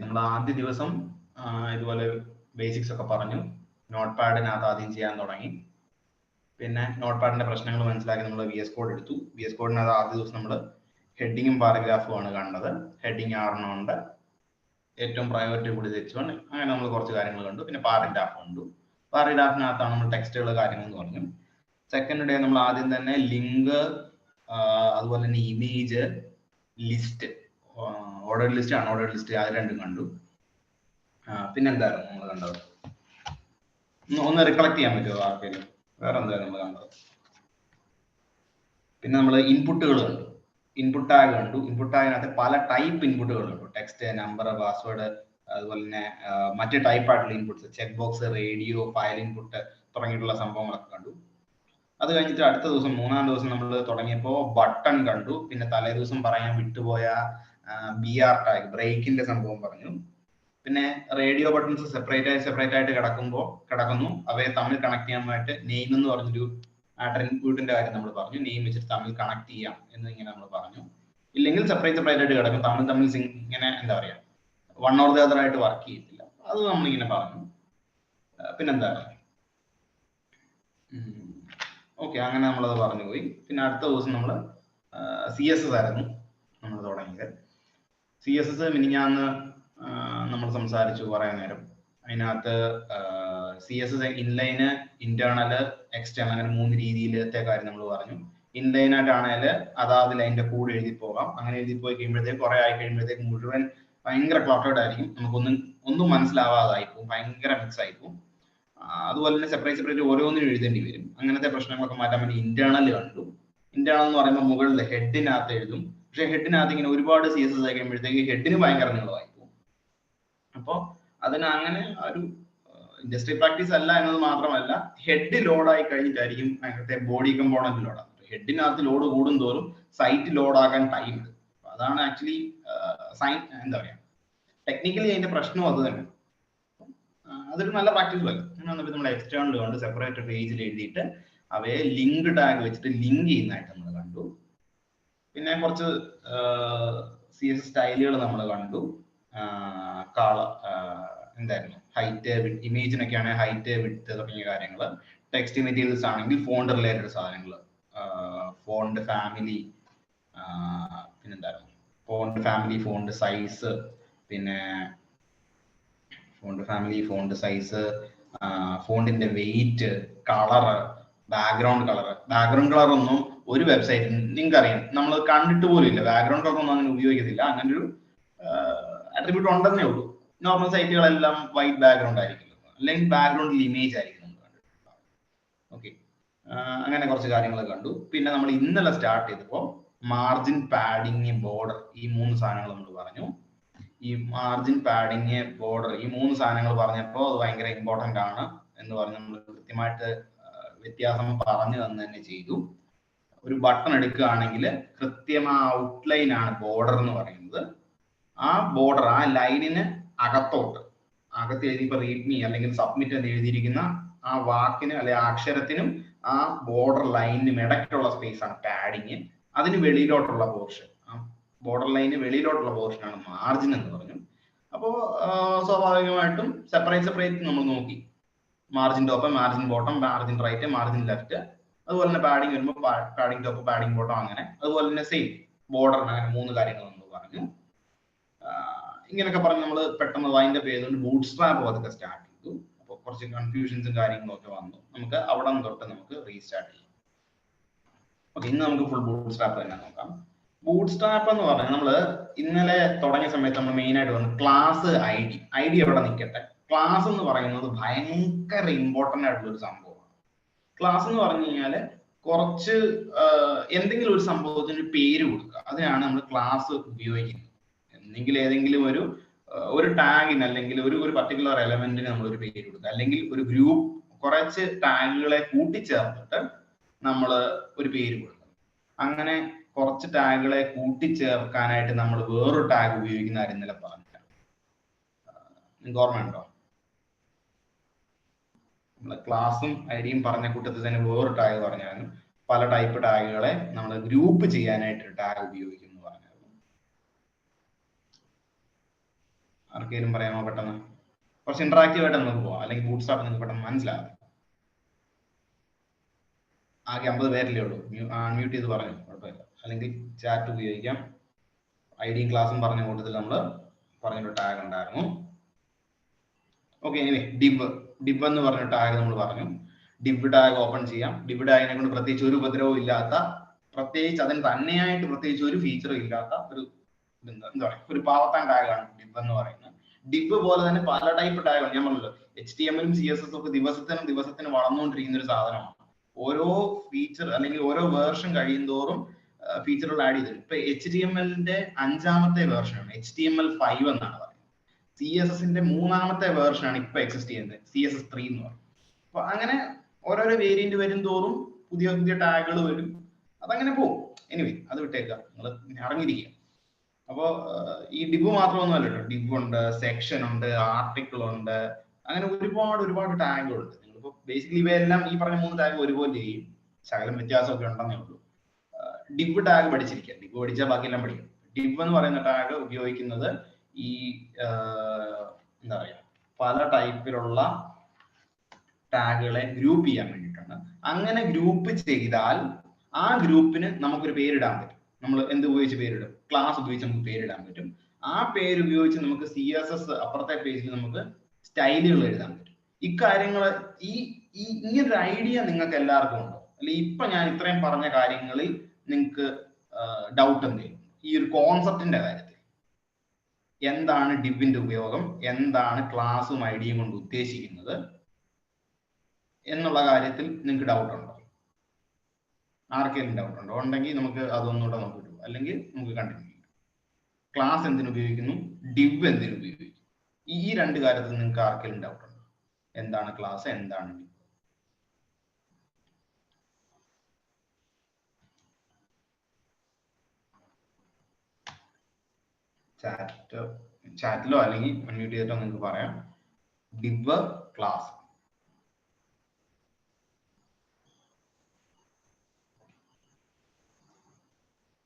നമ്മൾ ആദ്യ ദിവസം ഇതുപോലെ ബേസിക്സ് ഒക്കെ പറഞ്ഞു. നോട്ട് പാഡിനകത്ത് ആദ്യം ചെയ്യാൻ തുടങ്ങി. പിന്നെ നോട്ട് പാഡിന്റെ പ്രശ്നങ്ങൾ മനസ്സിലാക്കി നമ്മൾ VS കോഡ് എടുത്തു. VS കോഡിനകത്ത് ആദ്യ ദിവസം നമ്മൾ ഹെഡിങ്ങും പാരഗ്രാഫും ആണ് കണ്ടത്. ഹെഡിങ് 6 ഉണ്ട്, ഏറ്റവും പ്രയോറിറ്റി കൂടി വെച്ചുകൊണ്ട് അങ്ങനെ നമ്മൾ കുറച്ച് കാര്യങ്ങൾ കണ്ടു. പിന്നെ പാരഗ്രാഫ് കണ്ടു. പാരഗ്രാഫിനകത്താണ് നമ്മൾ ടെക്സ്റ്റുകൾ കാര്യങ്ങൾ എന്ന് പറഞ്ഞു. സെക്കൻഡ് ഡേ നമ്മൾ ആദ്യം തന്നെ ലിങ്ക്, അതുപോലെ തന്നെ image, list, order list, unordered list, അത് രണ്ടും കണ്ടു. പിന്നെന്തായിരുന്നു നമ്മൾ കണ്ടത്? ഒന്ന് റിക്കളക്ട് ചെയ്യാൻ പറ്റുമോ ആർക്കെങ്കിലും? വേറെ എന്തായാലും നമ്മൾ കണ്ടത്? പിന്നെ നമ്മൾ ഇൻപുട്ടുകൾ കണ്ടു. ഇൻപുട്ട് ടാഗ് കണ്ടു. ഇൻപുട്ട് ടാഗിനകത്ത് പല ടൈപ്പ് ഇൻപുട്ടുകൾ കണ്ടു. ടെക്സ്റ്റ്, നമ്പർ, പാസ്വേഡ്, അതുപോലെ തന്നെ മറ്റ് ടൈപ്പ് ആയിട്ടുള്ള inputs, check box, radio, file input തുടങ്ങിയിട്ടുള്ള സംഭവങ്ങളൊക്കെ കണ്ടു. അത് കഴിഞ്ഞിട്ട് അടുത്ത ദിവസം, മൂന്നാം ദിവസം നമ്മൾ തുടങ്ങിയപ്പോൾ ബട്ടൺ കണ്ടു. പിന്നെ തലേ ദിവസം പറയാൻ വിട്ടുപോയ BR ടാഗ്, ബ്രേക്കിന്റെ സംഭവം പറഞ്ഞു. പിന്നെ റേഡിയോ ബട്ടൺസ് സെപ്പറേറ്റ് ആയിട്ട് കിടക്കുന്നു. അവയെ തമ്മിൽ കണക്ട് ചെയ്യാനായിട്ട് നെയിം എന്ന് പറഞ്ഞൊരു ആട്രിബ്യൂട്ടിന്റെ കാര്യം നമ്മൾ പറഞ്ഞു. നെയിം വെച്ചിട്ട് തമ്മിൽ കണക്ട് ചെയ്യാം എന്ന് ഇങ്ങനെ നമ്മൾ പറഞ്ഞു. ഇല്ലെങ്കിൽ സെപ്പറേറ്റ് ആയിട്ട് കിടക്കും, തമ്മിൽ ഇങ്ങനെ എന്താ പറയാ, വൺ ഓർ ദി അതർ ആയിട്ട് വർക്ക് ചെയ്യത്തില്ല. അത് നമ്മളിങ്ങനെ പറഞ്ഞു. പിന്നെന്താ, ഓക്കെ, അങ്ങനെ നമ്മളത് പറഞ്ഞു പോയി. പിന്നെ അടുത്ത ദിവസം നമ്മൾ CSS ആയിരുന്നു നമ്മൾ തുടങ്ങിയത്. CSS മിനിഞ്ഞാന്ന് നമ്മൾ സംസാരിച്ചു കുറെ നേരം. അതിനകത്ത് CSS ഇൻലൈന്, ഇന്റേണല്, എക്സ്റ്റേണൽ, അങ്ങനെ 3 രീതിയിലത്തെ കാര്യം നമ്മൾ പറഞ്ഞു. ഇൻലൈൻ ആയിട്ടാണെങ്കിൽ അതാത് ലൈനിന്റെ കൂടെ എഴുതി പോകാം. അങ്ങനെ എഴുതി പോയി കഴിയുമ്പോഴത്തേക്ക് കുറെ ആയി കഴിയുമ്പോഴത്തേക്ക് മുഴുവൻ ഭയങ്കര ക്ലട്ടേർഡ് ആയിരിക്കും. നമുക്കൊന്നും മനസ്സിലാവാതായി പോകും, ഭയങ്കര മിക്സ് ആയി പോകും. അതുപോലെ തന്നെ സെപ്പറേറ്റ് ഓരോന്നിനും എഴുതേണ്ടി വരും. അങ്ങനത്തെ പ്രശ്നങ്ങളൊക്കെ മാറ്റാൻ വേണ്ടി ഇന്റേണൽ കണ്ടു. ഇന്റേണൽ എന്ന് പറയുമ്പോൾ മുകളിൽ ഹെഡിനകത്ത് എഴുതും. പക്ഷെ ഹെഡിനകത്ത് ഇങ്ങനെ ഒരുപാട് CSS ആയി കഴിയുമ്പോഴത്തേക്ക് ഹെഡിന് ഭയങ്കര നീളമായി പോകും. അപ്പോൾ അതിന് അങ്ങനെ ഒരു ഇൻഡസ്ട്രി പ്രാക്ടീസ് അല്ല എന്നത് മാത്രമല്ല, ഹെഡ് ലോഡായി കഴിഞ്ഞിട്ടായിരിക്കും അങ്ങനത്തെ ബോഡി കമ്പോണന്റ് ലോഡ്. ഹെഡിനകത്ത് ലോഡ് കൂടും തോറും സൈറ്റ് ലോഡാകാൻ ടൈം എടുക്കും. അതാണ് ആക്ച്വലി എന്താ പറയാ, ടെക്നിക്കലി അതിന്റെ പ്രശ്നം അത് തന്നെ. അതൊരു നല്ല പ്രാക്ടീസ് അല്ല. അങ്ങനെ നമ്മൾ എക്സ്റ്റേണൽ കൊണ്ട് സെപ്പറേറ്റ് പേജിൽ എഴുതിയിട്ട് അവയെ ലിങ്ക് ടാഗ് വെച്ചിട്ട് ലിങ്ക് ചെയ്യുന്നതായിട്ട് നമ്മൾ കണ്ടു. പിന്നെ കുറച്ച് CSS സ്റ്റൈലുകൾ നമ്മൾ കണ്ടു. എന്തായിരുന്നു, ഹൈറ്റ്, ഇമേജിനൊക്കെയാണ് ഹൈറ്റ്, വിഡ്ത്ത് തുടങ്ങിയ കാര്യങ്ങൾ. ടെക്സ്റ്റ് മെറ്റീരിയൽസ് ആണെങ്കിൽ ഫോണ്ട് റിലേറ്റഡ് സാധനങ്ങൾ, ഫോണ്ട് ഫാമിലി, പിന്നെന്തായിരുന്നു, ഫോണ്ട് ഫാമിലി, ഫോണ്ട് സൈസ്, പിന്നെ ഫോണ്ട് ഫാമിലി, ഫോണ്ട് സൈസ്, ഫോണ്ടിന്റെ വെയിറ്റ്, കളറ്, ബാക്ക്ഗ്രൗണ്ട് കളർ ഒന്നും ഒരു വെബ്സൈറ്റിൽ നിങ്ങൾക്ക് അറിയാം, നമ്മൾ കണ്ടിട്ട് പോലും ഇല്ല. ബാക്ക്ഗ്രൗണ്ട് കളർ ഒന്നും അങ്ങനെ ഉപയോഗിക്കത്തില്ല. അങ്ങനെ ഒരു അട്രിബ്യൂട്ട് ഉണ്ടെന്നേ ഉള്ളൂ. നോർമൽ സൈറ്റുകളെല്ലാം വൈറ്റ് ബാക്ക്ഗ്രൗണ്ട് ആയിരിക്കും, അല്ലെങ്കിൽ ബാക്ക്ഗ്രൗണ്ടിൽ ഇമേജ് ആയിരിക്കും നമ്മൾ കണ്ടിട്ടുള്ളത്. ഓക്കെ, അങ്ങനെ കുറച്ച് കാര്യങ്ങൾ കണ്ടു. പിന്നെ നമ്മൾ ഇന്നലെ സ്റ്റാർട്ട് ചെയ്തപ്പോൾ മാർജിൻ, പാഡിങ്, ബോർഡർ, ഈ 3 സാധനങ്ങൾ നമ്മൾ പറഞ്ഞു. ഈ മാർജിൻ, പാഡിങ്, ബോർഡർ, ഈ 3 സാധനങ്ങൾ പറഞ്ഞപ്പോൾ അത് ഭയങ്കര ഇമ്പോർട്ടന്റ് ആണ് എന്ന് പറഞ്ഞ് നമ്മൾ കൃത്യമായിട്ട് വ്യത്യാസം പറഞ്ഞു തന്നെ ചെയ്തു. ഒരു ബട്ടൺ എടുക്കുകയാണെങ്കിൽ കൃത്യം ആ ഔട്ട്ലൈൻ ആണ് ബോർഡർ എന്ന് പറയുന്നത്. ആ ബോർഡർ, ആ ലൈനിന് അകത്ത് എഴുതി, ഇപ്പൊ റീഡ്മി അല്ലെങ്കിൽ സബ്മിറ്റ് എന്ന് എഴുതിയിരിക്കുന്ന ആ വാക്കിന് അല്ലെ അക്ഷരത്തിനും ആ ബോർഡർ ലൈനിനും ഇടയ്ക്കുള്ള സ്പേസ് ആണ് പാഡിങ്. അതിന് വെളിയിലോട്ടുള്ള പോർഷൻ, ബോർഡർ ലൈന് വെളിയിലോട്ടുള്ള പോർഷൻ ആണ് മാർജിൻ എന്ന് പറഞ്ഞു. അപ്പോൾ സ്വാഭാവികമായിട്ടും സെപ്പറേറ്റ് നമ്മൾ നോക്കി. Margin top, margin bottom, margin right, margin left. അതുപോലെ തന്നെ പാഡിങ് വരുമ്പോൾ പാഡിങ് ടോപ്പ്, പാഡിങ് ബോട്ടം, അങ്ങനെ. അതുപോലെ തന്നെ സെയിം ബോർഡറിന്, അങ്ങനെ 3 കാര്യങ്ങൾ നമ്മൾ പറഞ്ഞു. ഇങ്ങനെയൊക്കെ പറഞ്ഞ് നമ്മൾ പെട്ടെന്ന് വൈൻഡ് അപ്പ് ചെയ്തുകൊണ്ട് ബൂട്ട് സ്ട്രാപ്പ് അതൊക്കെ സ്റ്റാർട്ട് ചെയ്തു. അപ്പോൾ കുറച്ച് കൺഫ്യൂഷൻസും കാര്യങ്ങളും ഒക്കെ വന്നു. നമുക്ക് അവിടെ തൊട്ട് നമുക്ക് റീസ്റ്റാർട്ട് ചെയ്യാം. ഓക്കെ, ഇന്ന് നമുക്ക് ഫുൾ ബൂട്ട് സ്ട്രാപ്പ് തന്നെ നോക്കാം. ബൂട്ട് സ്ട്രാപ്പ് എന്ന് പറഞ്ഞാൽ നമ്മൾ ഇന്നലെ തുടങ്ങിയ സമയത്ത് നമ്മൾ മെയിൻ ആയിട്ട് വന്നു ക്ലാസ് ഐഡി എവിടെ നിൽക്കട്ടെ. ക്ലാസ് എന്ന് പറയുന്നത് ഭയങ്കര ഇമ്പോർട്ടന്റ് ആയിട്ടുള്ള ഒരു സംഭവമാണ്. ക്ലാസ് എന്ന് പറഞ്ഞു കഴിഞ്ഞാൽ കുറച്ച് എന്തെങ്കിലും ഒരു സംഭവത്തിന് പേര് കൊടുക്കുക, അതിനാണ് നമ്മൾ ക്ലാസ് ഉപയോഗിക്കുന്നത്. എന്തെങ്കിലും ഏതെങ്കിലും ഒരു ടാഗിന് അല്ലെങ്കിൽ ഒരു പർട്ടിക്കുലർ എലമെന്റിന് നമ്മൾ ഒരു പേര് കൊടുക്കുക, അല്ലെങ്കിൽ ഒരു ഗ്രൂപ്പ് കുറച്ച് ടാഗുകളെ കൂട്ടിച്ചേർത്തിട്ട് നമ്മൾ ഒരു പേര് കൊടുക്കുക. അങ്ങനെ കുറച്ച് ടാഗുകളെ കൂട്ടിച്ചേർക്കാനായിട്ട് നമ്മൾ വേറൊരു ടാഗ് ഉപയോഗിക്കുന്ന കാര്യം ഇന്നലെ പറഞ്ഞില്ല. നിങ്ങൾക്ക് ഓർമ്മയുണ്ടോ? നമ്മൾ ക്ലാസും ഐഡിയും പറഞ്ഞ കൂട്ടത്തിൽ തന്നെ വേറൊരു ടാഗ് പറഞ്ഞായിരുന്നു. പല ടൈപ്പ് ടാഗുകളെ നമ്മൾ ഗ്രൂപ്പ് ചെയ്യാനായിട്ട് ടാഗ് ഉപയോഗിക്കുന്നു പറഞ്ഞായിരുന്നു. ആർക്കെങ്കിലും പറയാമോ പെട്ടെന്ന്? കുറച്ച് ഇന്ററാക്റ്റീവ് ആയിട്ട് നമുക്ക് പോവാം, അല്ലെങ്കിൽ ബൂട്ട് സ്ട്രാപ്പ് നിങ്ങൾക്ക് പെട്ടെന്ന് മനസ്സിലാവും. ആകെ 50 പേരല്ലേ ഉള്ളൂ. അൺമ്യൂട്ട് ചെയ്ത് പറഞ്ഞു, കുഴപ്പമില്ല. അല്ലെങ്കിൽ ചാറ്റ് ഉപയോഗിക്കാം. ഐഡിയും ക്ലാസ്സും പറഞ്ഞ കൂട്ടത്തിൽ നമ്മൾ പറഞ്ഞൊരു ടാഗ് ഉണ്ടായിരുന്നു. ഓക്കെ, എനിവേ ഡിബ് എന്ന് പറഞ്ഞ ടാഗ് നമ്മൾ പറഞ്ഞു. ഡിബ് ടാഗ് ഓപ്പൺ ചെയ്യാം. ഡിബ് ടാഗിനെ കൊണ്ട് പ്രത്യേകിച്ച് ഒരു ഉപദ്രവവും ഇല്ലാത്ത, പ്രത്യേകിച്ച് അതിന് തന്നെയായിട്ട് പ്രത്യേകിച്ച് ഒരു ഫീച്ചറും ഇല്ലാത്ത ഒരു എന്താ പറയുക, ഒരു പാവത്താൻ ടാഗാണ് ഡിബ് എന്ന് പറയുന്നത്. ഡിബ് പോലെ തന്നെ പല ടൈപ്പ് ടാഗാണ്. ഞാൻ പറഞ്ഞല്ലോ, HTML-ഉം CSS ഒക്കെ ദിവസത്തിനും വളർന്നുകൊണ്ടിരിക്കുന്ന ഒരു സാധനമാണ്. ഓരോ ഫീച്ചർ അല്ലെങ്കിൽ ഓരോ വേർഷൻ കഴിയുന്തോറും ഫീച്ചറുകൾ ആഡ് ചെയ്തിട്ടുണ്ട്. ഇപ്പൊ HTML-ന്റെ 5ാമത്തെ വേർഷനാണ് HTML5 എന്നാണ് പറയുന്നത്. CSS-ന്റെ 3ാമത്തെ വേർഷനാണ് ഇപ്പൊ എക്സിസ്റ്റ് ചെയ്യുന്നത്, CSS3 എന്ന് പറയും. അപ്പൊ അങ്ങനെ ഓരോരോ വേരിയന്റ് വരും തോറും പുതിയ പുതിയ ടാഗുകൾ വരും. അതങ്ങനെ പോകും. എനിവേ, അത് വിട്ടേക്കുക, നിങ്ങൾ അറിഞ്ഞിരിക്കുക. അപ്പോ ഈ ഡിബ് മാത്രമൊന്നും അല്ലല്ലോ, ഡിബ് ഉണ്ട്, സെക്ഷൻ ഉണ്ട്, ആർട്ടിക്കിൾ ഉണ്ട്, അങ്ങനെ ഒരുപാട് ടാഗുകളുണ്ട്. നിങ്ങളിപ്പോ ബേസിക്കലി ഇവയെല്ലാം ഈ പറഞ്ഞ 3 ടാഗ് ഒരുപോലെ ചെയ്യും, ശകലം വ്യത്യാസമൊക്കെ ഉണ്ടെന്നേ ഉള്ളൂ. ഡിബ് ടാഗ് പഠിച്ചിരിക്കുക, ഡിബ് പഠിച്ചാൽ ബാക്കിയെല്ലാം പഠിക്കും. ഡിബ് എന്ന് പറയുന്ന ടാഗ് ഉപയോഗിക്കുന്നത് ഈ എന്താ പറയാ, പല ടൈപ്പിലുള്ള ടാഗുകളെ ഗ്രൂപ്പ് ചെയ്യാൻ വേണ്ടിയിട്ടാണ്. അങ്ങനെ ഗ്രൂപ്പ് ചെയ്താൽ ആ ഗ്രൂപ്പിന് നമുക്കൊരു പേരിടാൻ പറ്റും. നമ്മൾ എന്ത് ഉപയോഗിച്ച് പേരിടും? ക്ലാസ് ഉപയോഗിച്ച് നമുക്ക് പേരിടാൻ പറ്റും. ആ പേര് ഉപയോഗിച്ച് നമുക്ക് CSS അപ്പുറത്തെ പേജിൽ നമുക്ക് സ്റ്റൈലുകൾ എഴുതാൻ പറ്റും. ഇക്കാര്യങ്ങൾ ഇങ്ങനൊരു ഐഡിയ നിങ്ങൾക്ക് എല്ലാവർക്കും ഉണ്ടോ? അല്ലെങ്കിൽ ഇപ്പൊ ഞാൻ ഇത്രയും പറഞ്ഞ കാര്യങ്ങളിൽ നിങ്ങൾക്ക് ഡൗട്ട് എന്തെങ്കിലും ഈ ഒരു കോൺസെപ്റ്റിന്റെ കാര്യത്തിൽ? എന്താണ് ഡിബിന്റെ ഉപയോഗം, എന്താണ് ക്ലാസും ഐഡിയയും കൊണ്ട് ഉദ്ദേശിക്കുന്നത് എന്നുള്ള കാര്യത്തിൽ നിങ്ങൾക്ക് ഡൗട്ട് ഉണ്ടോ? ആർക്കെങ്കിലും ഡൗട്ട് ഉണ്ടോ? ഉണ്ടെങ്കിൽ നമുക്ക് അതൊന്നുകൂടെ നോക്കിട്ടു, അല്ലെങ്കിൽ നമുക്ക് കണ്ടിന്യൂ ചെയ്യാം. ക്ലാസ് എന്തിനു ഉപയോഗിക്കുന്നു, ഡിബ് എന്തിനു ഉപയോഗിക്കുന്നു, ഈ 2 കാര്യത്തിൽ നിങ്ങൾക്ക് ആർക്കെങ്കിലും ഡൗട്ട് ഉണ്ടോ? എന്താണ് ക്ലാസ്, എന്താണ് ഡിബ്? ചാറ്റിലോ അല്ലെങ്കിൽ അൺമ്യൂട്ട് ചെയ്തിട്ടോ നിങ്ങൾക്ക് പറയാം. ഡിബ്, ക്ലാസ്.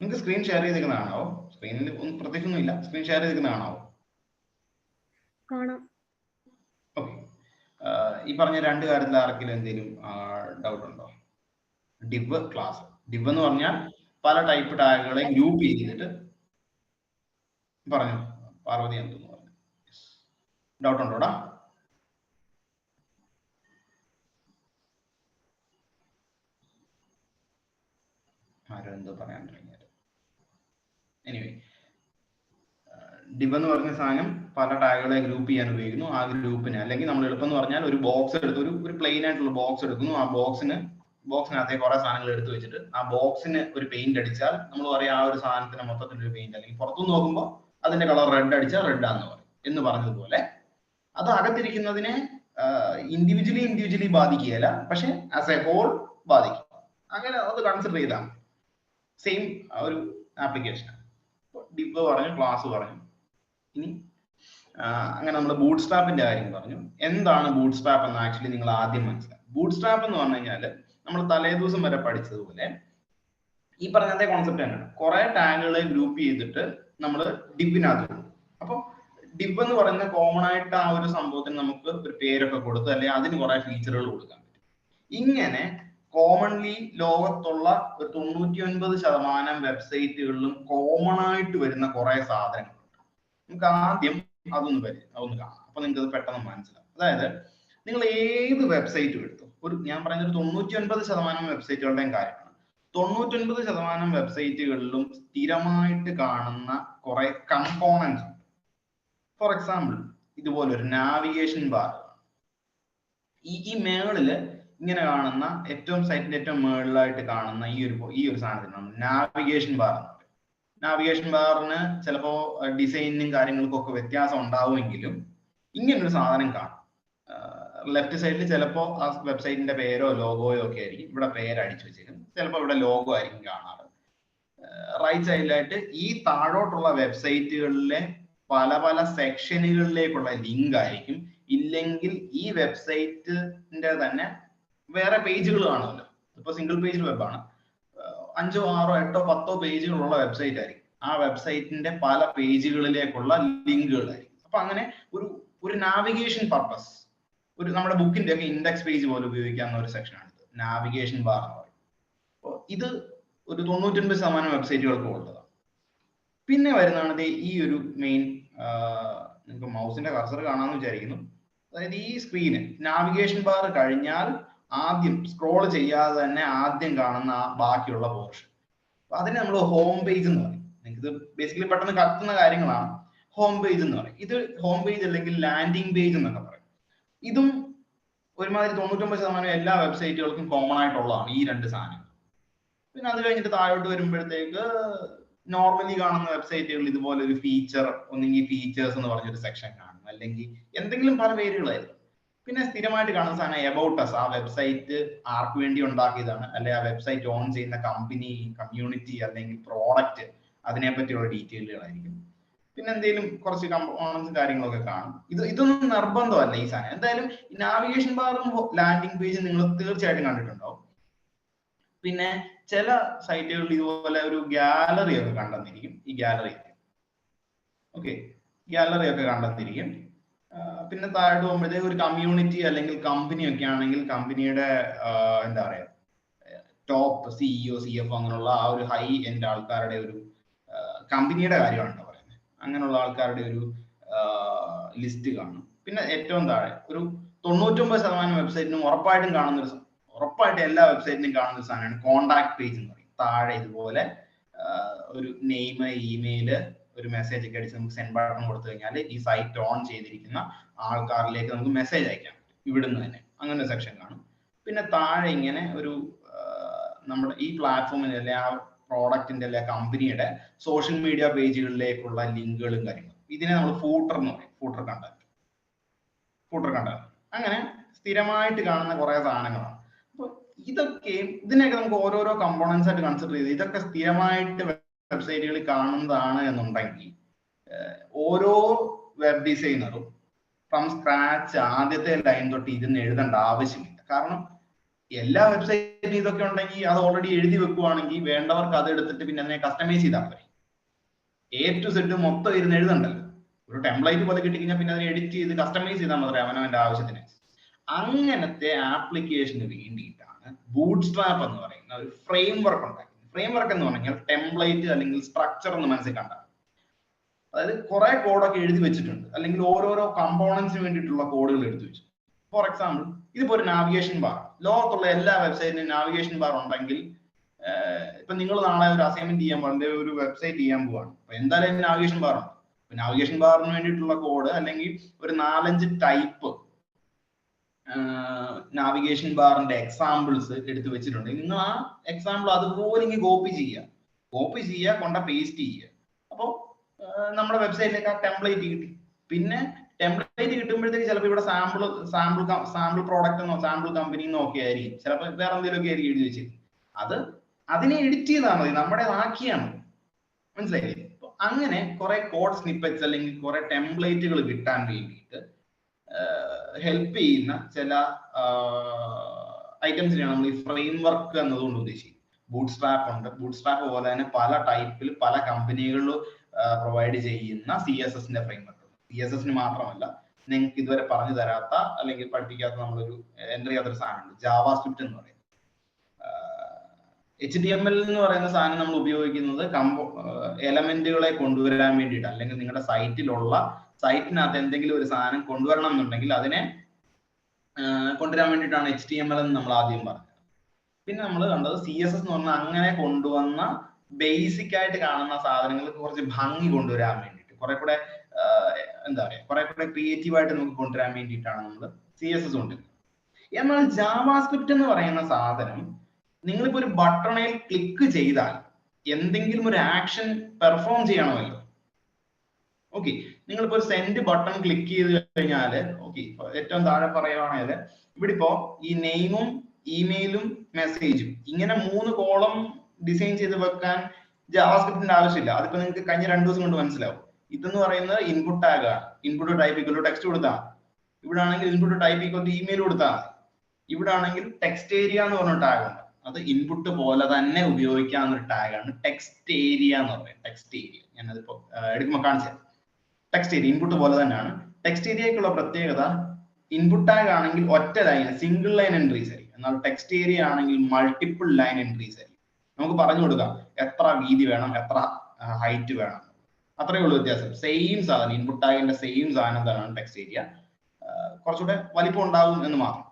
നിങ്ങൾക്ക് സ്ക്രീൻ ഷെയർ ചെയ്തിരിക്കുന്ന കാണാവോ? സ്ക്രീനിൽ ഒന്നും പ്രത്യേകിച്ചൊന്നും ഇല്ല, സ്ക്രീൻ ഷെയർ ചെയ്തിരിക്കുന്ന കാണാവോ? ഓക്കെ, ഈ പറഞ്ഞ 2 കാര്യത്തിൽ ആർക്കെങ്കിലും എന്തെങ്കിലും ഡൗട്ട് ഉണ്ടോ? ഡിബ്, ക്ലാസ്. ഡിബ് എന്ന് പറഞ്ഞാൽ പല ടൈപ്പ് ടാഗുകളെ ഗ്രൂപ്പ് ചെയ്തിട്ട് പറഞ്ഞു. പാർവതി എന്തെന്ന് പറഞ്ഞു, ഡൗട്ട് ഉണ്ടോടാ? ആരോ എന്തോ പറയാൻ തുടങ്ങിയത്. എനിവേ, ഡിബ് എന്ന് പറഞ്ഞ സാധനം പല ടാഗുകളെ ഗ്രൂപ്പ് ചെയ്യാൻ ഉപയോഗിക്കുന്നു. ആ ഗ്രൂപ്പിന്, അല്ലെങ്കിൽ നമ്മൾ എളുപ്പം എന്ന് പറഞ്ഞാൽ ഒരു ബോക്സ് എടുത്ത് ഒരു പ്ലെയിൻ ആയിട്ടുള്ള ബോക്സ് എടുക്കുന്നു. ആ ബോക്സിനകത്തെ കുറെ സാധനങ്ങൾ എടുത്തു വെച്ചിട്ട് ആ ബോക്സിന് ഒരു പെയിന്റ് അടിച്ചാൽ നമ്മൾ പറയാം ആ ഒരു സാധനത്തിന് മൊത്തത്തിൽ ഒരു പെയിന്റ്, അല്ലെങ്കിൽ പുറത്തുനിന്ന് നോക്കുമ്പോൾ അതിന്റെ കളർ റെഡ് അടിച്ചാൽ റെഡ് ആണെന്ന് പറയും എന്ന് പറഞ്ഞതുപോലെ അത് അകത്തിരിക്കുന്നതിനെ ഇൻഡിവിജ്വലി ബാധിക്കുകയില്ല, പക്ഷെ ആസ് എ ഹോൾ ബാധിക്കും. അങ്ങനെ അത് കൺസിഡർ ചെയ്താൽ സെയിം ഒരു ആപ്ലിക്കേഷൻ. ഡിബ് പറഞ്ഞു, ക്ലാസ് പറഞ്ഞു. ഇനി അങ്ങനെ നമ്മൾ ബൂട്ട് സ്ട്രാപ്പിന്റെ കാര്യം പറഞ്ഞു. എന്താണ് ബൂട്ട് സ്ട്രാപ്പ് എന്ന് ആക്ച്വലി നിങ്ങൾ ആദ്യം മനസ്സിലാക്കും. ബൂട്ട് സ്ട്രാപ്പ് എന്ന് പറഞ്ഞു കഴിഞ്ഞാൽ നമ്മൾ തലേദിവസം വരെ പഠിച്ചതുപോലെ ഈ പറഞ്ഞ കോൺസെപ്റ്റ് തന്നെയാണ്. കുറെ ടാഗുകളെ ഗ്രൂപ്പ് ചെയ്തിട്ട് നമ്മൾ ഡിബിനകത്ത് കൊടുക്കും. അപ്പൊ ഡിബ് എന്ന് പറയുന്ന കോമൺ ആയിട്ട് ആ ഒരു സംഭവത്തിന് നമുക്ക് ഒരു പേരൊക്കെ കൊടുത്ത്, അല്ലെങ്കിൽ അതിന് കുറെ ഫീച്ചറുകൾ കൊടുക്കാൻ പറ്റും. ഇങ്ങനെ കോമൺലി ലോകത്തുള്ള ഒരു 99% വെബ്സൈറ്റുകളിലും കോമൺ ആയിട്ട് വരുന്ന കുറെ സാധനങ്ങളുണ്ട്. നമുക്ക് ആദ്യം അതൊന്ന് കാണാം. അപ്പൊ നിങ്ങൾക്ക് അത് പെട്ടെന്ന് മനസ്സിലാവും. അതായത് നിങ്ങൾ ഏത് വെബ്സൈറ്റും എടുത്തു, ഞാൻ പറയുന്നത് 99% വെബ്സൈറ്റുകളുടെയും കാര്യമാണ്. 99% വെബ്സൈറ്റുകളിലും സ്ഥിരമായിട്ട് കാണുന്ന കുറെ കമ്പോണൻസ് ഉണ്ട്. ഫോർ എക്സാമ്പിൾ, ഇതുപോലെ ഒരു നാവിഗേഷൻ ബാർ. ഈ മേളില് ഇങ്ങനെ കാണുന്ന സൈറ്റിന്റെ ഏറ്റവും മേളിലായിട്ട് കാണുന്ന ഈ ഒരു സാധനത്തിനാണ് നാവിഗേഷൻ ബാർ എന്ന് പറയുന്നത്. നാവിഗേഷൻ ബാറിന് ചിലപ്പോ ഡിസൈനിനും കാര്യങ്ങൾക്കും ഒക്കെ വ്യത്യാസം ഉണ്ടാവുമെങ്കിലും ഇങ്ങനൊരു സാധനം കാണും. ലെഫ്റ്റ് സൈഡിൽ ചിലപ്പോ ആ വെബ്സൈറ്റിന്റെ പേരോ ലോഗോയോ ഒക്കെ ആയിരിക്കും. ഇവിടെ പേര് അടിച്ചു വെച്ചേക്കും, ചിലപ്പോൾ ഇവിടെ ലോഗോ ആയിരിക്കും കാണാറ്. റൈറ്റ് സൈഡിലായിട്ട് ഈ താഴോട്ടുള്ള വെബ്സൈറ്റുകളിലെ പല സെക്ഷനുകളിലേക്കുള്ള ലിങ്ക് ആയിരിക്കും. ഇല്ലെങ്കിൽ ഈ വെബ്സൈറ്റിന്റെ തന്നെ വേറെ പേജുകൾ കാണുമല്ലോ. ഇപ്പൊ സിംഗിൾ പേജ് വെബാണ്, 5, 6, 8, 10 പേജുകളുള്ള വെബ്സൈറ്റ് ആയിരിക്കും. ആ വെബ്സൈറ്റിന്റെ പല പേജുകളിലേക്കുള്ള ലിങ്കുകളായിരിക്കും. അപ്പൊ അങ്ങനെ ഒരു ഒരു നാവിഗേഷൻ പർപ്പസ്, ഒരു നമ്മുടെ ബുക്കിന്റെ ഒക്കെ ഇൻഡെക്സ് പേജ് പോലെ ഉപയോഗിക്കാവുന്ന ഒരു സെക്ഷനാണ് ഇത്, നാവിഗേഷൻ ബാർ എന്ന് പറയും. അപ്പോൾ ഇത് ഒരു 99% വെബ്സൈറ്റുകൾക്ക് ഉള്ളതാണ്. പിന്നെ വരുന്നതാണ് ഈ ഒരു മെയിൻ, നിങ്ങൾക്ക് മൗസിന്റെ കർസർ കാണാമെന്ന് വിചാരിക്കുന്നു. അതായത് ഈ സ്ക്രീന് നാവിഗേഷൻ ബാർ കഴിഞ്ഞാൽ ആദ്യം സ്ക്രോൾ ചെയ്യാതെ തന്നെ ആദ്യം കാണുന്ന ആ ബാക്കിയുള്ള പോർഷൻ, അപ്പൊ അതിനെ നമ്മൾ ഹോം പേജ് എന്ന് പറയും. നിങ്ങൾക്ക് ഇത് ബേസിക്കലി പെട്ടെന്ന് കത്തുന്ന കാര്യങ്ങളാണ് ഹോം പേജ് എന്ന് പറയും. ഇത് ഹോം പേജ് അല്ലെങ്കിൽ ലാൻഡിംഗ് പേജ് എന്നൊക്കെ പറയും. ഇതും ഒരുമാതിരി 99% എല്ലാ വെബ്സൈറ്റുകൾക്കും കോമൺ ആയിട്ടുള്ളതാണ് ഈ രണ്ട് സാധനങ്ങൾ. പിന്നെ അത് കഴിഞ്ഞിട്ട് താഴോട്ട് വരുമ്പോഴത്തേക്ക് നോർമലി കാണുന്ന വെബ്സൈറ്റുകൾ ഇതുപോലെ ഒരു ഫീച്ചർ, ഒന്നെങ്കിൽ ഫീച്ചേഴ്സ് എന്ന് പറഞ്ഞൊരു സെക്ഷൻ കാണും, അല്ലെങ്കിൽ എന്തെങ്കിലും പല പേരുകളായിരുന്നു. പിന്നെ സ്ഥിരമായിട്ട് കാണുന്ന സാധനം എബൌട്ട് അസ്, ആ വെബ്സൈറ്റ് ആർക്ക് വേണ്ടി ഉണ്ടാക്കിയതാണ്, അല്ലെങ്കിൽ ആ വെബ്സൈറ്റ് ഓൺ ചെയ്യുന്ന കമ്പനി, കമ്മ്യൂണിറ്റി അല്ലെങ്കിൽ പ്രോഡക്റ്റ്, അതിനെ പറ്റിയുള്ള ഡീറ്റെയിലുകളായിരിക്കും. പിന്നെ എന്തെങ്കിലും കുറച്ച് കമ്പോണൻസ് കാര്യങ്ങളൊക്കെ കാണും. ഇതൊന്നും നിർബന്ധമല്ല ഈ സാധനം. എന്തായാലും നാവിഗേഷൻ ബാറും ലാൻഡിംഗ് പേജും നിങ്ങൾ തീർച്ചയായിട്ടും കണ്ടിട്ടുണ്ടാവും. പിന്നെ ചില സൈറ്റുകളിൽ ഇതുപോലെ ഒരു ഗാലറി ഒക്കെ കണ്ടെന്നിരിക്കും. ഈ ഗാലറി ഒക്കെ കണ്ടെന്നിരിക്കും. പിന്നെ താഴോട്ട് പോകുമ്പോഴത്തേക്ക് ഒരു കമ്മ്യൂണിറ്റി അല്ലെങ്കിൽ കമ്പനി ഒക്കെ ആണെങ്കിൽ കമ്പനിയുടെ എന്താ പറയാ ടോപ്പ് CEO CFO അങ്ങനെയുള്ള ആ ഒരു ഹൈ എൻഡ് ആൾക്കാരുടെ ഒരു കമ്പനിയുടെ കാര്യമാണ് പറയുന്നത്, അങ്ങനെയുള്ള ആൾക്കാരുടെ ഒരു ലിസ്റ്റ് കാണും. പിന്നെ ഏറ്റവും താഴെ ഒരു 99% വെബ്സൈറ്റിനും ഉറപ്പായിട്ടും എല്ലാ വെബ്സൈറ്റിനും കാണുന്ന ഒരു സാധനമാണ് കോണ്ടാക്ട് പേജ് എന്ന് പറയും. താഴെ ഇതുപോലെ ഒരു നെയിം, ഇമെയില്, ഒരു മെസ്സേജ് ഒക്കെ അടിച്ച് നമുക്ക് സെൻഡ് ബട്ടൺ കൊടുത്തു കഴിഞ്ഞാൽ ഈ സൈറ്റ് ഓൺ ചെയ്തിരിക്കുന്ന ആൾക്കാരിലേക്ക് നമുക്ക് മെസ്സേജ് അയക്കാം ഇവിടുന്ന് തന്നെ. അങ്ങനെ ഒരു സെക്ഷൻ കാണും. പിന്നെ താഴെ ഇങ്ങനെ ഒരു നമ്മുടെ ഈ പ്ലാറ്റ്ഫോമിന്റെ അല്ലെ ആ പ്രോഡക്റ്റിന്റെ അല്ലെ കമ്പനിയുടെ സോഷ്യൽ മീഡിയ പേജുകളിലേക്കുള്ള ലിങ്കുകളും കാര്യങ്ങളും, ഇതിനെ നമ്മൾ ഫൂട്ടർ എന്ന് പറയും. ഫൂട്ടർ കണ്ടന്റ് അങ്ങനെ സ്ഥിരമായിട്ട് കാണുന്ന കുറെ സാധനങ്ങളാണ്. അപ്പൊ ഇതിനെയൊക്കെ നമുക്ക് ഓരോരോ കമ്പോണൻസ് ആയിട്ട് കൺസിഡർ ചെയ്ത് ഇതൊക്കെ സ്ഥിരമായിട്ട് വെബ്സൈറ്റുകളിൽ കാണുന്നതാണ് എന്നുണ്ടെങ്കിൽ ഓരോ വെബ് ഡിസൈനറും ഫ്രം സ്ക്രാച്ച് ആദ്യത്തെ ലൈൻ തൊട്ട് ഇരുന്ന് എഴുതേണ്ട ആവശ്യമില്ല. കാരണം എല്ലാ വെബ്സൈറ്റിലും ഇതൊക്കെ ഉണ്ടെങ്കിൽ അത് ഓൾറെഡി എഴുതി വെക്കുവാണെങ്കിൽ വേണ്ടവർക്ക് അത് എടുത്തിട്ട് പിന്നെ അതിനെ കസ്റ്റമൈസ് ചെയ്താൽ മതി. A to Z മൊത്തം ഇരുന്ന് എഴുതണ്ടല്ലോ. ഒരു ടെംപ്ലേറ്റ് പോലെ കിട്ടിക്കഴിഞ്ഞാൽ പിന്നെ അതിനെ എഡിറ്റ് ചെയ്ത് കസ്റ്റമൈസ് ചെയ്താൽ മതി അവനവന്റെ ആവശ്യത്തിന്. അങ്ങനത്തെ ആപ്ലിക്കേഷന് വേണ്ടിയിട്ടാണ് ബൂട്ട്സ്ട്രാപ്പ് എന്ന് പറയുന്ന ഒരു ഫ്രെയിം വർക്ക് ഉണ്ടാക്കുന്നത്. ഫ്രെയിം വർക്ക് എന്ന് പറഞ്ഞാൽ ടെംപ്ലേറ്റ് അല്ലെങ്കിൽ സ്ട്രക്ചർ എന്ന് മനസ്സിൽ കണ്ടാൽ, അതായത് കുറെ കോഡൊക്കെ എഴുതി വെച്ചിട്ടുണ്ട്, അല്ലെങ്കിൽ ഓരോരോ കമ്പോണൻസിന് വേണ്ടിയിട്ടുള്ള കോഡുകൾ എഴുതി വെച്ചു. ഫോർ എക്സാമ്പിൾ ഇതിപ്പോ ഒരു നാവിഗേഷൻ ബാർ, ലോകത്തുള്ള എല്ലാ വെബ്സൈറ്റിനും നാവിഗേഷൻ ബാർ ഉണ്ടെങ്കിൽ ഇപ്പൊ നിങ്ങൾ നാളെ ഒരു അസൈൻമെന്റ് ചെയ്യാൻ പോകുന്നത് ഒരു വെബ്സൈറ്റ് ചെയ്യാൻ പോവാണ്, അപ്പൊ എന്തായാലും നാവിഗേഷൻ ബാർ ഉണ്ട്. നാവിഗേഷൻ ബാറിന് വേണ്ടിയിട്ടുള്ള കോഡ് അല്ലെങ്കിൽ ഒരു 4-5 ടൈപ്പ് നാവിഗേഷൻ ബാറിന്റെ എക്സാമ്പിൾസ് എടുത്ത് വെച്ചിട്ടുണ്ട്. നിങ്ങൾ ആ എക്സാമ്പിൾ അതുപോലെ കോപ്പി ചെയ്യുക, കൊണ്ട പേസ്റ്റ് ചെയ്യുക. അപ്പോൾ നമ്മുടെ വെബ്സൈറ്റിലേക്ക് ആ ടെംപ്ലേറ്റ് കിട്ടി. പിന്നെ ടെംപ്ലേറ്റ് കിട്ടുമ്പോഴത്തേക്ക് ചിലപ്പോൾ ഇവിടെ സാമ്പിൾ പ്രോഡക്റ്റ് എന്നോ സാമ്പിൾ കമ്പനി എന്നോ ഒക്കെ ആയിരിക്കും, ചിലപ്പോൾ വേറെ എന്തെങ്കിലുമൊക്കെ ആയിരിക്കും എഴുതി വെച്ചിട്ട്. അതിനെ എഡിറ്റ് ചെയ്താൽ മതി, നമ്മുടെ ആക്കിയാണ്. മനസ്സിലായില്ലേ? അപ്പൊ അങ്ങനെ കുറെ കോഡ് സ്നിപ്പറ്റ്സ് അല്ലെങ്കിൽ കുറെ ടെംപ്ലേറ്റുകൾ കിട്ടാൻ വേണ്ടിയിട്ട് ഹെൽപ്പ് ചെയ്യുന്ന ചില ഐറ്റംസിനെയാണ് നമ്മൾ ഈ ഫ്രെയിം വർക്ക് എന്നതുകൊണ്ട് ഉദ്ദേശിക്കുന്നത്. ബൂട്ട്സ്ട്രാപ്പ് ഉണ്ട്. ബൂട്ട്സ്ട്രാപ്പ് പോലെ തന്നെ പല ടൈപ്പിൽ പല കമ്പനികളിൽ പ്രൊവൈഡ് ചെയ്യുന്ന CSSന്റെ ഫ്രെയിം വർക്ക്. CSSന് മാത്രമല്ല, നിങ്ങൾക്ക് ഇതുവരെ പറഞ്ഞു തരാത്ത അല്ലെങ്കിൽ പഠിപ്പിക്കാത്ത നമ്മളൊരു എൻ്റർ ചെയ്യാത്തൊരു സാധനമുണ്ട്, ജാവാസ്ക്രിപ്റ്റ് എന്ന് പറയും. HTML എന്ന് പറയുന്ന സാധനം നമ്മൾ ഉപയോഗിക്കുന്നത് എലമെന്റുകളെ കൊണ്ടുവരാൻ വേണ്ടിയിട്ട്, അല്ലെങ്കിൽ നിങ്ങളുടെ സൈറ്റിനകത്ത് എന്തെങ്കിലും ഒരു സാധനം കൊണ്ടുവരണം എന്നുണ്ടെങ്കിൽ അതിനെ കൊണ്ടുവരാൻ വേണ്ടിയിട്ടാണ് HTML എന്ന് നമ്മൾ ആദ്യം പറഞ്ഞത്. പിന്നെ നമ്മൾ കണ്ടത് CSS എന്ന് പറഞ്ഞാൽ അങ്ങനെ കൊണ്ടുവന്ന ബേസിക് ആയിട്ട് കാണുന്ന സാധനങ്ങൾക്ക് കുറച്ച് ഭംഗി കൊണ്ടുവരാൻ വേണ്ടിയിട്ട്, കുറെ കൂടെ എന്താ പറയാ, കുറെ കൂടെ ക്രിയേറ്റീവ് ആയിട്ട് നമുക്ക് കൊണ്ടുവരാൻ വേണ്ടിയിട്ടാണ് നമ്മൾ CSS കൊണ്ടുവരുന്നത്. എന്നാൽ ജാവാസ്ക്രിപ്റ്റ് എന്ന് പറയുന്ന സാധനം നിങ്ങളിപ്പോ ഒരു ബട്ടണിൽ ക്ലിക്ക് ചെയ്താൽ എന്തെങ്കിലും ഒരു ആക്ഷൻ പെർഫോം ചെയ്യണമല്ലോ. ഓക്കെ, നിങ്ങളിപ്പോ ഒരു സെൻഡ് ബട്ടൺ ക്ലിക്ക് ചെയ്ത് കഴിഞ്ഞാല്, ഓക്കെ, ഏറ്റവും താഴെ പറയുവാണെങ്കിൽ ഇവിടെ ഇപ്പോ ഈ നെയിമും ഇമെയിലും മെസ്സേജും ഇങ്ങനെ 3 കോളം ഡിസൈൻ ചെയ്ത് വെക്കാൻ ജാവാസ്ക്രിപ്റ്റിന്റെ ആവശ്യമില്ല. അതിപ്പോ നിങ്ങൾക്ക് കഴിഞ്ഞ 2 ദിവസം കൊണ്ട് മനസ്സിലാവും. ഇതെന്ന് പറയുന്നത് ഇൻപുട്ട് ടാഗ് ആണ്. Input type equal to text കൊടുത്താൽ, ഇവിടെ ആണെങ്കിൽ input type equal to email കൊടുത്താൽ, ഇവിടെ ആണെങ്കിൽ ടെക്സ്റ്റ് ഏരിയ എന്ന് പറഞ്ഞ ടാഗ് ഉണ്ട്. അത് ഇൻപുട്ട് പോലെ തന്നെ ഉപയോഗിക്കാവുന്ന ഒരു ടാഗാണ് ടെക്സ്റ്റ് ഏരിയ എന്ന് പറയുന്നത്. ടെക്സ്റ്റ് ഏരിയ ഞാനതിപ്പോ എടുക്കുമ്പോൾ കാണിച്ചു തരാം. ടെക്സ്റ്റ് ഏരിയ ഇൻപുട്ട് പോലെ തന്നെയാണ്. ടെക്സ്റ്റ് ഏരിയക്കുള്ള പ്രത്യേകത ഇൻപുട്ട് ടാഗ് ആണെങ്കിൽ ഒറ്റ ലൈൻ സിംഗിൾ ലൈൻ എൻട്രീസ് ആയിരിക്കും. എന്നാൽ ടെക്സ്റ്റ് ഏരിയ ആണെങ്കിൽ മൾട്ടിപ്പിൾ ലൈൻ എൻട്രീസ് ആയിരിക്കും. നമുക്ക് പറഞ്ഞു കൊടുക്കാം എത്ര വീതി വേണം, എത്ര ഹൈറ്റ് വേണം, അത്രയേ ഉള്ളൂ വ്യത്യാസം. സെയിം സാധനം, ഇൻപുട്ട് ടാഗിന്റെ സെയിം സാധനം തന്നെയാണ് ടെക്സ്റ്റ് ഏരിയ. കുറച്ചുകൂടെ വലിപ്പം ഉണ്ടാകും എന്ന് മാത്രം.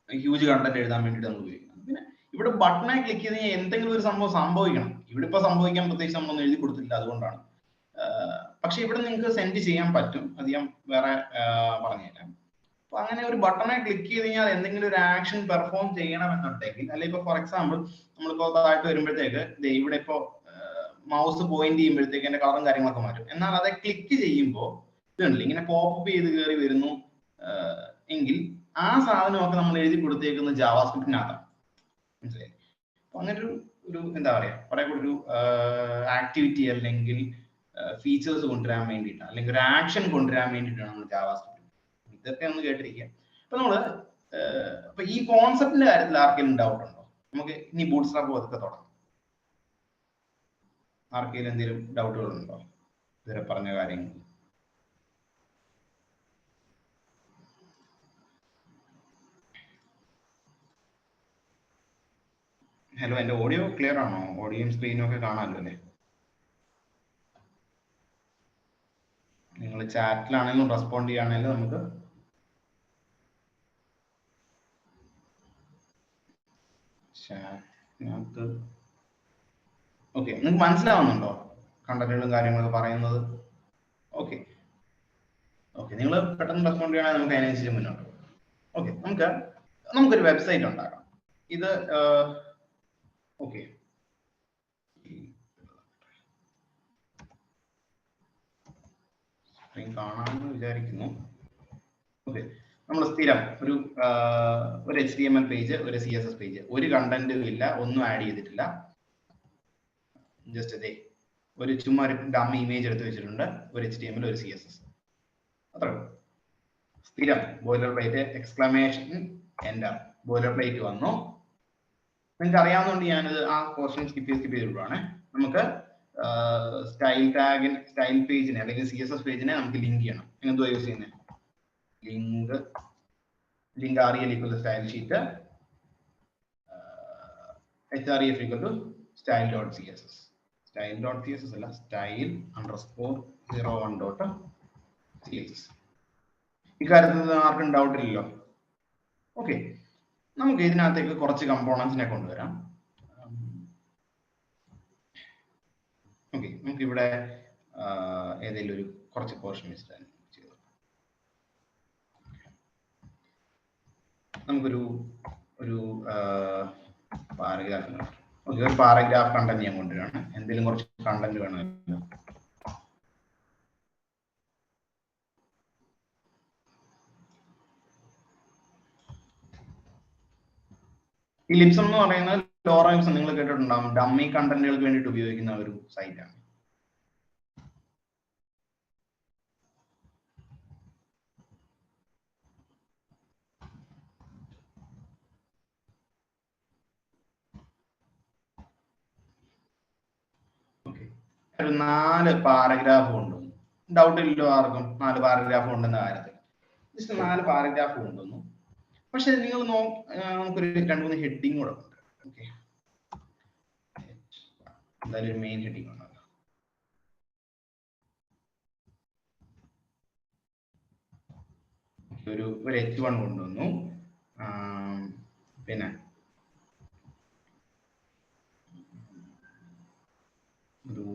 ഹ്യൂജ് കണ്ടന്റ് എഴുതാൻ വേണ്ടിയിട്ട് നമ്മൾ ഉപയോഗിക്കുന്നത്. പിന്നെ ഇവിടെ ബട്ടണായി ക്ലിക്ക് ചെയ്ത് കഴിഞ്ഞാൽ എന്തെങ്കിലും ഒരു സംഭവം സംഭവിക്കണം. ഇവിടെ ഇപ്പൊ സംഭവിക്കാൻ പ്രത്യേകിച്ച് നമ്മളൊന്നും എഴുതി കൊടുത്തില്ല, അതുകൊണ്ടാണ്. പക്ഷെ ഇവിടെ നിങ്ങൾക്ക് സെൻഡ് ചെയ്യാൻ പറ്റും, അത് ഞാൻ വേറെ പറഞ്ഞുതരാം. അപ്പൊ അങ്ങനെ ഒരു ബട്ടണായി ക്ലിക്ക് ചെയ്ത് കഴിഞ്ഞാൽ എന്തെങ്കിലും ഒരു ആക്ഷൻ പെർഫോം ചെയ്യണമെന്നുണ്ടെങ്കിൽ, അല്ലെങ്കിൽ ഇപ്പൊ ഫോർ എക്സാമ്പിൾ നമ്മളിപ്പോ താഴ്ത്ത് വരുമ്പോഴത്തേക്ക് ഇവിടെ ഇപ്പോ മൗസ് പോയിന്റ് ചെയ്യുമ്പോഴത്തേക്ക് എന്റെ കളറും കാര്യങ്ങളൊക്കെ മാറ്റും. എന്നാൽ അത് ക്ലിക്ക് ചെയ്യുമ്പോൾ ഇതുണ്ടല്ലോ ഇങ്ങനെ പോപ്പ് ചെയ്ത് കയറി വരുന്നു എങ്കിൽ ആ സാധനമൊക്കെ നമ്മൾ എഴുതി കൊടുത്തേക്കുന്നത് ജാവാസ്ക്രിപ്റ്റിനകത്താണ്. മനസ്സിലായി? അപ്പൊ അങ്ങനെ ഒരു എന്താ പറയാ കുറെ കൂടി ഒരു ആക്ടിവിറ്റി അല്ലെങ്കിൽ ഫീച്ചേഴ്സ് കൊണ്ടുവരാൻ വേണ്ടിയിട്ടാണ്, അല്ലെങ്കിൽ ഒരു ആക്ഷൻ കൊണ്ടുവരാൻ വേണ്ടിയിട്ടാണ് നമ്മൾ ജാവാസ്ക്രിപ്റ്റ്. ഇതൊക്കെ ഒന്ന് കേട്ടിരിക്കുക. അപ്പൊ നമ്മള് അപ്പൊ ഈ കോൺസെപ്റ്റിന്റെ കാര്യത്തിൽ ആർക്കെങ്കിലും ഡൗട്ട് ഉണ്ടോ? നമുക്ക് ഇനി ബൂട്ട്സ്ട്രാപ്പ് പതുക്കെ തുടങ്ങാം. ആർക്കെങ്കിലും എന്തെങ്കിലും ഡൗട്ടുകൾ ഉണ്ടോ ഇതുവരെ പറഞ്ഞ കാര്യങ്ങൾ? ഹലോ, എന്റെ ഓഡിയോ ക്ലിയർ ആണോ? ഓഡിയോയും സ്ക്രീനും ഒക്കെ കാണാമല്ലോ അല്ലേ? നിങ്ങൾ ചാറ്റിലാണെങ്കിലും റെസ്പോണ്ട് ചെയ്യുകയാണെങ്കിലും നമുക്ക് ചാറ്റിനകത്ത് ഓക്കെ, നിങ്ങൾക്ക് മനസ്സിലാവുന്നുണ്ടോ കണ്ടന്റുകളും കാര്യങ്ങളൊക്കെ പറയുന്നത്? ഓക്കെ ഓക്കെ, നിങ്ങൾ പെട്ടെന്ന് റെസ്പോണ്ട് ചെയ്യുകയാണെങ്കിൽ നമുക്ക് അതിനനുസരിച്ച് മുന്നോട്ട് പോകും. ഓക്കെ, നമുക്കൊരു വെബ്സൈറ്റ് ഉണ്ടാക്കാം. ഇത് ഓക്കെ, കാണാമെന്ന് വിചാരിക്കുന്നു. ഓക്കെ, നമ്മൾ സ്ഥിരം ഒരു HTML പേജ്, ഒരു CSS പേജ്, ഒരു കണ്ടന്റും ഇല്ല, ഒന്നും ആഡ് ചെയ്തിട്ടില്ല. ജസ്റ്റ് അതെ ഒരു ചുമ്മാ ഒരു ഡമ്മി ഇമേജ് എടുത്ത് വെച്ചിട്ടുണ്ട്, ഒരു HTML, ഒരു CSS, അത്രേ ഉള്ളൂ. സ്ഥിരം boiler plate, exclamation enter, boiler plate വന്നു. നിങ്ങൾക്ക് അറിയാവുന്നതുകൊണ്ട് ഞാനത് ആ പോർഷൻ സ്കിപ്പ് ചെയ്തിട്ടുള്ളതാണ്. നമുക്ക് സ്റ്റൈൽ ടാഗിന്, സ്റ്റൈൽ പേജിനെ അല്ലെങ്കിൽ CSS പേജിനെ നമുക്ക് ലിങ്ക് ചെയ്യണം. എന്തുവാ യൂസ് ചെയ്യുന്നത്? Link REL equal to style sheet, href equal to style.css. style.css അല്ല, style_01.css. ഇക്കാര്യത്തിൽ ആർക്കും ഡൗട്ട് ഇല്ലല്ലോ? ഓക്കെ, നമുക്ക് ഇതിനകത്തേക്ക് കുറച്ച് കമ്പോണൻസിനെ കൊണ്ടുവരാം. ഓക്കെ, നമുക്ക് ഇവിടെ ഏതെങ്കിലും ഒരു കുറച്ച് പോർഷൻ ചെയ്തു. നമുക്കൊരു പാരഗ്രാഫ്, ഓക്കെ, ഒരു പാരഗ്രാഫ് കണ്ടന്റ് ഞാൻ കൊണ്ടുവരാണ്. എന്തെങ്കിലും കുറച്ച് കണ്ടന്റ് വേണമല്ലോ. ഈ ലിപ്സം എന്ന് പറയുന്നത് ലോറൻസ് നിങ്ങൾ കേട്ടിട്ടുണ്ടാവും, ഡമ്മി കണ്ടന്റുകൾക്ക് വേണ്ടിയിട്ട് ഉപയോഗിക്കുന്ന ഒരു സൈറ്റാണ്. ഒരു 4 പാരഗ്രാഫ് കൊണ്ടുവന്നു. ഡൗട്ട് ഇല്ലല്ലോ ആർക്കും 4 പാരഗ്രാഫ് ഉണ്ടെന്ന കാര്യത്തിൽ? ജസ്റ്റ് 4 പാരഗ്രാഫ് കൊണ്ടുവന്നു. പക്ഷെ നിങ്ങൾ നമുക്കൊരു 2-3 ഹെഡിങ് കൂടെ ഉണ്ട്. ഓക്കെ, എന്തായാലും ഒരു മെയിൻ ഹെഡിങ് ഉണ്ടല്ലോ. ഒരു H1 കൊണ്ടുവന്നു. പിന്നെ ഒരു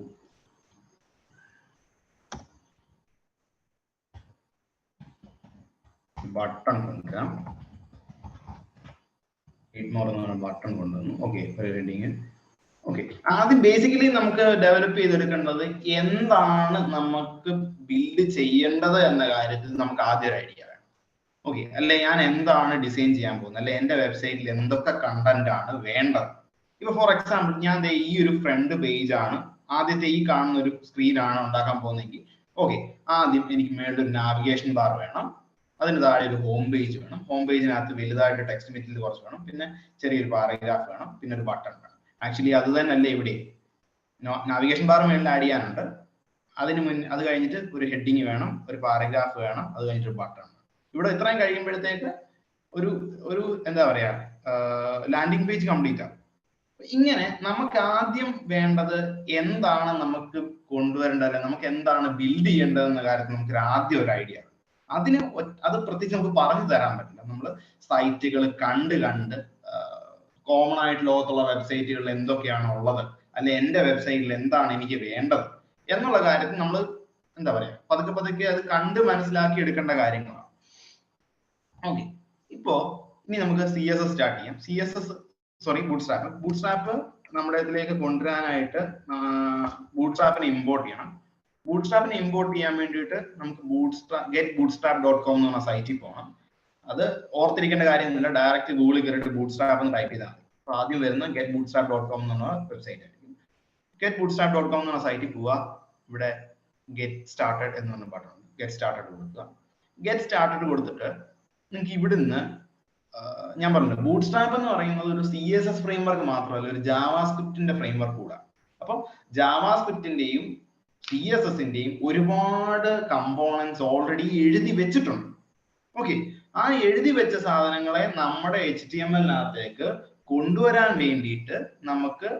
ബട്ടൺ കൊണ്ടുവരാം. ബട്ടൺ കൊണ്ടുവന്നു. ഓക്കെ, ഒരു ഹെഡിങ്. ഓക്കെ, ആദ്യം ബേസിക്കലി നമുക്ക് ഡെവലപ്പ് ചെയ്തെടുക്കേണ്ടത് എന്താണ് നമുക്ക് ബിൽഡ് ചെയ്യേണ്ടത് എന്ന കാര്യത്തിൽ നമുക്ക് ആദ്യം ഒരു ഐഡിയ വേണം. ഓക്കെ, അല്ലെ ഞാൻ എന്താണ് ഡിസൈൻ ചെയ്യാൻ പോകുന്നത്, അല്ലെ എന്റെ വെബ്സൈറ്റിൽ എന്തൊക്കെ കണ്ടന്റ് ആണ് വേണ്ടത്. ഇപ്പൊ ഫോർ എക്സാമ്പിൾ ഞാൻ ഈ ഒരു ഫ്രണ്ട് പേജ് ആണ്, ആദ്യത്തെ ഈ കാണുന്ന ഒരു സ്ക്രീൻ ആണ് ഉണ്ടാക്കാൻ പോകുന്നതെങ്കിൽ, ഓക്കെ, ആദ്യം എനിക്ക് മേളിൽ ഒരു നാവിഗേഷൻ ബാർ വേണം, അതിന് താഴെ ഒരു ഹോം പേജ് വേണം, ഹോം പേജിനകത്ത് വലുതായിട്ട് ടെക്സ്റ്റ് മെറ്റീരിയൽ കുറച്ച് വേണം, പിന്നെ ചെറിയൊരു പാരഗ്രാഫ് വേണം, പിന്നെ ഒരു ബട്ടൺ വേണം. ആക്ച്വലി അത് തന്നെയല്ലേ ഇവിടെ നാവിഗേഷൻ ബാർ മേളിൽ ആഡ് ചെയ്യാനുണ്ട്, അത് കഴിഞ്ഞിട്ട് ഒരു ഹെഡിങ് വേണം, ഒരു പാരഗ്രാഫ് വേണം, അത് കഴിഞ്ഞിട്ട് ഒരു ബട്ടൺ. ഇവിടെ ഇത്രയും കഴിയുമ്പോഴത്തേക്ക് ഒരു ഒരു എന്താ പറയാ ലാൻഡിംഗ് പേജ് കംപ്ലീറ്റ് ആവും. ഇങ്ങനെ നമുക്ക് ആദ്യം വേണ്ടത് എന്താണ് നമുക്ക് കൊണ്ടുവരേണ്ടത്, അല്ലെ നമുക്ക് എന്താണ് ബിൽഡ് ചെയ്യേണ്ടത് എന്ന കാര്യത്തിൽ നമുക്ക് ആദ്യം ഒരു ഐഡിയ. അത് പ്രത്യേകിച്ച് നമുക്ക് പറഞ്ഞു തരാൻ പറ്റില്ല. നമ്മൾ സൈറ്റുകൾ കണ്ട് കോമൺ ആയിട്ട് ലോകത്തുള്ള വെബ്സൈറ്റുകളിൽ എന്തൊക്കെയാണ് ഉള്ളത്, അല്ലെ എന്റെ വെബ്സൈറ്റിൽ എന്താണ് എനിക്ക് വേണ്ടത് എന്നുള്ള കാര്യത്തിൽ നമ്മൾ എന്താ പറയാ പതുക്കെ അത് കണ്ട് മനസ്സിലാക്കി എടുക്കേണ്ട കാര്യങ്ങളാണ്. ഓക്കെ, ഇപ്പോ ഇനി നമുക്ക് CSS സ്റ്റാർട്ട് ചെയ്യാം. ബൂട്ട്സ്ട്രാപ്പ് നമ്മുടെ ഇതിലേക്ക് കൊണ്ടുവരാനായിട്ട് ബൂട്ട്സ്ട്രാപ്പിനെ ഇമ്പോർട്ട് ചെയ്യണം. ബൂട്ട്സ്ട്രാപ്പിനെ ഇമ്പോർട്ട് ചെയ്യാൻ വേണ്ടിയിട്ട് നമുക്ക് getbootstrap.com എന്ന് പറഞ്ഞ സൈറ്റിൽ പോകണം. അത് ഓർത്തിരിക്കേണ്ട കാര്യമൊന്നുമില്ല, ഡയറക്റ്റ് ഗൂഗിളിൽ കയറിയിട്ട് ബൂട്ട്സ്ട്രാപ്പ് എന്ന് ടൈപ്പ് ചെയ്താൽ മതി. അപ്പൊ ആദ്യം വരുന്ന getbootstrap.com എന്നുള്ള വെബ്സൈറ്റ് ആയിരിക്കും. getbootstrap.com എന്ന് പറഞ്ഞ സൈറ്റിൽ പോവുക. ഇവിടെ ഗെറ്റ് സ്റ്റാർട്ടഡ് എന്ന് പറഞ്ഞ ബട്ടൺ ഗെറ്റ് സ്റ്റാർട്ടഡ് കൊടുക്കുക. ഗെറ്റ് സ്റ്റാർട്ടഡ് കൊടുത്തിട്ട് നിങ്ങൾക്ക് ഇവിടുന്ന് ഞാൻ പറഞ്ഞു ബൂട്ട്സ്ട്രാപ്പ് എന്ന് പറയുന്നത് ഒരു CSS ഫ്രെയിംവർക്ക് മാത്രമല്ല, ഒരു ജാവാസ്ക്രിപ്റ്റിന്റെ ഫ്രെയിംവർക്ക് കൂടെ. അപ്പം ജാവാസ്ക്രിപ്റ്റിന്റെയും CSSന്റെയും ഒരുപാട് കമ്പോണൻസ് ഓൾറെഡി എഴുതി വെച്ചിട്ടുണ്ട്. ഓക്കെ, ആ എഴുതി വെച്ച സാധനങ്ങളെ നമ്മുടെ HTML-നകത്തേക്ക് കൊണ്ടുവരാൻ വേണ്ടിയിട്ട് നമുക്ക്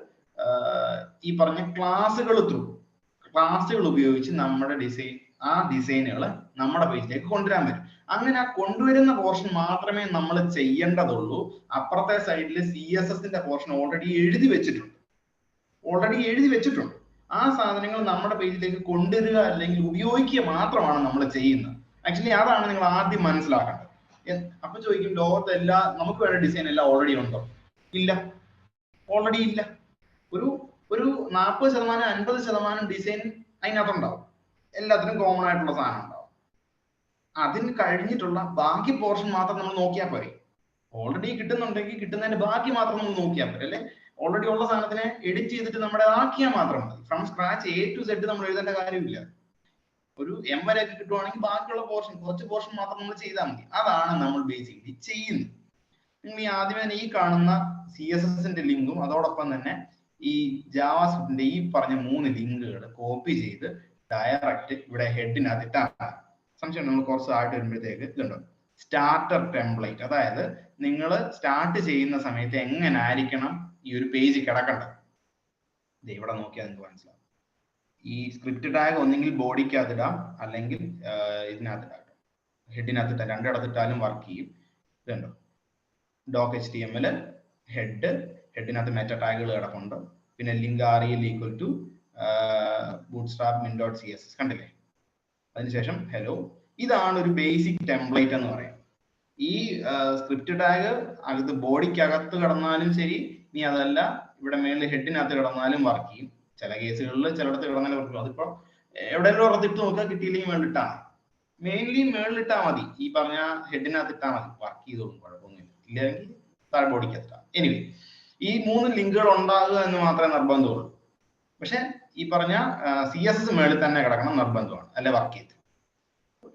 ഈ പറഞ്ഞ ക്ലാസ്സുകൾ ഉപയോഗിച്ച് നമ്മുടെ ഡിസൈനുകൾ നമ്മുടെ പേജിലേക്ക് കൊണ്ടുവരാൻ പറ്റും. അങ്ങനെ ആ കൊണ്ടുവരുന്ന പോർഷൻ മാത്രമേ നമ്മൾ ചെയ്യേണ്ടതുള്ളൂ. അപ്പുറത്തെ സൈഡിൽ CSSന്റെ പോർഷൻ ഓൾറെഡി എഴുതി വെച്ചിട്ടുണ്ട്. ആ സാധനങ്ങൾ നമ്മുടെ പേജിലേക്ക് കൊണ്ടുവരിക അല്ലെങ്കിൽ ഉപയോഗിക്കുക മാത്രമാണ് നമ്മൾ ചെയ്യുന്നത്. ആക്ച്വലി അതാണ് നിങ്ങൾ ആദ്യം മനസ്സിലാക്കേണ്ടത്. അപ്പൊ ചോദിക്കും, ലോകത്ത് നമുക്ക് വേണ്ട ഡിസൈൻ എല്ലാം ഓൾറെഡി ഉണ്ടോ? ഇല്ല, ഓൾറെഡി ഇല്ല. ഒരു 40% 50% ഡിസൈൻ അതിനകത്തുണ്ടാവും. എല്ലാത്തിനും കോമൺ ആയിട്ടുള്ള സാധനം ഉണ്ടാവും. അതിന് കഴിഞ്ഞിട്ടുള്ള ബാക്കി പോർഷൻ മാത്രം നമ്മൾ നോക്കിയാൽ പോരെ. ഓൾറെഡി കിട്ടുന്നുണ്ടെങ്കിൽ കിട്ടുന്നതിന്റെ ബാക്കി മാത്രം നമ്മൾ നോക്കിയാൽ പോരെ, അല്ലെ? ഓൾറെഡി ഉള്ള സാധനത്തിനെ എഡിറ്റ് ചെയ്തിട്ട് നമ്മുടെ ആക്കിയാൽ മാത്രം മതി. From scratch A to Z നമ്മൾ എഴുതേണ്ട കാര്യമില്ല. ഒരു M വരെയൊക്കെ കിട്ടുവാണെങ്കിൽ ബാക്കിയുള്ള കുറച്ച് പോർഷൻ മാത്രം നമ്മൾ ചെയ്താൽ മതി. അതാണ് നമ്മൾ ബേസിക്കലി ചെയ്യുന്നത്. നിങ്ങൾ ഈ ആദ്യമേ ഈ കാണുന്ന CSSന്റെ ലിങ്കും അതോടൊപ്പം തന്നെ ഈ ജാവാസ്ക്രിപ്റ്റിന്റെ ഈ പറഞ്ഞ 3 ലിങ്കുകൾ കോപ്പി ചെയ്ത് ഡയറക്റ്റ് ഇവിടെ ഹെഡിനകത്ത് ഇട്ടാണ്. സംശയം നമ്മൾ കുറച്ച് ആയിട്ട് വരുമ്പോഴത്തേക്ക് ഇതുണ്ടോ സ്റ്റാർട്ടർ ടെംപ്ലേറ്റ്. അതായത് നിങ്ങൾ സ്റ്റാർട്ട് ചെയ്യുന്ന സമയത്ത് എങ്ങനെ ആയിരിക്കണം ഈ ഒരു പേജ് കിടക്കേണ്ടത്. ഇവിടെ നോക്കിയാൽ നിങ്ങൾക്ക് മനസ്സിലാവും. ഈ സ്ക്രിപ്റ്റ് ടാഗ് ഒന്നെങ്കിൽ ബോഡിക്കകത്ത് ഇടാം, അല്ലെങ്കിൽ ഇതിനകത്ത് ഇടാം, ഹെഡിനകത്ത് ഇട്ടാം. രണ്ടിടത്തിട്ടാലും വർക്ക് ചെയ്യും. ഇതുണ്ടോ ഡോക്ക് HTML ഹെഡിനകത്ത് മെറ്റ ടാഗുകൾ കിടപ്പുണ്ട്. പിന്നെ ലിങ്ക് rel = bootstrap min.css കണ്ടില്ലേ? അതിനുശേഷം ഹലോ. ഇതാണ് ഒരു ബേസിക് ടെംപ്ലേറ്റ് എന്ന് പറയാം. ഈ സ്ക്രിപ്റ്റ് ടാഗ് ബോഡിക്കകത്ത് കിടന്നാലും ശരി, ഇനി അതല്ല ഇവിടെ മേളിൽ ഹെഡിനകത്ത് കിടന്നാലും വർക്ക് ചെയ്യും. ചില കേസുകളിൽ ചിലയിടത്ത് കിടന്നാലും വർക്ക് ചെയ്യും. അതിപ്പോ എവിടെയെങ്കിലും ഉറത്തിട്ട് നോക്കുക, കിട്ടിയില്ലെങ്കിൽ മേളിലിട്ടാ മതി. മെയിൻലി മേളിലിട്ടാ മതി, ഈ പറഞ്ഞ ഹെഡിനകത്ത് ഇട്ടാ മതി, വർക്ക് ചെയ്തോളും, കുഴപ്പമൊന്നുമില്ല. ഇല്ലെങ്കിൽ താഴെ ബോഡിക്കകത്ത്. എനിവേ, ഈ 3 ലിങ്കുകൾ ഉണ്ടാകുക എന്ന് മാത്രമേ നിർബന്ധമുള്ളൂ. പക്ഷെ ഈ പറഞ്ഞ CSS മേളിൽ തന്നെ കിടക്കണം നിർബന്ധമാണ്, അല്ലെ വർക്ക് ചെയ്ത്.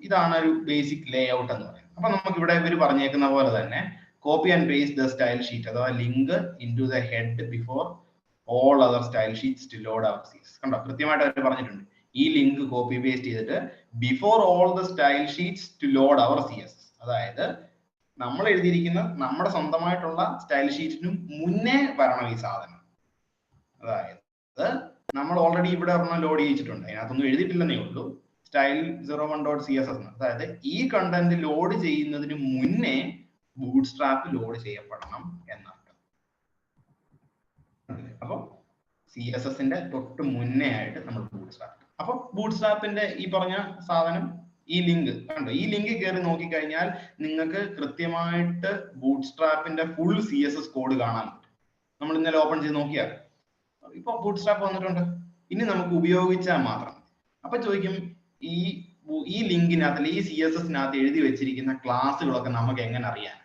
ഇതാണ് ഒരു ബേസിക് ലേ ഔട്ട് എന്ന് പറയുന്നത്. അപ്പൊ നമുക്ക് ഇവിടെ ഇവർ പറഞ്ഞേക്കുന്ന പോലെ തന്നെ copy and paste the style sheet അഥവാ link into the head before all other style sheets to load our CSS. കണ്ടോ, കൃത്യമായിട്ട് അവർ പറഞ്ഞിട്ടുണ്ട്. ഈ ലിങ്ക് കോപ്പി പേസ്റ്റ് ചെയ്തിട്ട് before all the style sheets to load our CSS. അതായത് നമ്മൾ എഴുതിയിരിക്കുന്ന നമ്മുടെ സ്വന്തമായിട്ടുള്ള സ്റ്റൈൽ ഷീറ്റിനും മുന്നേ വരണം ഈ സാധനം. അതായത് നമ്മൾ ഓൾറെഡി ഇവിടെ ലോഡ് ചെയ്യിച്ചിട്ടുണ്ട്, അതിനകത്തൊന്നും എഴുതിയിട്ടില്ലെന്നേ ഉള്ളൂ. Style 01.css. അതായത് ഈ കണ്ടന്റ് ലോഡ് ചെയ്യുന്നതിന് മുന്നേ ബൂട്ട്സ്ട്രാപ്പ് ലോഡ് ചെയ്യപ്പെടണം എന്നർത്ഥം. അപ്പൊ CSSന്റെ തൊട്ട് മുന്നേ ആയിട്ട് നമ്മൾ ബൂട്ട്സ്ട്രാപ്പ്. അപ്പൊ ബൂട്ട്സ്ട്രാപ്പിന്റെ ഈ പറഞ്ഞ സാധനം, ഈ ലിങ്ക് കണ്ടോ, ഈ ലിങ്ക് കയറി നോക്കിക്കഴിഞ്ഞാൽ നിങ്ങൾക്ക് കൃത്യമായിട്ട് ബൂട്ട്സ്ട്രാപ്പിന്റെ ഫുൾ CSS കോഡ് കാണാൻ പറ്റും. നമ്മൾ ഇന്നലെ ഓപ്പൺ ചെയ്ത് നോക്കിയാൽ ഇപ്പൊ ബൂട്ട്സ്ട്രാപ്പ് വന്നിട്ടുണ്ട്. ഇനി നമുക്ക് ഉപയോഗിച്ചാൽ മാത്രം. അപ്പൊ ചോദിക്കും, ഈ ലിങ്കിനകത്ത് ഈ CSSനകത്ത് എഴുതി വെച്ചിരിക്കുന്ന ക്ലാസ്സുകളൊക്കെ നമുക്ക് എങ്ങനെ അറിയാൻ?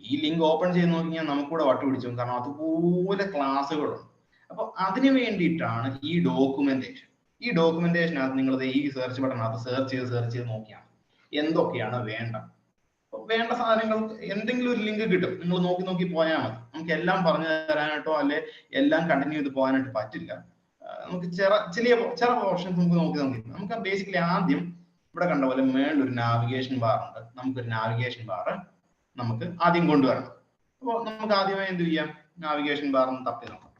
ഈ ലിങ്ക് ഓപ്പൺ ചെയ്ത് നോക്കിയാൽ നമുക്കൂടെ വട്ടു പിടിച്ചു, കാരണം അതുപോലെ ക്ലാസ്സുകളുണ്ട്. അപ്പൊ അതിനു വേണ്ടിയിട്ടാണ് ഈ ഡോക്യുമെന്റേഷൻ. ഈ ഡോക്യുമെന്റേഷനകത്ത് നിങ്ങൾ ഈ സെർച്ച് ബട്ടണകത്ത് സെർച്ച് ചെയ്ത് നോക്കിയാണ് എന്തൊക്കെയാണ് വേണ്ട സാധനങ്ങൾ. എന്തെങ്കിലും ഒരു ലിങ്ക് കിട്ടും, നിങ്ങൾ നോക്കി പോയാൽ മതി. നമുക്ക് എല്ലാം പറഞ്ഞു തരാനായിട്ടോ അല്ലെ എല്ലാം കണ്ടിന്യൂ ചെയ്ത് പോകാനായിട്ട് പറ്റില്ല. നമുക്ക് ചില ഓപ്ഷൻസ് നമുക്ക് ബേസിക്കലി ആദ്യം ഇവിടെ കണ്ട പോലെ മേളിൽ ഒരു നാവിഗേഷൻ ബാർ ഉണ്ട്. നമുക്കൊരു നാവിഗേഷൻ ബാർ നമുക്ക് ആദ്യം കൊണ്ടുവരണം. അപ്പോൾ നമുക്ക് ആദ്യമായി എന്ത് ചെയ്യാം, നാവിഗേഷൻ ബാർ ഒന്ന് തപ്പി നോക്കാം.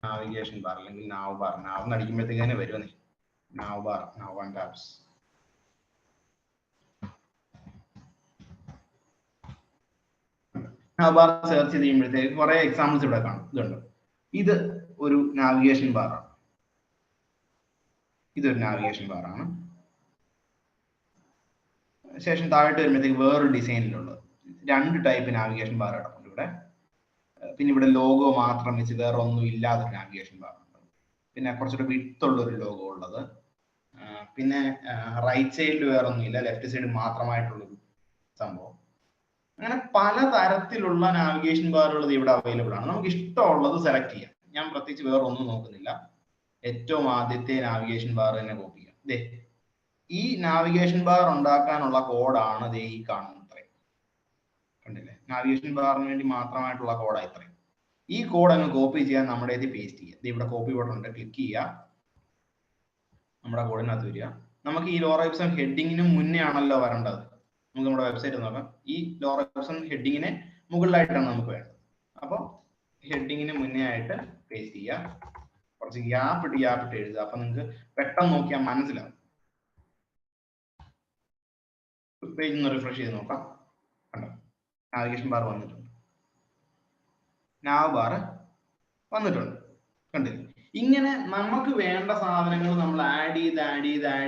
നാവിഗേഷൻ ബാർ അല്ലെങ്കിൽ നാവ് ബാർ, നാവ് അടിക്കുമ്പോഴത്തേക്ക് തന്നെ വരുമെന്നേ. നാവ് ബാർ, നാവ് ആൻഡ് ടാബ്സ്. നാവ് ബാർ സെർച്ച് ചെയ്ത് കഴിയുമ്പോഴത്തേക്ക് കുറെ എക്സാമ്പിൾസ് ഇവിടെ കാണും. ഇതുണ്ട്, ഇത് ഒരു നാവിഗേഷൻ ബാറാണ്. ഇതൊരു നാവിഗേഷൻ ബാറാണ്. ശേഷം താഴോട്ട് വരുമ്പോഴത്തേക്ക് വേറൊരു ഡിസൈനിലുള്ളത് 2 ടൈപ്പ് നാവിഗേഷൻ ബാർ കിടപ്പുണ്ട് ഇവിടെ. പിന്നെ ഇവിടെ ലോഗോ മാത്രം വെച്ച് വേറെ ഒന്നും ഇല്ലാത്തൊരു നാവിഗേഷൻ ബാർ ഉണ്ട്. പിന്നെ കുറച്ചുകൂടെ വിട്ടുള്ള ഒരു ലോഗോ ഉള്ളത്. പിന്നെ റൈറ്റ് സൈഡിൽ വേറെ ഒന്നുമില്ല, ലെഫ്റ്റ് സൈഡ് മാത്രമായിട്ടുള്ളൊരു സംഭവം. അങ്ങനെ പല തരത്തിലുള്ള നാവിഗേഷൻ ബാറുകൾ ഇവിടെ അവൈലബിൾ ആണ്. നമുക്ക് ഇഷ്ടമുള്ളത് സെലക്ട് ചെയ്യാം. ഞാൻ പ്രത്യേകിച്ച് വേറെ ഒന്നും നോക്കുന്നില്ല. ഏറ്റവും ആദ്യത്തെ നാവിഗേഷൻ ബാർ തന്നെ കോപ്പി ചെയ്യാം. ഈ നാവിഗേഷൻ ബാർ ഉണ്ടാക്കാനുള്ള കോഡാണ് ദേ ഈ കാണുന്നത്. ഇത്രയും കണ്ടില്ലേ, നാവിഗേഷൻ ബാറിന് വേണ്ടി മാത്രമായിട്ടുള്ള കോഡാണ് ഇത്രയും. ഈ കോഡ് അങ്ങ് കോപ്പി ചെയ്യാൻ നമ്മുടെ ഇതിൽ പേസ്റ്റ് ചെയ്യുക. ഇവിടെ കോപ്പി ബട്ടൺ ഉണ്ട്, ക്ലിക്ക് ചെയ്യുക, നമ്മുടെ കോഡിനകത്ത് വരിക. നമുക്ക് ഈ ലോറ ഇപ്സൺ ഹെഡിങ്ങിന് മുന്നേ ആണല്ലോ വരേണ്ടത്. നമുക്ക് നമ്മുടെ വെബ്സൈറ്റ് നോക്കാം. ഈ ലോറ ഇപ്സൺ ഹെഡിങ്ങിന് മുകളിലായിട്ടാണ് നമുക്ക് വേണ്ടത്. അപ്പോൾ ഹെഡിങ്ങിന് മുന്നേ ആയിട്ട് പേസ്റ്റ് ചെയ്യുക. കുറച്ച് ഗ്യാപ്പ് ഇട്ട് എഴുതുക. അപ്പൊ നിങ്ങൾക്ക് പെട്ടെന്ന് നോക്കിയാൽ മനസ്സിലാവും. പേജ് ഒന്ന് റിഫ്രഷ് ചെയ്ത് നോക്കാം. കണ്ടോ, നാവിഗേഷൻ ബാർ വന്നിട്ടുണ്ട്, നാവ് ബാർ വന്നിട്ടുണ്ട്. കണ്ടില്ലേ, ഇങ്ങനെ നമുക്ക് വേണ്ട സാധനങ്ങൾ നമ്മൾ ആഡ്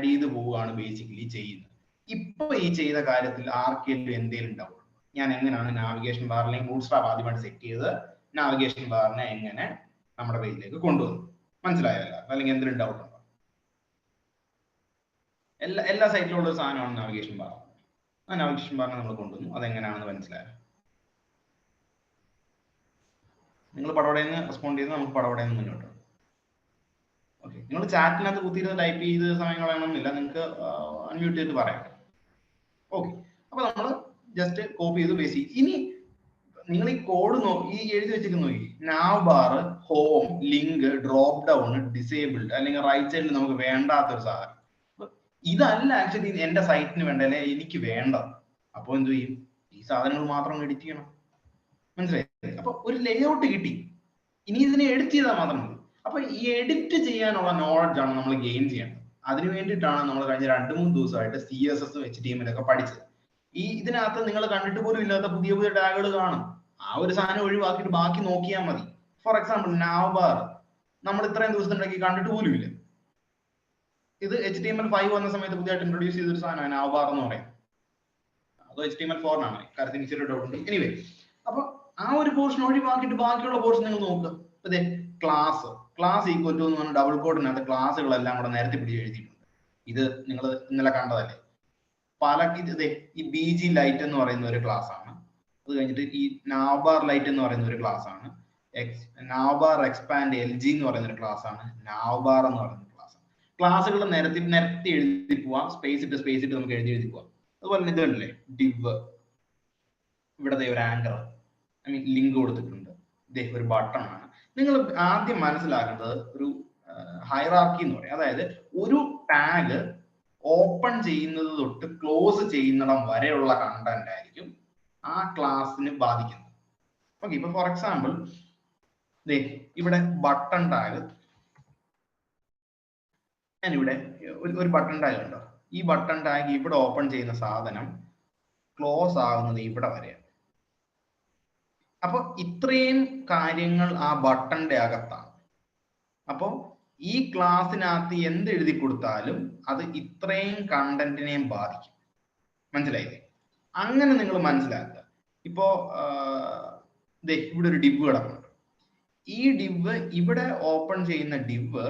ചെയ്ത് പോവുകയാണ് ബേസിക്കലി ചെയ്യുന്നത്. ഇപ്പൊ ഈ ചെയ്ത കാര്യത്തിൽ ആർക്കെങ്കിലും എന്തെങ്കിലും ഡൗട്ട്? ഞാൻ എങ്ങനെയാണ് നാവിഗേഷൻ ബാറിലേക്ക് ബൂട്ട്സ്ട്രാപ്പ് ആദ്യമായിട്ട് സെറ്റ് ചെയ്ത് നാവിഗേഷൻ ബാറിനെ എങ്ങനെ നമ്മുടെ പേജിലേക്ക് കൊണ്ടുവന്നു? മനസ്സിലായല്ല? അല്ലെങ്കിൽ എന്തെങ്കിലും ഡൗട്ട് ഉണ്ടോ? എല്ലാ സൈറ്റിലുള്ള ഒരു സാധനമാണ് നാവിഗേഷൻ ബാർ. ആ നാവിഗേഷൻ ബാറിനെ നമ്മൾ കൊണ്ടുവന്നു. അതെങ്ങനെയാണെന്ന് മനസ്സിലായോ? നിങ്ങൾ പടവടേന്ന് റെസ്പോണ്ട് ചെയ്ത് നമുക്ക് പടവടേന്ന് മുന്നോട്ട്. ഓക്കെ, നിങ്ങൾ ചാറ്റിനകത്ത് കുത്തിയിരുന്ന് ടൈപ്പ് ചെയ്ത് സമയം കളയണമെന്നില്ല, നിങ്ങൾക്ക് അൺമ്യൂട്ട് ചെയ്ത് പറയാം. ഓക്കെ, അപ്പൊ നമ്മൾ ജസ്റ്റ് കോപ്പി ചെയ്ത് പേസ്റ്റ് ചെയ്യും. ഇനി നിങ്ങൾ ഈ കോഡ് ഈ എഴുതി വെച്ചിരിക്കുന്നു, നാവ് bar, home, link, drop down, disabled, അല്ലെങ്കിൽ റൈറ്റ് സൈഡിൽ നമുക്ക് വേണ്ടാത്തൊരു സാധനം. ഇതല്ല ആക്ച്വലി എന്റെ സൈറ്റിന് വേണ്ട, അല്ലെ എനിക്ക് വേണ്ട. അപ്പൊ എന്ത് ചെയ്യും? ഈ സാധനങ്ങൾ മാത്രം എഡിറ്റ് ചെയ്യണം. മനസ്സിലായി? അപ്പൊ ഒരു ലേഔട്ട് കിട്ടി, ഇനി ഇതിനെ എഡിറ്റ് ചെയ്താൽ മാത്രം മതി. അപ്പൊ ഈ എഡിറ്റ് ചെയ്യാനുള്ള നോളജ് ആണ് നമ്മൾ ഗെയിൻ ചെയ്യേണ്ടത്. അതിനു വേണ്ടിയിട്ടാണ് നമ്മൾ കഴിഞ്ഞ 2-3 ദിവസമായിട്ട് CSS HTML ഒക്കെ പഠിച്ചത്. ഇതിനകത്ത് നിങ്ങൾ കണ്ടിട്ട് പോലും ഇല്ലാത്ത പുതിയ ടാഗുകൾ കാണും. ആ ഒരു സാധനം ഒഴിവാക്കിയിട്ട് ബാക്കി നോക്കിയാൽ മതി. ഫോർ എക്സാമ്പിൾ നാവ് ബാർ നമ്മൾ ഇത്രയും ദിവസത്തിനിടയ്ക്ക് കണ്ടിട്ട് പോലും ഇല്ല. ഇത് HTML5 വന്ന സമയത്ത് പുതിയതായിട്ട് ഇൻട്രൊഡ്യൂസ് ചെയ്തൊരു സാധനമാണ് നാവ് ബാർ എന്ന് പറയുന്നത്. അതോ HTML4 ആണ് കാര്യത്തിന് ഇച്ചിരി ഡൗട്ട് ഉണ്ട്. എനിവേ, അപ്പൊ ആ ഒരു പോർഷൻ ഒഴിവാക്കിയിട്ട് ബാക്കിയുള്ള പോർഷൻ നിങ്ങൾ നോക്കുക. അതെ, ക്ലാസ് ഈക്വൽ ടു എന്ന് പറഞ്ഞ ഡബിൾ കോഡിനകത്ത് ക്ലാസ്സുകളെല്ലാം കൂടെ നേരത്തെ പിടിച്ച് എഴുതിയിട്ടുണ്ട്. ഇത് നിങ്ങൾ ഇന്നലെ കണ്ടതല്ലേ? ഈ BG ലൈറ്റ് എന്ന് പറയുന്ന ഒരു ക്ലാസ് ആണ്. അത് കഴിഞ്ഞിട്ട് ഈ നാവ് ബാർ ലൈറ്റ് എന്ന് പറയുന്ന ഒരു ക്ലാസ് ആണ്. നാവ് ബാർ എക്സ്പാൻഡ് LG എന്ന് പറയുന്ന ഒരു ക്ലാസ് ആണ്. നാവ് ബാർ എന്ന് പറയുന്ന ക്ലാസ് ആണ്. ക്ലാസ്സുകൾ നിരത്തി എഴുതി പോവാം. സ്പേസ് ഇട്ട് നമുക്ക് എഴുതി പോവാം. അതുപോലെ തന്നെ ഇതുണ്ടല്ലേ ഡിവ്, ഇവിടെ ഒരു ആങ്കർ, ലിങ്ക് കൊടുത്തിട്ടുണ്ട്. ഒരു ബട്ടൺ ആണ്. നിങ്ങൾ ആദ്യം മനസ്സിലാക്കേണ്ടത് ഒരു ഹൈറാർക്കി എന്ന് പറയും. അതായത് ഒരു ടാഗ് ഓപ്പൺ ചെയ്യുന്നത് തൊട്ട് ക്ലോസ് ചെയ്യുന്നിടം വരെയുള്ള കണ്ടന്റ് ആയിരിക്കും ആ ക്ലാസ്സിന് ബാധിക്കുന്നത്. ഓക്കെ, ഇപ്പൊ ഫോർ എക്സാമ്പിൾ ഇവിടെ ബട്ടൺ ടാഗ്, ഞാനിവിടെ ഒരു ബട്ടൺ ടാഗ് ഉണ്ടോ? ഈ ബട്ടൺ ടാഗ് ഇവിടെ ഓപ്പൺ ചെയ്യുന്ന സാധനം ക്ലോസ് ആകുന്നത് ഇവിടെ വരെയാണ്. അപ്പൊ ഇത്രയും കാര്യങ്ങൾ ആ ബട്ടന്റെ അകത്താണ്. അപ്പൊ ഈ ക്ലാസ്സിനകത്ത് എന്ത് എഴുതി കൊടുത്താലും അത് ഇത്രയും കണ്ടന്റിനെയും ബാധിക്കും. മനസ്സിലായില്ലേ? അങ്ങനെ നിങ്ങൾ മനസ്സിലാക്കുക. ഇപ്പോ ഇവിടെ ഒരു ഡിവ് കിടക്കുന്നുണ്ട്. ഈ ഡിവ് ഇവിടെ ഓപ്പൺ ചെയ്യുന്ന ഡിവ്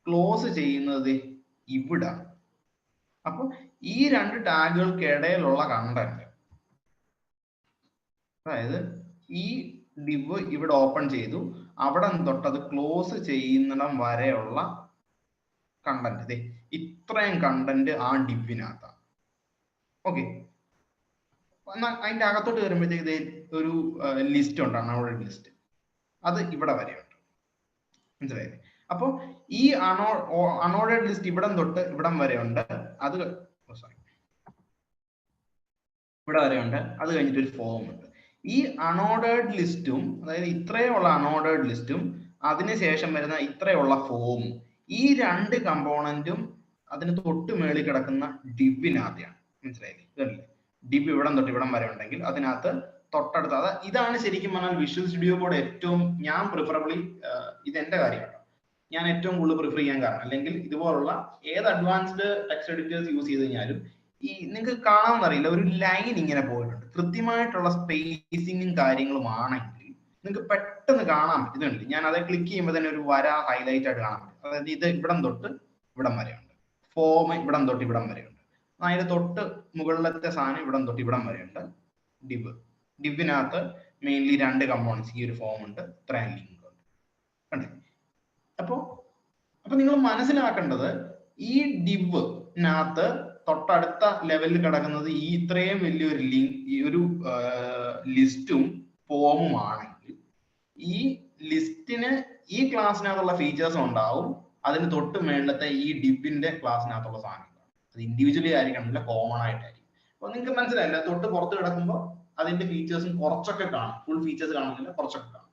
ക്ലോസ് ചെയ്യുന്നത് ഇവിടെ. അപ്പൊ ഈ 2 ടാഗുകൾക്ക് ഇടയിലുള്ള കണ്ടന്റ്, അതായത് ഈ ഡിവ് ഇവിടെ ഓപ്പൺ ചെയ്തു, അവിടെ തൊട്ട് അത് ക്ലോസ് ചെയ്യുന്നിടം വരെയുള്ള കണ്ടന്റ്, ഇത്രയും കണ്ടന്റ് ആ ഡിവിനകത്താണ്. ഓക്കെ, അതിന്റെ അകത്തോട്ട് വരുമ്പോഴത്തേക്ക് ഒരു ലിസ്റ്റ് ഉണ്ടാണ്, അവിടെ ലിസ്റ്റ്, അത് ഇവിടെ വരെയുണ്ട്. മനസ്സിലായില്ലേ? അപ്പോൾ ഈ അൺഓർഡേഡ് ലിസ്റ്റ് ഇവിടം തൊട്ട് ഇവിടം വരെ ഉണ്ട്. അത് സോറി ഇവിടെ വരെ ഉണ്ട്. അത് കഴിഞ്ഞിട്ട് ഒരു ഫോം ഉണ്ട്. ഈ അൺഓർഡേഡ് ലിസ്റ്റും, അതായത് ഇത്രയുള്ള അൺഓർഡേഡ് ലിസ്റ്റും അതിനുശേഷം വരുന്ന ഇത്രയുള്ള ഫോമും, ഈ രണ്ട് കമ്പോണന്റും അതിന് തൊട്ട് മേളിൽ കിടക്കുന്ന ഡിവിനകത്തെയാണ്. മനസ്സിലായില്ലേ? ഇതല്ലേ ഡിവ് ഇവിടം തൊട്ട് ഇവിടം വരെ ഉണ്ടെങ്കിൽ അതിനകത്ത് തൊട്ടടുത്ത ഇതാണ് ശരിക്കും പറഞ്ഞാൽ വിഷ്വൽ സ്റ്റുഡിയോ കോഡ് ഏറ്റവും ഞാൻ പ്രിഫറബിളി ഇത് എന്റെ കാര്യമാണ്, ഞാൻ ഏറ്റവും കൂടുതൽ പ്രിഫർ ചെയ്യാൻ കാരണം. അല്ലെങ്കിൽ ഇതുപോലുള്ള ഏത് അഡ്വാൻസ്ഡ് ടെക്സ്റ്റ് എഡിറ്റേഴ്സ് യൂസ് ചെയ്ത് കഴിഞ്ഞാലും ഈ നിങ്ങൾക്ക് കാണാമെന്നറിയില്ല, ഒരു ലൈൻ ഇങ്ങനെ പോയിട്ടുണ്ട്. കൃത്യമായിട്ടുള്ള സ്പേസിങ്ങും കാര്യങ്ങളും ആണെങ്കിൽ നിങ്ങൾക്ക് പെട്ടെന്ന് കാണാൻ പറ്റുന്നുണ്ട്. ഞാൻ അത് ക്ലിക്ക് ചെയ്യുമ്പോൾ തന്നെ ഒരു വര ഹൈലൈറ്റ് ആയിട്ട് കാണാൻ പറ്റും. അതായത് ഇത് ഇവിടം തൊട്ട് ഇവിടം വരെയുണ്ട്, ഫോം ഇവിടം തൊട്ട് ഇവിടം വരെയുണ്ട്, അതിന് തൊട്ട് മുകളിലത്തെ സാധനം ഇവിടം തൊട്ട് ഇവിടം വരെയുണ്ട്. ഡിവിനകത്ത് മെയിൻലി രണ്ട് കമ്പോണൻസ്, ഈ ഒരു ഫോം ഉണ്ട്, ഇത്രയും ലിങ്ക് ഉണ്ട്. കണ്ടേ? അപ്പൊ നിങ്ങൾ മനസ്സിലാക്കേണ്ടത് ഈ ഡിവിനകത്ത് തൊട്ടടുത്ത ലെവലിൽ കിടക്കുന്നത് ഈ ഇത്രയും വലിയൊരു ലിങ്ക്, ഈ ഒരു ലിസ്റ്റും ഫോമും ആണെങ്കിൽ ഈ ലിസ്റ്റിന് ഈ ക്ലാസ്സിനകത്തുള്ള ഫീച്ചേഴ്സ് ഉണ്ടാവും, അതിന് തൊട്ട് മേളത്തെ ഈ ഡിവിന്റെ ക്ലാസ്സിനകത്തുള്ള സാധനങ്ങൾ. അത് ഇൻഡിവിജ്വലി ആയിരിക്കണമെന്നില്ല, കോമൺ ആയിട്ടായിരിക്കും. അപ്പൊ നിങ്ങൾക്ക് മനസ്സിലായില്ല, തൊട്ട് പുറത്ത് കിടക്കുമ്പോൾ അതിന്റെ ഫീച്ചേഴ്സും കുറച്ചൊക്കെ കാണും, ഫുൾ ഫീച്ചേഴ്സ് കാണുന്നില്ല, കുറച്ചൊക്കെ കാണും.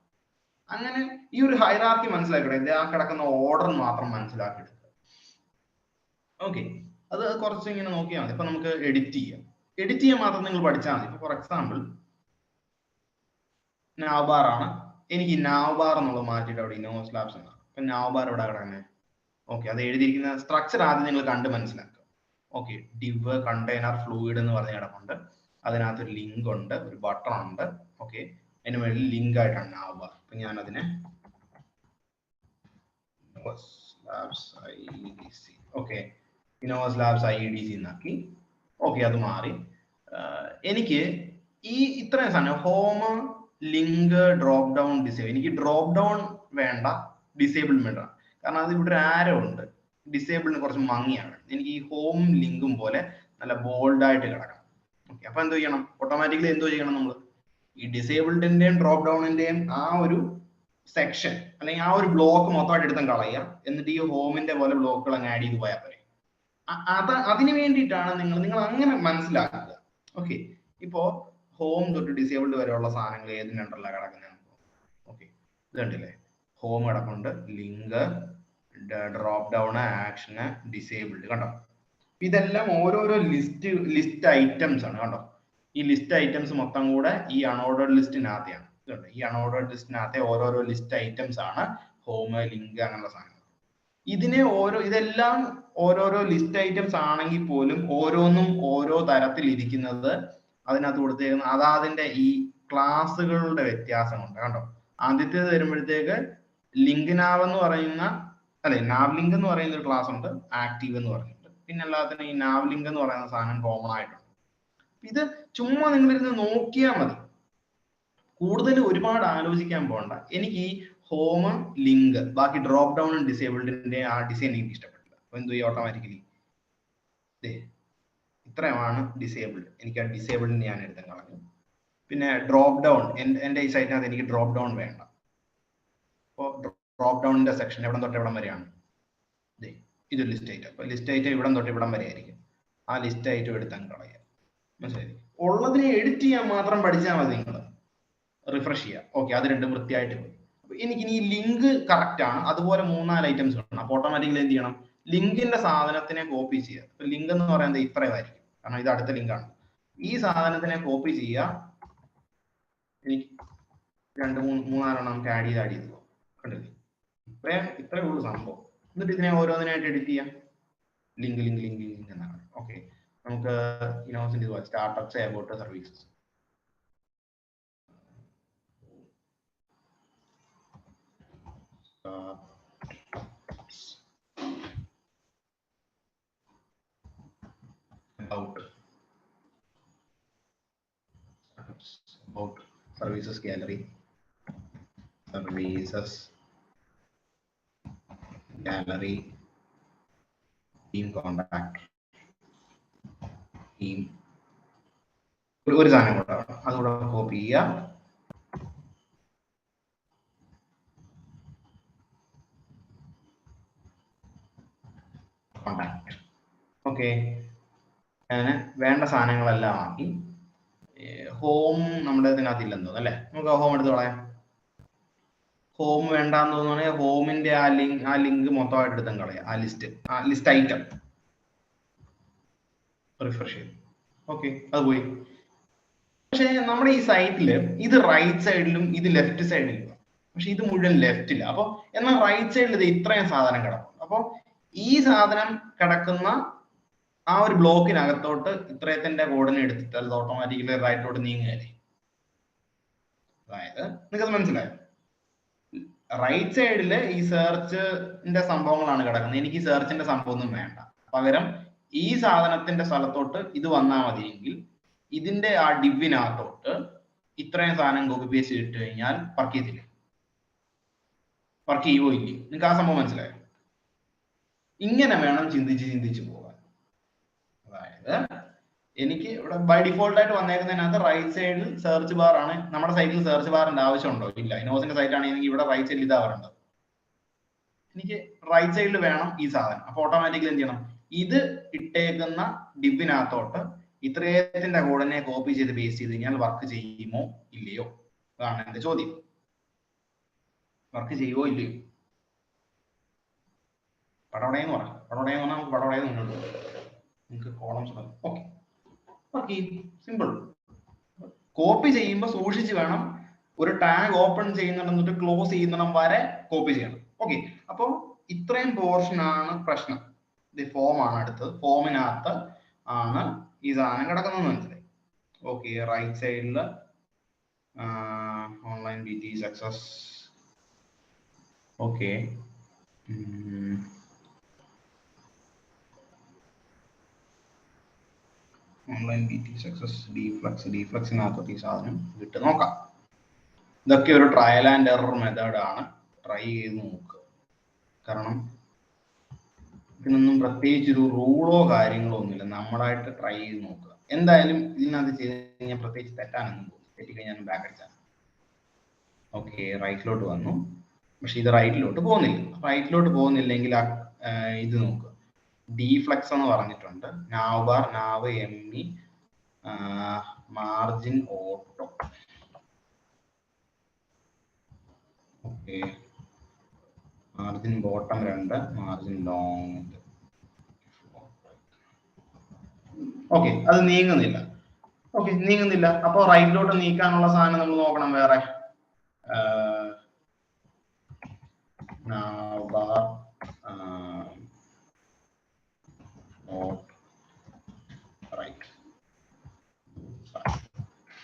അങ്ങനെ ഈ ഒരു ഹൈറാർക്കി മനസ്സിലാക്കിയിട്ട് ആ കിടക്കുന്ന ഓർഡർ മാത്രം മനസ്സിലാക്കിയെടുക്കുക. ഓക്കെ, അത് കുറച്ച് ഇങ്ങനെ നോക്കിയാൽ മതി. ഇപ്പൊ നമുക്ക് എഡിറ്റ് ചെയ്യാൻ മാത്രം നിങ്ങൾ പഠിച്ചാൽ മതി. ഇപ്പൊ ഫോർ എക്സാമ്പിൾ നാവ്ബാർ ആണ്, എനിക്ക് നാവ്ബാർ എന്നുള്ളത് മാറ്റിയിട്ട് അവിടെ ഇന്നോവ ലാബ്സ് എന്നാണ്. അപ്പൊ നാവ്ബാർ ഇവിടെ കിടക്കുന്നത്. ഓക്കെ, അത് എഴുതിയിരിക്കുന്ന സ്ട്രക്ചർ ആദ്യം നിങ്ങൾ കണ്ട് മനസ്സിലാക്കുക. ഓക്കെ, ഡിവ് കണ്ടെയ്നർ ഫ്ലൂയിഡ് എന്ന് പറഞ്ഞ കിടപ്പുണ്ട്, അതിനകത്ത് ഒരു ലിങ്ക് ഉണ്ട്, ഒരു ബട്ടൺ ഉണ്ട്. ഓക്കെ, അതിന് വേണ്ടി ലിങ്ക് ആയിട്ടാണ് നാവ്ബാർ. അപ്പൊ ഞാൻ അതിനെ ഓക്കെ ഇന്നോവ ലാബ്സ് IEDC എന്നാക്കി. ഓക്കെ, അത് മാറി. എനിക്ക് ഈ ഇത്രയും സാധനം home, link, drop down, disable. എനിക്ക് ഡ്രോപ്പ് ഡൗൺ വേണ്ട, ഡിസേബിൾ വേണ്ട. കാരണം അത് ഇവിടെ ഒരു ആരോ ഉണ്ട്, ഡിസേബിളിന് കുറച്ച് മങ്ങിയാണ്. എനിക്ക് ഈ ഹോം ലിങ്കും പോലെ നല്ല ബോൾഡ് ആയിട്ട് കിടക്കണം. ഓക്കെ, അപ്പൊ എന്തോ ചെയ്യണം? ഓട്ടോമാറ്റിക്കലി എന്തോ ചെയ്യണം? നമ്മൾ ഈ ഡിസേബിൾഡിന്റെയും ഡ്രോപ്പ് ഡൗണിന്റെയും ആ ഒരു സെക്ഷൻ അല്ലെങ്കിൽ ആ ഒരു ബ്ലോക്ക് മൊത്തമായിട്ട് എടുത്താൽ കളയുക, എന്നിട്ട് ഈ ഹോമിന്റെ പോലെ ബ്ലോക്കുകൾ അങ്ങ് ആഡ് ചെയ്ത് പോയാൽ പോരെ. അതിന് വേണ്ടിയിട്ടാണ് നിങ്ങൾ അങ്ങനെ മനസ്സിലാക്കുക. ഓക്കെ, ഇപ്പോ ഹോം തൊട്ട് ഡിസേബിൾഡ് വരെയുള്ള സാധനങ്ങൾ ഏതിനുണ്ടല്ലോ കിടക്കുന്നത്? ഓക്കെ, ഇത് കണ്ടില്ലേ? ഹോം കിടപ്പുണ്ട്, link, drop down, action, disabled. കണ്ടോ? ഇതെല്ലാം ഓരോരോ ലിസ്റ്റ് ഐറ്റംസ് ആണ്. കണ്ടോ? ഈ ലിസ്റ്റ് ഐറ്റംസ് മൊത്തം കൂടെ ഈ അൺഓർഡേഡ് ലിസ്റ്റിനകത്തെയാണ്. ഈ അൺഓർഡേഡ് ലിസ്റ്റിനകത്തെ ഓരോരോ ലിസ്റ്റ് ഐറ്റംസ് ആണ് ഹോം, ലിങ്ക്, അങ്ങനെയുള്ള സാധനങ്ങൾ. ഇതെല്ലാം ഓരോരോ ലിസ്റ്റ് ഐറ്റംസ് ആണെങ്കിൽ പോലും ഓരോന്നും ഓരോ തരത്തിൽ ഇരിക്കുന്നത് അതിനകത്ത് കൊടുത്തേക്കുന്ന അതാതിന്റെ ഈ ക്ലാസ്സുകളുടെ വ്യത്യാസമുണ്ട്. കണ്ടോ? ആദ്യത്തേത് വരുമ്പോഴത്തേക്ക് ലിങ്ക് നാവ് എന്ന് പറയുന്ന നാവ് ലിങ്ക് എന്ന് പറയുന്ന ഒരു ക്ലാസ് ഉണ്ട്, ആക്റ്റീവ് എന്ന് പറയുന്നുണ്ട്. പിന്നെ എല്ലാത്തിനും ഈ നാവ് ലിങ്ക് എന്ന് പറയുന്ന സാധനം കോമൺ ആയിട്ടുണ്ട്. ഇത് ചുമ്മാ നിങ്ങളിരുന്ന് നോക്കിയാൽ മതി, കൂടുതൽ ഒരുപാട് ആലോചിക്കാൻ പോകണ്ട. എനിക്ക് ഈ ഹോം, ലിങ്ക്, ബാക്കി ഡ്രോപ്പ് ഡൗൺ, ഡിസേബിൾഡിന്റെ ആ ഡിസൈൻ എനിക്ക് ഇഷ്ടപ്പെട്ടില്ല. അപ്പൊ എന്ത് ചെയ്യും? ഓട്ടോമാറ്റിക്കലി ഇത്രയുമാണ് ഡിസേബിൾഡ്, എനിക്ക് ആ ഡിസേബിൾഡിന് ഞാൻ എടുത്താൽ കളഞ്ഞു. പിന്നെ ഡ്രോപ്പ് ഡൗൺ, എന്റെ ഈ സൈറ്റിനകത്ത് എനിക്ക് ഡ്രോപ്പ് ഡൗൺ വേണ്ട. അപ്പോൾ ഡ്രോപ്പ് ഡൗണിന്റെ സെക്ഷൻ എവിടം തൊട്ട് എവിടം വരെയാണ്? ഇതൊരു ലിസ്റ്റ് ഐറ്റം. അപ്പൊ ലിസ്റ്റ് ഐറ്റം ഇവിടം തൊട്ട് ഇവിടം വരെ ആയിരിക്കും. ആ ലിസ്റ്റ് ഐറ്റം എടുത്താൽ കളയുക. മനസ്സിലായി? ഉള്ളതിനെ എഡിറ്റ് ചെയ്യാൻ മാത്രം പഠിച്ചാൽ മതി. നിങ്ങൾ റിഫ്രഷ് ചെയ്യുക. ഓക്കെ, അത് രണ്ടും വൃത്തിയായിട്ട് പോയി. അപ്പൊ എനിക്ക് ഇനി ലിങ്ക് കറക്റ്റ് ആണ്, അതുപോലെ 3-4 ഐറ്റംസ് വേണം. അപ്പൊ ഓട്ടോമാറ്റിക്കലി എന്ത് ചെയ്യണം? ലിങ്കിന്റെ സാധനത്തിനെ കോപ്പി ചെയ്യുക. ലിങ്ക് എന്ന് പറയുന്നത് ഇത്രയായിരിക്കും, കാരണം ഇത് അടുത്ത ലിങ്കാണ്. ഈ സാധനത്തിനെ കോപ്പി ചെയ്യുക. എനിക്ക് 2-3-4 നമുക്ക് ആഡ് ചെയ്ത് പോകും. കണ്ടില്ലേ? ഇത്രയേ ഉള്ളൂ സംഭവം. എന്നിട്ട് ഇതിനെ ഓരോന്നിനായിട്ട് എഡിറ്റ് ചെയ്യാം. ലിങ്ക് എന്നാണ്. ഓക്കെ, നമുക്ക് ഇനോസിന്റെ startups, about services. About services gallery, team contact, team ഒരു സാധനം കൂടെ അതുകൂടെ കോപ്പി ചെയ്യുക. കോണ്ടാക്ട്. ഓക്കെ, അങ്ങനെ വേണ്ട സാധനങ്ങളെല്ലാം ആക്കി. ഹോം നമ്മുടെ ഇതിനകത്ത് ഇല്ലെന്ന് തോന്നുന്നു അല്ലേ? നമുക്ക് ഹോം എടുത്ത് കളയാം. ഹോം വേണ്ടാന്ന് തോന്നുകയാണെങ്കിൽ ഹോമിന്റെ ആ ലിങ്ക് മൊത്തമായിട്ട് എടുത്തും കളയാം. ആ ലിസ്റ്റ് ഐറ്റം റിഫ്രഷ് ചെയ്യും. ഓക്കെ, അത് പോയി. പക്ഷെ നമ്മുടെ ഈ സൈറ്റില് ഇത് റൈറ്റ് സൈഡിലും ഇത് ലെഫ്റ്റ് സൈഡിലും, പക്ഷെ ഇത് മുഴുവൻ ലെഫ്റ്റില്ല. അപ്പൊ എന്നാൽ റൈറ്റ് സൈഡിൽ ഇത് ഇത്രയും സാധനം കിടക്കും. അപ്പൊ ഈ സാധനം കിടക്കുന്ന ആ ഒരു ബ്ലോക്കിനകത്തോട്ട് ഇത്രയത്തിന്റെ കോഡിനെ എടുത്തിട്ട് അത് ഓട്ടോമാറ്റിക്കലി റൈറ്റിലോട്ട് നീങ്ങുകയല്ലേ. അതായത് നിങ്ങൾക്ക് മനസ്സിലായോ? റൈറ്റ് സൈഡില് ഈ സെർച്ചിന്റെ സംഭവങ്ങളാണ് കിടക്കുന്നത്. എനിക്ക് ഈ സെർച്ചിന്റെ സംഭവം ഒന്നും വേണ്ട. പകരം ഈ സാധനത്തിന്റെ സ്ഥലത്തോട്ട് ഇത് വന്നാൽ മതിയെങ്കിൽ ഇതിന്റെ ആ ഡിവിനകത്തോട്ട് ഇത്രയും സാധനം കോപ്പി പേസ്റ്റ് ഇട്ട് കഴിഞ്ഞാൽ വർക്ക് ചെയ്തില്ലേ? വർക്ക് ചെയ്യുവോ ഇല്ലേ? നിങ്ങൾക്ക് ആ സംഭവം മനസ്സിലായോ? ഇങ്ങനെ വേണം ചിന്തിച്ച് പോകാൻ. അതായത് എനിക്ക് ഇവിടെ ബൈ ഡിഫോൾട്ട് ആയിട്ട് വന്നേക്കുന്നതിനകത്ത് റൈറ്റ് സൈഡിൽ സെർച്ച് ബാർ ആണ്. നമ്മുടെ സൈറ്റിൽ സെർച്ച് ബാറിന്റെ ആവശ്യമുണ്ടോ? ഇല്ല. ഇനോസിന്റെ സൈറ്റ് ആണെങ്കിൽ ഇവിടെ റൈറ്റ് സൈഡിൽ ഇതാ വരേണ്ടത്. എനിക്ക് റൈറ്റ് സൈഡിൽ വേണം ഈ സാധനം. അപ്പൊ ഓട്ടോമാറ്റിക്കലി എന്ത് ചെയ്യണം? ഇത് ഇട്ടേക്കുന്ന ഡിവിനകത്തോട്ട് ഇത്രയത്തിന്റെ കോഡിനെ കോപ്പി ചെയ്ത് പേസ്റ്റ് ചെയ്ത് കഴിഞ്ഞാൽ വർക്ക് ചെയ്യുമോ ഇല്ലയോ? അതാണ് എന്റെ ചോദ്യം. വർക്ക് ചെയ്യുമോ ഇല്ലയോ? പടവടയെന്ന് പറയാം. പടവടയെന്ന് പറഞ്ഞാൽ നമുക്ക് പടവടയെന്ന് മുന്നോട്ട് നിങ്ങൾക്ക് കോളംസ് പറയാം. ഓക്കെ, വർക്ക് ചെയ്യും. സിമ്പിൾ. കോപ്പി ചെയ്യുമ്പോൾ സൂക്ഷിച്ച് വേണം. ഒരു ടാഗ് ഓപ്പൺ ചെയ്യുന്നിടന്നിട്ട് ക്ലോസ് ചെയ്യുന്നിടം വരെ കോപ്പി ചെയ്യണം. ഓക്കെ, അപ്പൊ ഇത്രയും പോർഷൻ ആണ് പ്രശ്നം. ഇത് ഫോം ആണ് അടുത്തത്. ഫോമിനകത്ത് ആണ് ഈ സാധനം കിടക്കുന്നത് മനസ്സിലായി. ഓക്കെ, റൈറ്റ് സൈഡില് online BT success. Okay, online BT success. ഡീഫ്ലക്സിനകത്തോട്ട് ഈ സാധനം വിട്ട് നോക്കാം. ഇതൊക്കെ ഒരു ട്രയൽ ആൻഡ് എറർ മെത്തേഡ് ആണ്. ട്രൈ ചെയ്ത് നോക്കുക. കാരണം ഇതിനൊന്നും പ്രത്യേകിച്ച് ഒരു റൂളോ കാര്യങ്ങളോ ഒന്നുമില്ല. നമ്മളായിട്ട് ട്രൈ ചെയ്ത് നോക്കുക. എന്തായാലും ഇതിനകത്ത് ചെയ്ത് കഴിഞ്ഞാൽ പ്രത്യേകിച്ച് തെറ്റാനൊന്നും തോന്നുന്നു. തെറ്റിക്കഴിഞ്ഞാൽ ബാക്ക് അടിച്ചാൽ. ഓക്കെ, റൈറ്റിലോട്ട് വന്നു. പക്ഷെ ഇത് റൈറ്റിലോട്ട് പോകുന്നില്ല. റൈറ്റിലോട്ട് പോകുന്നില്ലെങ്കിൽ ഇത് നോക്കുക. ഡീഫ്ലക്സ് എന്ന് പറഞ്ഞിട്ടുണ്ട്. നാവ് ബാർ, നാവ് ME, margin auto. Okay, margin bottom 2, margin long. Okay, അത് നീങ്ങുന്നില്ല. ഓക്കെ, നീങ്ങുന്നില്ല. അപ്പൊ റൈറ്റിലോട്ട് നീക്കാനുള്ള സാധനം നമ്മൾ നോക്കണം. വേറെ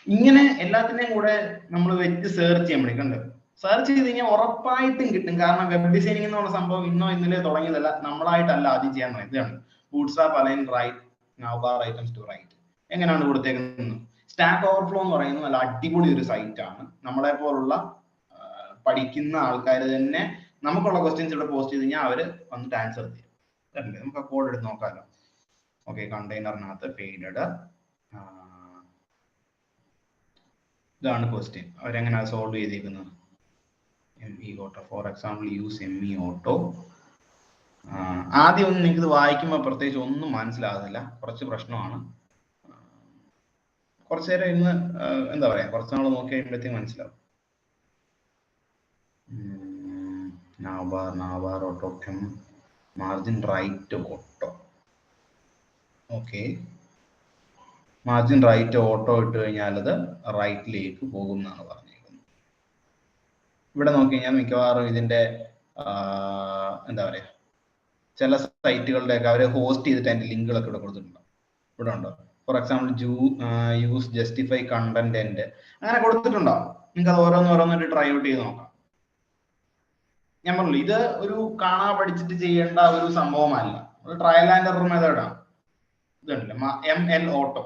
ഇങ്ങനെ എല്ലാത്തിനെയും കൂടെ നമ്മൾ വെച്ച് സെർച്ച് ചെയ്യാൻ പഠിക്കണ്ട്. സെർച്ച് ചെയ്ത് കഴിഞ്ഞാൽ ഉറപ്പായിട്ടും കിട്ടും. കാരണം വെബ് ഡിസൈനിങ് എന്നുള്ള സംഭവം ഇന്നോ ഇന്നലെ തുടങ്ങിയതല്ല. നമ്മളായിട്ടല്ല ആദ്യം ചെയ്യാൻ തുടങ്ങിയത്. ഇതാണ് bootstrap align right navbar items to right. എങ്ങനെയാണ് കൊടുത്തേക്കുന്നത്? സ്റ്റാക്ക് ഓവർഫ്ലോ എന്ന് പറയുന്നത് നല്ല അടിപൊളി ഒരു സൈറ്റ് ആണ്. നമ്മളെ പോലുള്ള പഠിക്കുന്ന ആൾക്കാർ തന്നെ നമുക്കുള്ള ക്വസ്റ്റ്യൻസ് ഇവിടെ പോസ്റ്റ് ചെയ്ത് കഴിഞ്ഞാൽ അവര് വന്നിട്ട് ആൻസർ ചെയ്യും. നമുക്ക് ആ കോഡ് എടുത്ത് നോക്കാമല്ലോ. ഓക്കെ, കണ്ടെയ്നറിനകത്ത് ഫെയ്ഡഡ്. ഇതാണ് ക്വസ്റ്റ്യൻ. അവരെങ്ങനെയാണ് സോൾവ് ചെയ്തേക്കുന്നത്? ME auto. For example use ME auto. ആദ്യം ഒന്നും നിങ്ങൾക്ക് ഇത് വായിക്കുമ്പോൾ പ്രത്യേകിച്ച് ഒന്നും മനസ്സിലാകുന്നില്ല. കുറച്ച് പ്രശ്നമാണ്. കുറച്ചു നേരം ഇന്ന് എന്താ പറയാ, കുറച്ച് നാൾ നോക്കി കഴിയുമ്പോഴത്തേക്ക് മനസ്സിലാവും. Navbar auto, margin right auto. Okay, margin right auto ഇട്ട് കഴിഞ്ഞാൽ അത് റൈറ്റിലേക്ക് പോകും എന്നാണ് പറഞ്ഞിരിക്കുന്നത്. ഇവിടെ നോക്കി കഴിഞ്ഞാൽ മിക്കവാറും ഇതിന്റെ എന്താ പറയാ, ചില സൈറ്റുകളുടെയൊക്കെ അവരെ ഹോസ്റ്റ് ചെയ്തിട്ട് അതിന്റെ ലിങ്കുകളൊക്കെ ഇവിടെ കൊടുത്തിട്ടുണ്ട്. ഇവിടെ ഉണ്ടോ? Four example use justify content അങ്ങനെ കൊടുത്തിട്ടുണ്ടോ? നിങ്ങൾക്ക് അത് ഓരോന്നോരോന്നിട്ട് ട്രൈ ഔട്ട് ചെയ്ത് നോക്കാം. ഞാൻ പറഞ്ഞു, ഇത് ഒരു കാണാ പഠിച്ചിട്ട് ചെയ്യേണ്ട ഒരു സംഭവമല്ല. ഒരു ട്രയൽ ആൻഡ് എറർ മെത്തേഡാണ്. ഇതുണ്ടല്ലോ ML ഓട്ടോ.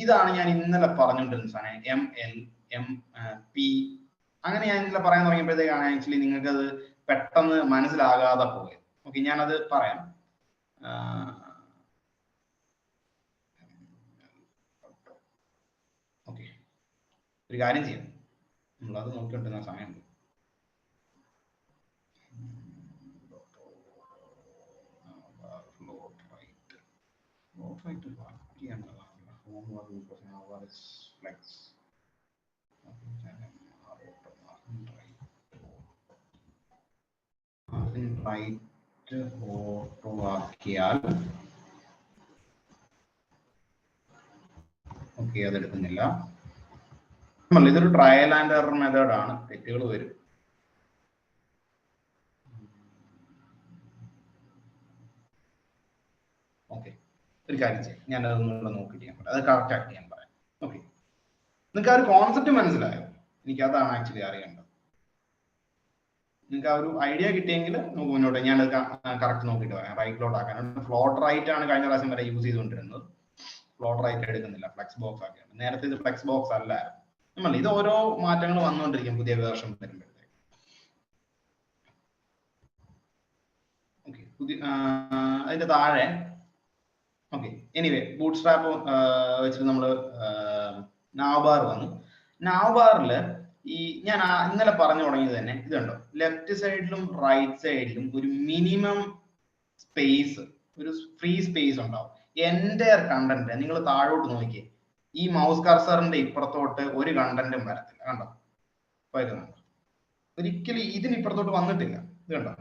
ഇതാണ് ഞാൻ ഇന്നലെ പറഞ്ഞുകൊണ്ടിരുന്ന സാധനം. ML, MP അങ്ങനെ ഞാൻ ഇന്നലെ പറയാൻ തുടങ്ങിയപ്പോഴത്തേക്കാണ് ആക്ച്വലി നിങ്ങൾക്ക് അത് പെട്ടെന്ന് മനസ്സിലാകാതെ പോയത്. ഓക്കെ, ഞാനത് പറയാം. ഓക്കെ, ഒരു കാര്യം ചെയ്യാം. നമ്മളത് നോക്കിക്കൊണ്ടിരുന്ന സമയമുണ്ട്. ഓക്കെ, അതെടുക്കുന്നില്ല. ഇതൊരു ട്രയൽ ആൻഡ് എറർ മെത്തേഡ് ആണ്, തെറ്റുകൾ വരും. ഓക്കെ, ഒരു കാര്യം ചെയ്യാം, ഞാൻ അതൊന്നുകൂടെ നോക്കിയിട്ട് ചെയ്യാൻ പറയാം, അത് കറക്റ്റ് ആക്കി ഞാൻ പറയാം. ഓക്കെ, നിങ്ങൾക്ക് ആ ഒരു കോൺസെപ്റ്റ് മനസ്സിലായോ? എനിക്ക് അതാണ് ആക്ച്വലി അറിയേണ്ടത്. നിങ്ങൾക്ക് ആ ഒരു ഐഡിയ കിട്ടിയെങ്കിൽ നമുക്ക് മുന്നോട്ട്, ഞാൻ കറക്റ്റ് നോക്കിയിട്ട് പറയാം. റൈറ്റിലോട്ട് ആക്കാൻ ഫ്ലോട്ട് റൈറ്റ് ആണ് കഴിഞ്ഞ പ്രാവശ്യം വരെ യൂസ് ചെയ്തുകൊണ്ടിരുന്നത്. ഫ്ലോട്ട് റൈറ്റ് എടുക്കുന്നില്ല, ഫ്ലെക്സ് ബോക്സ് ആക്കിയാണ്. നേരത്തെ ഇത് ഫ്ലെക്സ് ബോക്സ് അല്ലായിരുന്നു. നമ്മൾ ഇത് ഓരോ മാറ്റങ്ങൾ വന്നുകൊണ്ടിരിക്കും പുതിയ വേർഷൻ വരുമ്പോഴത്തേക്ക്. ഓക്കെ, അതിന്റെ താഴെ ഓക്കെ, എനിവേ ബൂട്ട് സ്ട്രാപ്പ് വെച്ചിട്ട് നമ്മൾ നാവ്ബാർ വന്നു. നാവ്ബാറിൽ ഈ ഞാൻ ഇന്നലെ പറഞ്ഞു തുടങ്ങിയത് തന്നെ ഇതുണ്ടോ, ലെഫ്റ്റ് സൈഡിലും റൈറ്റ് സൈഡിലും ഒരു മിനിമം സ്പേസ്, ഒരു ഫ്രീ സ്പേസ് ഉണ്ടാവും. എന്റെ കണ്ടന്റ് നിങ്ങൾ താഴോട്ട് നോക്കിയേ, ഈ മൗസ് കർസറിന്റെ ഇപ്പുറത്തോട്ട് ഒരു കണ്ടന്റും വരത്തില്ല. കണ്ടോ, വരുന്നുണ്ട്. ഒരിക്കലും ഇതിനിപ്പുറത്തോട്ട് വന്നിട്ടില്ല. ഇത് കണ്ടോ,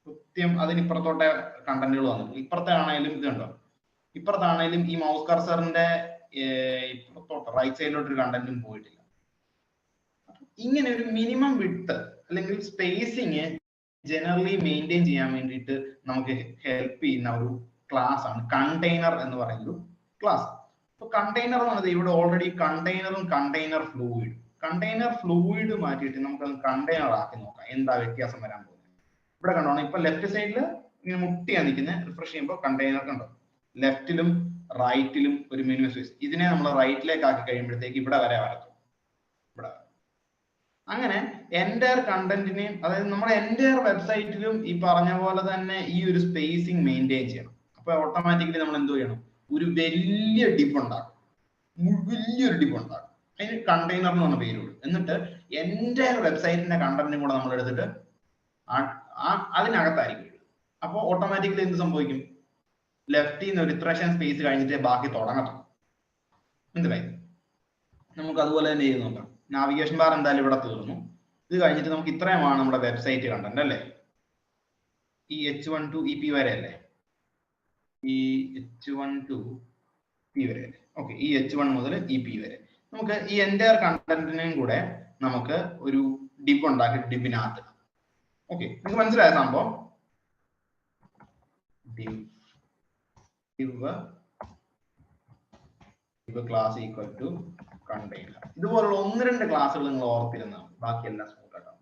കൃത്യം അതിനിപ്പുറത്തോട്ടെ കണ്ടന്റുകൾ വന്നിട്ടില്ല. ഇപ്പുറത്തെ ആണെങ്കിലും ഇത് കണ്ടോ, ഇപ്പുറത്താണെങ്കിലും ഈ മൗസ് കർസറിന്റെ ഇപ്പുറത്തോട്ട് റൈറ്റ് സൈഡിലോട്ട് ഒരു കണ്ടന്റും പോയിട്ടില്ല. ഇങ്ങനെ ഒരു മിനിമം വിഡ്ത്ത് അല്ലെങ്കിൽ സ്പേസിങ് ജനറലി മെയിൻറ്റെയിൻ ചെയ്യാൻ വേണ്ടിയിട്ട് നമുക്ക് ഹെൽപ്പ് ചെയ്യുന്ന ഒരു ക്ലാസ് ആണ് കണ്ടെയ്നർ എന്ന് പറയുന്ന ഒരു ക്ലാസ്. അപ്പൊ കണ്ടെയ്നർ എന്ന് പറയുന്നത് ഇവിടെ ഓൾറെഡി കണ്ടെയ്നറും കണ്ടെയ്നർ ഫ്ലൂയിഡ് മാറ്റിയിട്ട് നമുക്ക് കണ്ടെയ്നർ ആക്കി നോക്കാം, എന്താ വ്യത്യാസം വരാൻ പോകുന്നത്. ഇവിടെ കണ്ടോണം, ഇപ്പൊ ലെഫ്റ്റ് സൈഡിൽ ഇങ്ങനെ മുട്ടിയാണ് നിൽക്കുന്നത്. റിഫ്രഷ് ചെയ്യുമ്പോൾ കണ്ടെയ്നർ കണ്ടോ, ലെഫ്റ്റിലും റൈറ്റിലും ഒരു മിനിമം സ്പേസ്. ഇതിനെ നമ്മൾ റൈറ്റിലേക്ക് ആക്കി കഴിയുമ്പോഴത്തേക്ക് ഇവിടെ വരെ വരത്തും, ഇവിടെ. അങ്ങനെ എൻ്റയർ കണ്ടന്റിനെയും, അതായത് നമ്മുടെ എൻ്റയർ വെബ്സൈറ്റിലും ഈ പറഞ്ഞ പോലെ തന്നെ ഈ ഒരു സ്പേസിങ് മെയിൻറ്റെയിൻ ചെയ്യണം. അപ്പൊ ഓട്ടോമാറ്റിക്കലി നമ്മൾ എന്ത് ചെയ്യണം, ഒരു വലിയ ഡിപ്പ് ഉണ്ടാക്കും, വലിയൊരു ഡിപ്പ് ഉണ്ടാക്കും. അതിന് കണ്ടെയ്നർ എന്ന് പറഞ്ഞ പേര് കൊടുക്കും. എന്നിട്ട് എൻ്റയർ വെബ്സൈറ്റിന്റെ കണ്ടന്റും കൂടെ നമ്മൾ എടുത്തിട്ട് അതിനകത്തായിരിക്കും. അപ്പോൾ ഓട്ടോമാറ്റിക്കലി എന്ത് സംഭവിക്കും, ലെഫ്റ്റിൽ നിന്ന് ഒരു ഇത്രേഷൻ സ്പേസ് കഴിഞ്ഞിട്ട് ബാക്കി തുടങ്ങത്തും. മനസ്സിലായി? നമുക്ക് അതുപോലെ തന്നെ ചെയ്ത് നോക്കാം. നാവിഗേഷൻ ബാർ എന്തായാലും ഇവിടെ തീർന്നു. ഇത് കഴിഞ്ഞിട്ട് നമുക്ക് ഇത്രയുമാണ് നമ്മുടെ വെബ്സൈറ്റ് കണ്ടന്റ് അല്ലേ, ഈ H1 to EP വരെ അല്ലേ, ഈ H1 to P വരെ അല്ലേ. ഓക്കെ, ഈ H1 മുതൽ EP വരെ നമുക്ക് ഈ എൻ്റയർ കണ്ടന്റിനെയും കൂടെ നമുക്ക് ഒരു ഡിപ്പ് ഉണ്ടാക്കി ഡിപ്പിനകത്ത്. ഓക്കെ, നിങ്ങൾക്ക് മനസ്സിലായ സംഭവം? Class equal to container. ഇതുപോലുള്ള 1-2 ക്ലാസ്സുകൾ നിങ്ങൾ ഓർത്തിരുന്ന ബാക്കിയെല്ലാം സ്മൂത്ത് ആക്കാം.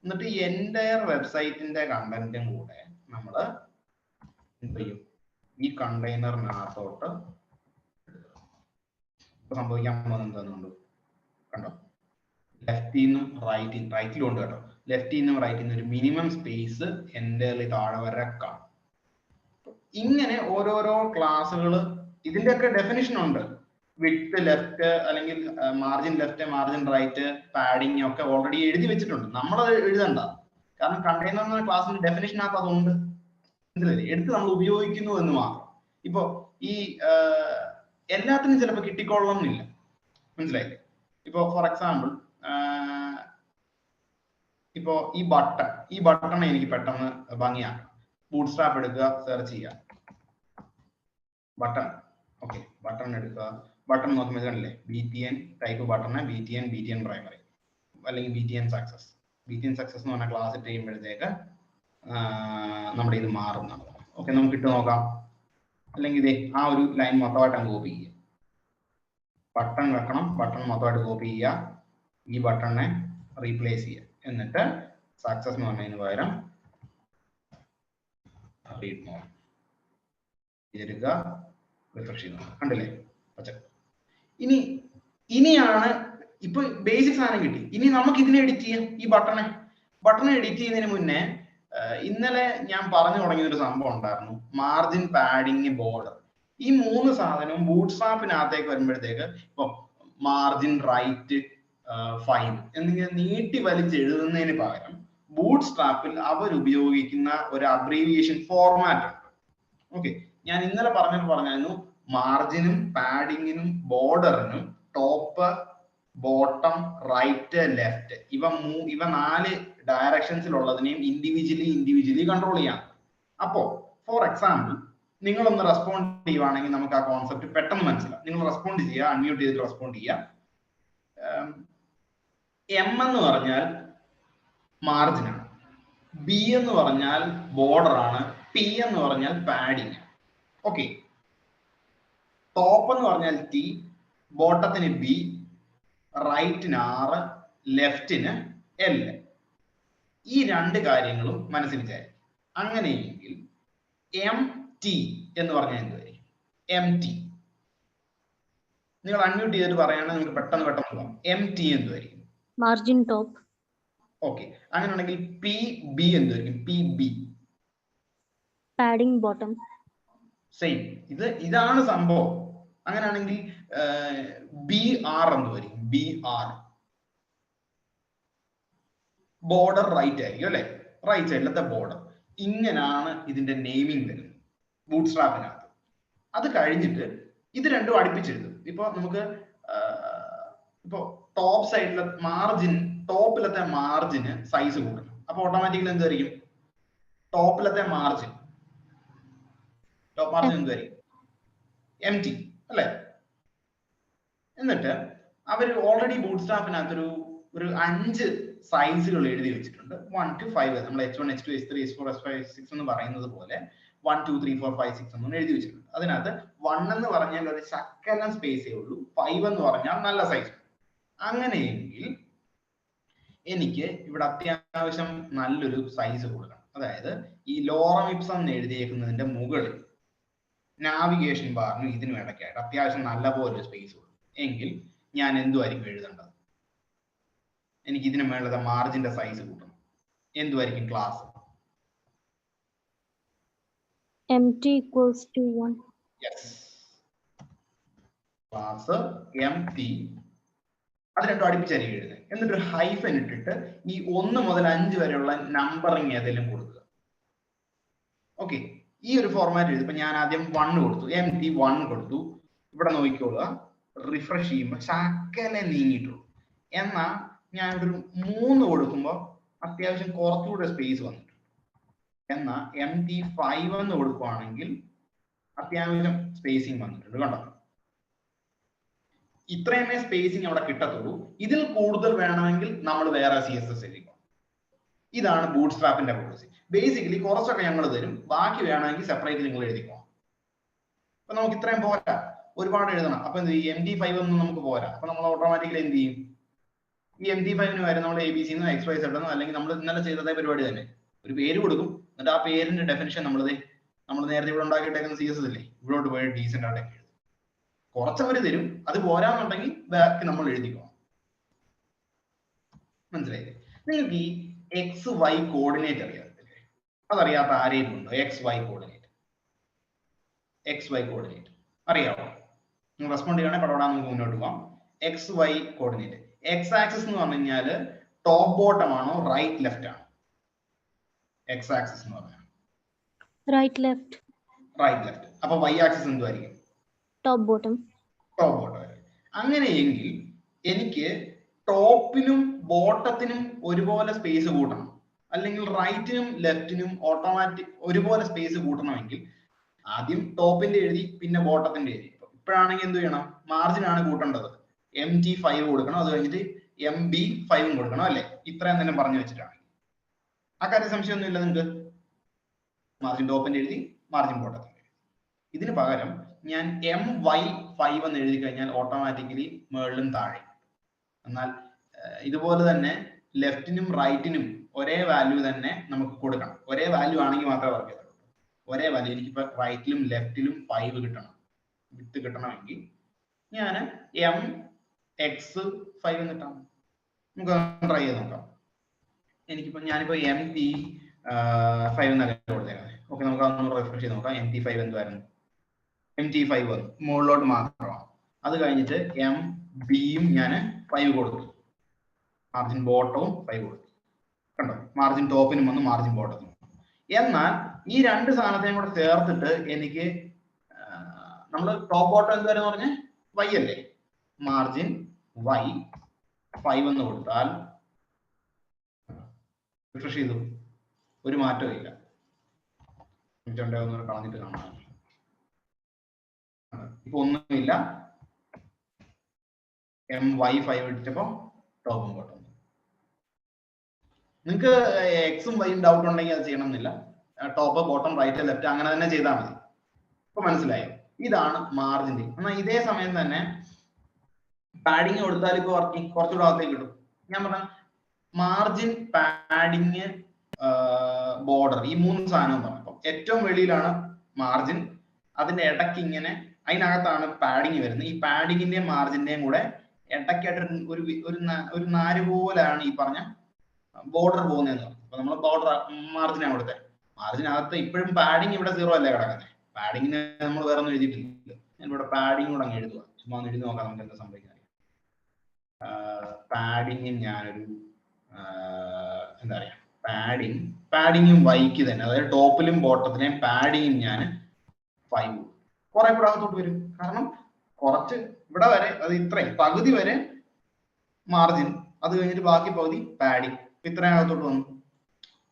എന്നിട്ട് ഈ എൻ്റയർ വെബ്സൈറ്റിന്റെ കണ്ടന്റും കൂടെ നമ്മൾ എന്ത് ചെയ്യും, ഈ കണ്ടെയ്നറിനകത്തോട്ട് സംഭവിക്കാൻ പോകുന്നത് എന്താണെന്നുണ്ട് കണ്ടോ, ലെഫ്റ്റിൽ നിന്നും റൈറ്റിലും ഉണ്ട് കേട്ടോ, ലെഫ്റ്റിൽ നിന്നും റൈറ്റിൽ നിന്നും ഒരു മിനിമം സ്പേസ് എൻ്റയർലി താഴെ വരെ കാണും. ഇങ്ങനെ ഓരോരോ ക്ലാസ്സുകൾ, ഇതിന്റെയൊക്കെ ഡെഫിനിഷൻ ഉണ്ട്. വിഡ്ത്ത് ലെഫ്റ്റ് അല്ലെങ്കിൽ margin left, margin right, padding ഒക്കെ ഓൾറെഡി എഴുതി വെച്ചിട്ടുണ്ട്. നമ്മളത് എഴുതണ്ട, കാരണം കണ്ടെയ്നർ എന്ന ക്ലാസ്സിന്റെ ഡെഫിനിഷനകത്ത് അതുണ്ട്. എടുത്ത് നമ്മൾ ഉപയോഗിക്കുന്നു എന്ന് മാത്രം. ഇപ്പോ ഈ എല്ലാത്തിനും ചിലപ്പോൾ കിട്ടിക്കൊള്ളണമെന്നില്ല, മനസ്സിലായില്ലേ? ഇപ്പോ ഫോർ എക്സാമ്പിൾ ഇപ്പോ ഈ ബട്ടൺ എനിക്ക് പെട്ടെന്ന് ഭംഗിയാക്കണം. ബൂട്ട് സ്ട്രാപ്പ് എടുക്കുക, സെർച്ച് ചെയ്യുക, ബട്ടൺ. ഓക്കെ, ബട്ടൺ എടുക്കുക. ബട്ടൺ നോക്കുമ്പോൾ കണ്ടില്ലേ, BTN type button, BTN primary അല്ലെങ്കിൽ BTN സക്സസ് എന്ന് പറഞ്ഞ ക്ലാസ് ഇട്ട് ചെയ്യുമ്പോഴത്തേക്ക് നമ്മുടെ ഇത് മാറുന്നതാണ്. ഓക്കെ, നമുക്ക് ഇട്ട് നോക്കാം. അല്ലെങ്കിൽ ഇതേ ആ ഒരു ലൈൻ മൊത്തമായിട്ട് അങ്ങ് കോപ്പി ചെയ്യുക. ബട്ടൺ വെക്കണം, ബട്ടൺ മൊത്തമായിട്ട് കോപ്പി ചെയ്യുക, ഈ ബട്ടണിനെ റീപ്ലേസ് ചെയ്യുക. എന്നിട്ട് സക്സസ് എന്ന് പറഞ്ഞതിന് പകരം റീഡ് മോർ എടുക്കുക, റിഫ്രഷ് ചെയ്യുക. കണ്ടില്ലേ പച്ച. ഇനിയാണ് ഇപ്പൊ ബേസിക് സാധനം കിട്ടി. ഇനി നമുക്ക് ഇതിനെ എഡിറ്റ് ചെയ്യാം. ഈ ബട്ടണെ എഡിറ്റ് ചെയ്യുന്നതിന് മുന്നേ ഇന്നലെ ഞാൻ പറഞ്ഞു തുടങ്ങിയ ഒരു സംഭവം ഉണ്ടായിരുന്നു, മാർജിൻ, പാഡിങ്, ബോർഡർ. ഈ 3 സാധനവും ബൂട്ട് സ്ട്രാപ്പിനകത്തേക്ക് വരുമ്പോഴത്തേക്ക് ഇപ്പൊ മാർജിൻ, റൈറ്റ്, ഫൈൻ എന്നിങ്ങനെ നീട്ടി വലിച്ച് എഴുതുന്നതിന് പകരം ബൂട്ട് സ്ട്രാപ്പിൽ അവർ ഉപയോഗിക്കുന്ന ഒരു അബ്രീവിയേഷൻ ഫോർമാറ്റ് ഉണ്ട്. ഓക്കെ, ഞാൻ ഇന്നലെ പറഞ്ഞായിരുന്നു മാർജിനും പാഡിങ്ങിനും ബോർഡറിനും ടോപ്പ് ബോട്ടം റൈറ്റ് ലെഫ്റ്റ് ഇവ 4 ഡയറക്ഷൻസിലുള്ളതിനെയും ഇൻഡിവിജ്വലി കൺട്രോൾ ചെയ്യാം. അപ്പോ ഫോർ എക്സാമ്പിൾ നിങ്ങളൊന്ന് റെസ്പോണ്ട് ചെയ്യുവാണെങ്കിൽ നമുക്ക് ആ കോൺസെപ്റ്റ് പെട്ടെന്ന് മനസ്സിലാവും. നിങ്ങൾ റെസ്പോണ്ട് ചെയ്യുക, അൺമ്യൂട്ട് ചെയ്തിട്ട് റെസ്പോണ്ട് ചെയ്യുക. എം എന്ന് പറഞ്ഞാൽ മാർജിനാണ്, ബി എന്ന് പറഞ്ഞാൽ ബോർഡർ ആണ്, പി എന്ന് പറഞ്ഞാൽ പാഡിങ്. ഓക്കെ, ടോപ്പ് എന്ന് പറഞ്ഞാൽ ടി, ബോട്ടത്തിന് ബി, റൈറ്റിന് ആർ, ലെഫ്റ്റിന് എൽ. ഈ 2 കാര്യങ്ങളും മനസ്സിൽ വിചാരിക്കും. അങ്ങനെയെങ്കിൽ എം ടി എന്ന് പറഞ്ഞാൽ എന്തുവായിരിക്കും? എം ടി നിങ്ങൾ അൺമ്യൂട്ട് ചെയ്തിട്ട് പറയുകയാണെങ്കിൽ നിങ്ങൾക്ക് പെട്ടെന്ന് പോകാം. എം ടി എന്തുവായിരിക്കും? Margin top. ഓക്കെ, അങ്ങനെയാണെങ്കിൽ പി ബി എന്തുവായിരിക്കും? P B padding bottom. Same, ഇതാണ് സംഭവം. അങ്ങനെയാണെങ്കിൽ ബി ആർ എന്തുവായിരിക്കും? ബി ആർ ബോർഡർ റൈറ്റ് ആയിരിക്കും അല്ലെ, റൈറ്റ് സൈഡിലത്തെ ബോർഡർ. ഇങ്ങനാണ് ഇതിന്റെ നെയിമിംഗ് വരുന്നത് ബൂട്ട് സ്ട്രാപ്പിനകത്ത്. അത് കഴിഞ്ഞിട്ട് ഇത് രണ്ടും അടുപ്പിച്ചെഴുതും. ഇപ്പൊ നമുക്ക് ഇപ്പൊ ടോപ്പ് സൈഡിലെ ടോപ്പിലത്തെ മാർജിന് സൈസ് കൂട്ടണം. അപ്പൊ ഓട്ടോമാറ്റിക്കലി എന്തായിരിക്കും? ടോപ്പ് മാർജിൻ എന്തായിരിക്കും? എം ടി അല്ലെ. എന്നിട്ട് അവർ ഓൾറെഡി ബൂട്ട് സ്ട്രാപ്പിനകത്ത് ഒരു 5 സൈസുകൾ എഴുതി വെച്ചിട്ടുണ്ട്. 1 to 5 നമ്മൾ H1 H2 H3 H4 H5 H6 എന്ന് പറയുന്നത് പോലെ 1 2 3 4 5 6 എന്ന് എഴുതി വെച്ചിട്ടുണ്ട്. അതിനകത്ത് 1 എന്ന് പറഞ്ഞാൽ ഒരു ശക്കലം സ്പേസേ ഉള്ളൂ, 5 എന്ന് പറഞ്ഞാൽ നല്ല സൈസ്. അങ്ങനെയെങ്കിൽ എനിക്ക് ഇവിടെ അത്യാവശ്യം നല്ലൊരു സൈസ് കൊടുക്കണം. അതായത് ഈ ലോറം ഇപ്സം എന്ന് എഴുതിയേക്കുന്നതിന്റെ മുകളിൽ നാവിഗേഷൻ ബാറിനും ഇതിനും ഇടയ്ക്കായിട്ട് അത്യാവശ്യം നല്ല പോലെ സ്പേസ് കൊടുക്കും. എങ്കിൽ ഞാൻ എന്തുമായിരിക്കും എഴുതേണ്ടത്? എനിക്ക് ഇതിന് മേളത്തെ മാർജിന്റെ സൈസ് കൂട്ടണം. എന്തുമായിരിക്കും class? mt equals to 1. Yes, class mt. അത് രണ്ടും അടുപ്പിച്ചായിരിക്കും എഴുതുന്നത്. എന്നിട്ട് ഒരു ഹൈഫൻ ഇട്ടിട്ട് ഈ 1 മുതൽ 5 വരെയുള്ള നമ്പറിങ് ഏതെങ്കിലും കൊടുക്കുക. ഓക്കെ, ഈ ഒരു ഫോർമാറ്റ് എഴുതി. ഇപ്പൊ ഞാൻ ആദ്യം 1 കൊടുത്തു, mt 1 കൊടുത്തു. ഇവിടെ നോക്കിക്കോളുക, റിഫ്രഷ് ചെയ്യുമ്പോൾ ശക്കലെ നീങ്ങിയിട്ടുള്ളൂ. എന്നാ ഞാൻ ഒരു 3 കൊടുക്കുമ്പോൾ അത്യാവശ്യം കുറച്ചുകൂടെ സ്പേസ് വന്നിട്ടുണ്ട്. എന്നാ mt 5 എന്ന് കൊടുക്കുവാണെങ്കിൽ അത്യാവശ്യം സ്പേസിങ് വന്നിട്ടുണ്ട്. കണ്ടോ, ഇത്രയുമേ സ്പേസിങ് അവിടെ കിട്ടത്തുള്ളൂ. ഇതിൽ കൂടുതൽ വേണമെങ്കിൽ നമ്മൾ വേറെ CSS എഴുതിക്കും. ഇതാണ് ബൂട്ട് സ്ട്രാപ്പിന്റെ പോളിസി. ബേസിക്കലി കുറച്ചൊക്കെ ഞങ്ങൾ തരും, ബാക്കി വേണമെങ്കിൽ സെപ്പറേറ്റ് നിങ്ങൾ എഴുതിക്കോ. അപ്പൊ നമുക്ക് ഇത്രയും പോരാ, ഒരുപാട് എഴുതണം. അപ്പൊ എന്ത് ചെയ്യും? MT5 ഒന്നും നമുക്ക് പോരാ. അപ്പൊ നമ്മൾ ഓട്ടോമാറ്റിക്കലി എന്ത് ചെയ്യും? ഈ MT5 വരെ നമ്മൾ ABC XYZ അല്ലെങ്കിൽ നമ്മൾ ഇന്നലെ ചെയ്തതേ പരിപാടി തന്നെ ഒരു പേര് കൊടുക്കും. എന്നിട്ട് ആ പേരിന്റെ ഡെഫിനിഷൻ നമ്മൾ നേരത്തെ ഇവിടെ ഉണ്ടാക്കിയിട്ടേക്കുന്ന CSS ഇല്ലേ, ഇവിടോട്ട് പോയി ഡീസെന്റ് ആയിട്ട് എഴുതും. കുറച്ചവര് തരും, അത് പോരാന്നുണ്ടെങ്കിൽ ബാക്കി നമ്മൾ എഴുതിക്കോ. മനസ്സിലായില്ലേ? നിങ്ങൾക്ക് ഈ XY കോർഡിനേറ്റ് അറിയാത്തില്ലേ? അതറിയാത്ത ആരെയും ഉണ്ടോ? XY കോർഡിനേറ്റ് അറിയാമോ? നിങ്ങൾ റെസ്പോണ്ട് ചെയ്യണമെങ്കിൽ പടപെടാൻ നമുക്ക് മുന്നോട്ട് പോകാം. XY കോർഡിനേറ്റ്, X ആക്സിസ് എന്ന് പറഞ്ഞു കഴിഞ്ഞാൽ ടോപ്പ് ബോട്ടം ആണോ റൈറ്റ് ലെഫ്റ്റ് ആണോ? X ആക്സിസ് എന്ന് പറഞ്ഞാൽ റൈറ്റ് ലെഫ്റ്റ്. അപ്പൊ Y ആക്സിസ് എന്തുമായിരിക്കും? Top bottom. അങ്ങനെയെങ്കിൽ എനിക്ക് ടോപ്പിനും ബോട്ടത്തിനും ഒരുപോലെ സ്പേസ് കൂട്ടണം, അല്ലെങ്കിൽ റൈറ്റിനും ലെഫ്റ്റിനും ഒരുപോലെ സ്പേസ് കൂട്ടണമെങ്കിൽ ആദ്യം ടോപ്പിന്റെ എഴുതി, പിന്നെ ബോട്ടത്തിന്റെ എഴുതി. ഇപ്പോഴാണെങ്കിൽ എന്ത് ചെയ്യണം? മാർജിൻ ആണ് കൂട്ടേണ്ടത്. MT5 കൊടുക്കണം, അത് കഴിഞ്ഞിട്ട് MB5 കൊടുക്കണം അല്ലെ? ഇത്രയും തന്നെ പറഞ്ഞു വെച്ചിട്ടാണ്. ആ കാര്യം സംശയമൊന്നും ഇല്ല നിങ്ങൾക്ക്. മാർജിൻ ടോപ്പിന്റെ എഴുതി, മാർജിൻ ബോട്ടത്തിന്റെ എഴുതി. ഇതിന് പകരം ഞാൻ MY5 എന്ന് എഴുതി കഴിഞ്ഞാൽ ഓട്ടോമാറ്റിക്കലി മേളിലും താഴെ. എന്നാൽ ഇതുപോലെ തന്നെ ലെഫ്റ്റിനും റൈറ്റിനും ഒരേ വാല്യൂ തന്നെ നമുക്ക് കൊടുക്കണം. ഒരേ വാല്യൂ ആണെങ്കിൽ മാത്രമേ വർക്ക് ചെയ്തുള്ളൂ. ഒരേ വാല്യൂ എനിക്കിപ്പോ റൈറ്റിലും ലെഫ്റ്റിലും 5 കിട്ടണമെങ്കിൽ ഞാൻ MX5 എന്നിട്ടാണ്. നമുക്ക് ട്രൈ ചെയ്ത് നോക്കാം. ഞാനിപ്പോ MT5 എന്നല്ല കൊടുത്തേക്കുന്നത്. ഓക്കെ, നമുക്ക് അതൊന്ന് റിഫ്രഷ് ചെയ്ത് നോക്കാം. MT5 എന്തുവായിരുന്നു? MT5 വന്നു, മുകളിലോട്ട് മാത്രമാണ്. അത് കഴിഞ്ഞിട്ട് MBയും ഞാൻ 5 കൊടുത്തു, മാർജിൻ ബോട്ടവും 5 കൊടുത്തു. കണ്ടോ, മാർജിൻ ടോപ്പിനും വന്നു, മാർജിൻ ബോട്ടത്തിനും. എന്നാൽ ഈ 2 സാധനത്തെയും കൂടെ ചേർത്തിട്ട് എനിക്ക് നമ്മൾ ടോപ്പ് ബോട്ടം എന്ത് വരെ പറഞ്ഞ y അല്ലേ, മാർജിൻ y 5 എന്ന് കൊടുത്താൽ റിഫ്രഷ് ചെയ്തു, ഒരു മാറ്റവും ഇല്ല. കളഞ്ഞിട്ട് കാണാം, ഇപ്പൊ ഒന്നുമില്ല. MY5 ഇട്ടപ്പോ ടോപ്പും ബോട്ടം. നിങ്ങൾക്ക് എക്സും വൈയും ഡൗട്ട് ഉണ്ടെങ്കിൽ അത് ചെയ്യണമെന്നില്ല. ടോപ്പ് ബോട്ടം റൈറ്റ് ലെഫ്റ്റ് അങ്ങനെ തന്നെ ചെയ്താൽ മതി. ഇപ്പൊ മനസ്സിലായോ? ഇതാണ് മാർജിന്റെ. എന്നാൽ ഇതേ സമയം തന്നെ പാഡിങ് കൊടുത്താൽ ഇപ്പൊ കുറച്ചുകൂടെ അകത്തേക്ക് കിട്ടും. ഞാൻ പറഞ്ഞ മാർജിൻ, പാഡിങ്, ബോർഡർ, ഈ 3 സാധനവും പറഞ്ഞപ്പോൾ ഏറ്റവും വെളിയിലാണ് മാർജിൻ, അതിന്റെ ഇടയ്ക്ക് ഇങ്ങനെ അതിനകത്താണ് പാഡിങ് വരുന്നത്. ഈ പാഡിങ്ങിന്റെയും മാർജിന്റെയും കൂടെ ഇടയ്ക്കായിട്ട് ഒരു നാര് പോലെയാണ് ഈ പറഞ്ഞ ബോർഡർ പോകുന്നതെന്ന് പറഞ്ഞു. അപ്പൊ നമ്മൾ ബോർഡർ മാർജിനാണ് കൊടുത്തത്. മാർജിനകത്ത് ഇപ്പോഴും പാഡിങ് ഇവിടെ 0 അല്ലേ കിടക്കുന്നത്. പാഡിങ്ങിന് നമ്മൾ വേറെ ഒന്നും എഴുതിയിട്ടില്ല. ഞാൻ ഇവിടെ പാഡിങ് കൂടെ അങ്ങ് എഴുതുക, ചുമ്മാ ഒന്ന് എഴുതി നോക്കാം നമുക്ക് എന്താ സംഭവിക്കുന്നത്. പാഡിങ്ങിന് ഞാനൊരു എന്താ പറയാ, പാഡിങ്ങും വൈക്ക് തന്നെ, അതായത് ടോപ്പിലും ബോട്ടത്തിലെയും പാഡിങ്ങും ഞാൻ 5 കുറെ കൂടെ അകത്തോട്ട് വരും. കാരണം കുറച്ച് ഇവിടെ വരെ, അത് ഇത്രയും പകുതി വരെ മാർജിൻ, അത് കഴിഞ്ഞിട്ട് ബാക്കി പകുതി പാഡിങ്, ഇത്രയും അകത്തോട്ട് വന്നു.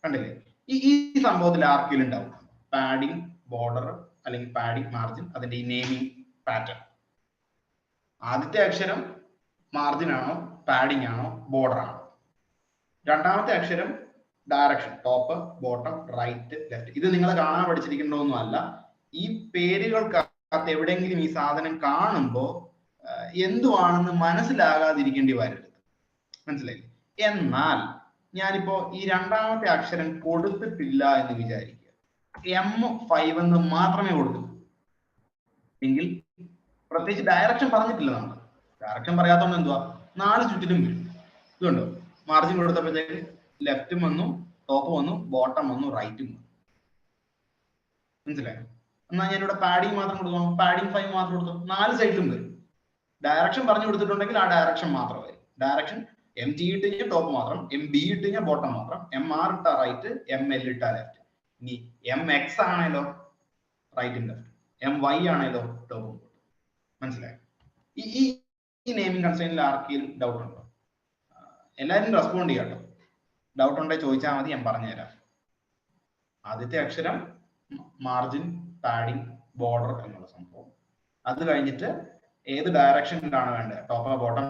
കണ്ടില്ലേ? ഈ സംഭവത്തിൽ ആർക്കെങ്കിലും ഉണ്ടാവും പാഡിങ്, ബോർഡർ അല്ലെങ്കിൽ പാഡിങ്, മാർജിൻ, അതിന്റെ ഈ നെയിമിംഗ് പാറ്റേൺ. ആദ്യത്തെ അക്ഷരം മാർജിൻ ആണോ, പാഡിങ് ആണോ, ബോർഡർ ആണോ? രണ്ടാമത്തെ അക്ഷരം direction, top, bottom, right, left. ഇത് നിങ്ങൾ കാണാൻ പഠിച്ചിരിക്കേണ്ടതൊന്നും അല്ല. ഈ പേരുകൾക്കകത്ത് എവിടെയെങ്കിലും ഈ സാധനം കാണുമ്പോൾ എന്തുവാണെന്ന് മനസ്സിലാകാതിരിക്കേണ്ടി വരരുത്. മനസ്സിലായില്ലേ? എന്നാൽ ഞാനിപ്പോ ഈ രണ്ടാമത്തെ അക്ഷരം കൊടുത്തിട്ടില്ല എന്ന് വിചാരിക്കുക, M5 എന്ന് മാത്രമേ കൊടുത്തു എങ്കിൽ, പ്രത്യേകിച്ച് ഡയറക്ഷൻ പറഞ്ഞിട്ടില്ല നമ്മൾ. ഡയറക്ഷൻ പറയാത്തോണ്ട് എന്തുവാ, 4 ചുറ്റിലും വരും. ഇതുണ്ടോ, മാർജിൻ കൊടുത്തപ്പോഴത്തേക്ക് ലെഫ്റ്റും വന്നു, ടോപ്പ് വന്നു, ബോട്ടം വന്നു, റൈറ്റും വന്നു. മനസ്സിലായോ? എന്നാൽ ഞാനിവിടെ പാഡിങ് മാത്രം കൊടുക്കണം, പാഡിങ് 5 മാത്രം കൊടുത്തു, 4 സൈഡിലും വരും. ഡയറക്ഷൻ പറഞ്ഞു കൊടുത്തിട്ടുണ്ടെങ്കിൽ ആ ഡയറക്ഷൻ മാത്രം വരും. ഡയറക്ഷൻ MG ഇട്ട് കഴിഞ്ഞാൽ ടോപ്പ് മാത്രം, MB ഇട്ട് കഴിഞ്ഞാൽ ബോട്ടം മാത്രം, MR ഇട്ട റൈറ്റ്, ML ഇട്ട ലെഫ്റ്റ്. ഇനി MX ആണേലോ റൈറ്റും ലെഫ്റ്റ്, MY ആണേലോ ടോപ്പും. മനസ്സിലായോ? ഈ നെയിമിംഗ് കൺസെപ്റ്റിൽ ആർക്കെങ്കിലും ഡൗട്ട് ഉണ്ടോ? എല്ലാവരും റെസ്പോണ്ട് ചെയ്യാട്ടോ. ഡൗട്ട് ഉണ്ടെങ്കിൽ ചോദിച്ചാൽ മതി, ഞാൻ പറഞ്ഞുതരാം. ആദ്യത്തെ അക്ഷരം മാർജിൻ, പാഡിങ്, ബോർഡർ എന്നുള്ള സംഭവം. അത് കഴിഞ്ഞിട്ട് ഏത് ഡയറക്ഷനിലാണ് വേണ്ടത്, ടോപ്പ്, ബോട്ടം,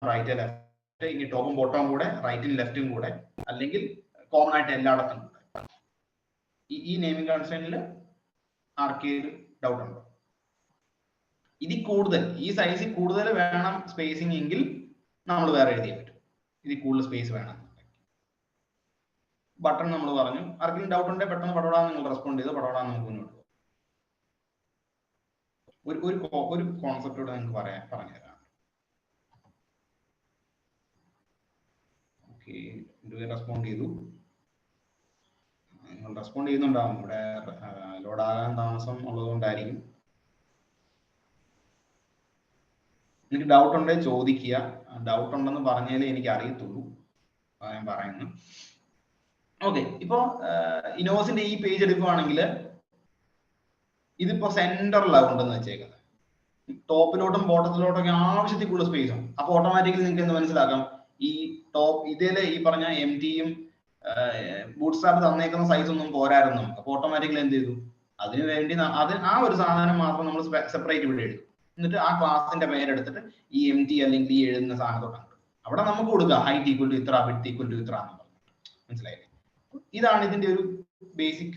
റൈറ്റ്, ലെഫ്റ്റ്. ഇനി ടോപ്പും ബോട്ടവും കൂടെ, റൈറ്റും ലെഫ്റ്റും കൂടെ, അല്ലെങ്കിൽ കോമൺ ആയിട്ട് എല്ലായിടത്തും കൂടെ. ഈ നെയിമിംഗ് കൺസെപ്റ്റിൽ ആർക്കെങ്കിലും ഡൗട്ട് ഉണ്ടോ? ഇതിൽ കൂടുതൽ, ഈ സൈസിൽ കൂടുതൽ വേണം സ്പേസിങ് എങ്കിൽ നമ്മൾ വേറെ എഴുതിയാൽ പറ്റും. ഇതിൽ കൂടുതൽ സ്പേസ് വേണം. ബട്ടൺ നമ്മൾ പറഞ്ഞു. ആർക്കെങ്കിലും ഡൗട്ട് ഉണ്ടെങ്കിൽ പെട്ടെന്ന് പടപടാന്ന് നിങ്ങൾ റെസ്പോണ്ട് ചെയ്ത് പടപടാന്ന് നമുക്ക് മുന്നോട്ട് പോകും. ഒരു കോൺസെപ്റ്റോട് നിങ്ങൾക്ക് പറഞ്ഞുതരാം. ഓക്കെ, റെസ്പോണ്ട് ചെയ്തു. നിങ്ങൾ റെസ്പോണ്ട് ചെയ്യുന്നുണ്ടാവും. ഇവിടെ ലോഡാകാൻ താമസം ഉള്ളതുകൊണ്ടായിരിക്കും. എനിക്ക് ഡൗട്ട് ഉണ്ടെങ്കിൽ ചോദിക്കുക. ഡൗട്ട് ഉണ്ടെന്ന് പറഞ്ഞാലേ എനിക്ക് അറിയത്തുള്ളൂ, ഞാൻ പറയുന്നു. ഓക്കെ, ഇപ്പോ ഇനോസിന്റെ ഈ പേജ് എടുക്കുവാണെങ്കിൽ ഇതിപ്പോ സെന്ററിലാണ് ഉണ്ടെന്ന് വെച്ചേക്കുന്നത്. ടോപ്പിലോട്ടും ബോട്ടത്തിലോട്ടും ഒക്കെ ആവശ്യത്തിൽ കൂടുതൽ സ്പേസ് ആണ്. അപ്പൊ ഓട്ടോമാറ്റിക്കലി നിങ്ങൾക്ക് എന്ത് മനസ്സിലാക്കാം, ഈ ടോപ്പ് ഇതില് ഈ പറഞ്ഞ MTയും ബൂട്ട്സ്ട്രാപ്പ് തന്നേക്കുന്ന സൈസ് ഒന്നും പോരായിരുന്നു നമുക്ക്. അപ്പൊ ഓട്ടോമാറ്റിക്കലി എന്ത് ചെയ്തു, അതിനു വേണ്ടി ആ ഒരു സാധനം മാത്രം നമ്മൾ സെപ്പറേറ്റ് ഇവിടെ എടുക്കും. എന്നിട്ട് ആ ക്ലാസിന്റെ പേരെടുത്തിട്ട് ഈ MT അല്ലെങ്കിൽ ഈ എഴുതുന്ന സാധനത്തോട്ടാണ് അവിടെ നമുക്ക് കൊടുക്കുക ഹൈറ്റ് ഈക്വൽ ടു ഇത്ര, വിഡ്ത്ത് ഈക്വൽ ടു ഇത്ര എന്ന് പറഞ്ഞു. മനസ്സിലായില്ലേ? ഇതാണ് ഇതിന്റെ ഒരു ബേസിക്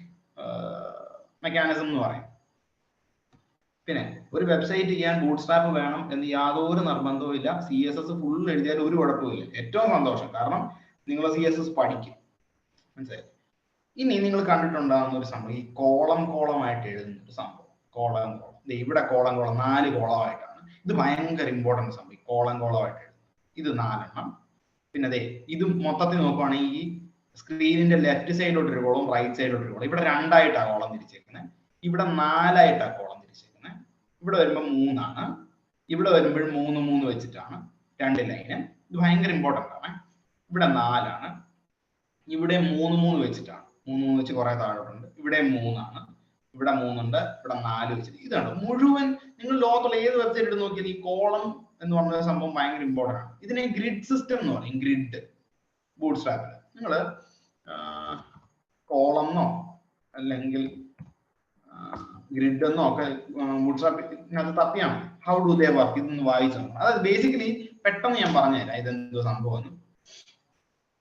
മെക്കാനിസം എന്ന് പറയും. പിന്നെ ഒരു വെബ്സൈറ്റ് ചെയ്യാൻ ബൂട്ട്സ്ട്രാപ്പ് വേണം എന്ന് യാതൊരു നിർബന്ധവും ഇല്ല. CSS ഫുൾ എഴുതിയാൽ ഒരു കുഴപ്പമില്ല. ഏറ്റവും സന്തോഷം, കാരണം നിങ്ങൾ CSS പഠിക്കും. മനസ്സിലായി? ഇനി നിങ്ങൾ കണ്ടിട്ടുണ്ടാകുന്ന ഒരു സംഭവം, ഈ കോളം ആയിട്ട് എഴുതുന്ന ഒരു സംഭവം. കോളം ഇവിടെ കോളം 4 കോളമായിട്ടാണ്. ഇത് ഭയങ്കര ഇമ്പോർട്ടന്റ് സംഭവം, കോളമായിട്ട് എഴുതുന്നത്. ഇത് 4 എണ്ണം. പിന്നെ അതെ, ഇത് മൊത്തത്തിൽ നോക്കുവാണെങ്കിൽ ഈ സ്ക്രീനിന്റെ ലെഫ്റ്റ് സൈഡിലോട്ട് ഒരു കോളം, റൈറ്റ് സൈഡിലോട്ട് ഒരു കോളം. ഇവിടെ 2 ആയിട്ടാണ് കോളം തിരിച്ചേക്കുന്നത്, ഇവിടെ 4 ആയിട്ടാണ് കോളം തിരിച്ചേക്കുന്നത്. ഇവിടെ വരുമ്പോൾ 3 ആണ്, ഇവിടെ വരുമ്പോൾ 3 വെച്ചിട്ടാണ് 2 ലൈന്. ഇത് ഭയങ്കര ഇമ്പോർട്ടന്റ് ആണ്. ഇവിടെ 4 ആണ്, ഇവിടെ 3 വെച്ചിട്ടാണ്. 3 വെച്ച് കുറെ താഴോട്ടുണ്ട്. ഇവിടെ 3 ആണ്, ഇവിടെ 3 ഉണ്ട്, ഇവിടെ 4 വെച്ചിട്ട്. ഇതാണ് മുഴുവൻ. നിങ്ങൾ ലോകത്തുള്ള ഏത് വെബ്സൈറ്റ് എടുത്ത് നോക്കിയാൽ ഈ കോളം എന്ന് പറഞ്ഞ സംഭവം ഭയങ്കര ഇമ്പോർട്ടൻ്റ് ആണ്. ഇതിനെ ഗ്രിഡ് സിസ്റ്റം എന്ന് പറയും. ഗ്രിഡ് ബൂട്ട്സ്ട്രാപ്പിൽ നിങ്ങൾ കോളംന്നോ അല്ലെങ്കിൽ ഗ്രിഡ് എന്നോ ഒക്കെ ബൂട്ട്സ്ട്രാപ്പിനകത്ത് തപ്പിയാണ് ഹൗ ഡു ദേ വർക്ക് ഇതൊന്ന് വായിച്ചു. അതായത് ബേസിക്കലി പെട്ടെന്ന് ഞാൻ പറഞ്ഞുതരാം ഇതെന്തോ സംഭവം.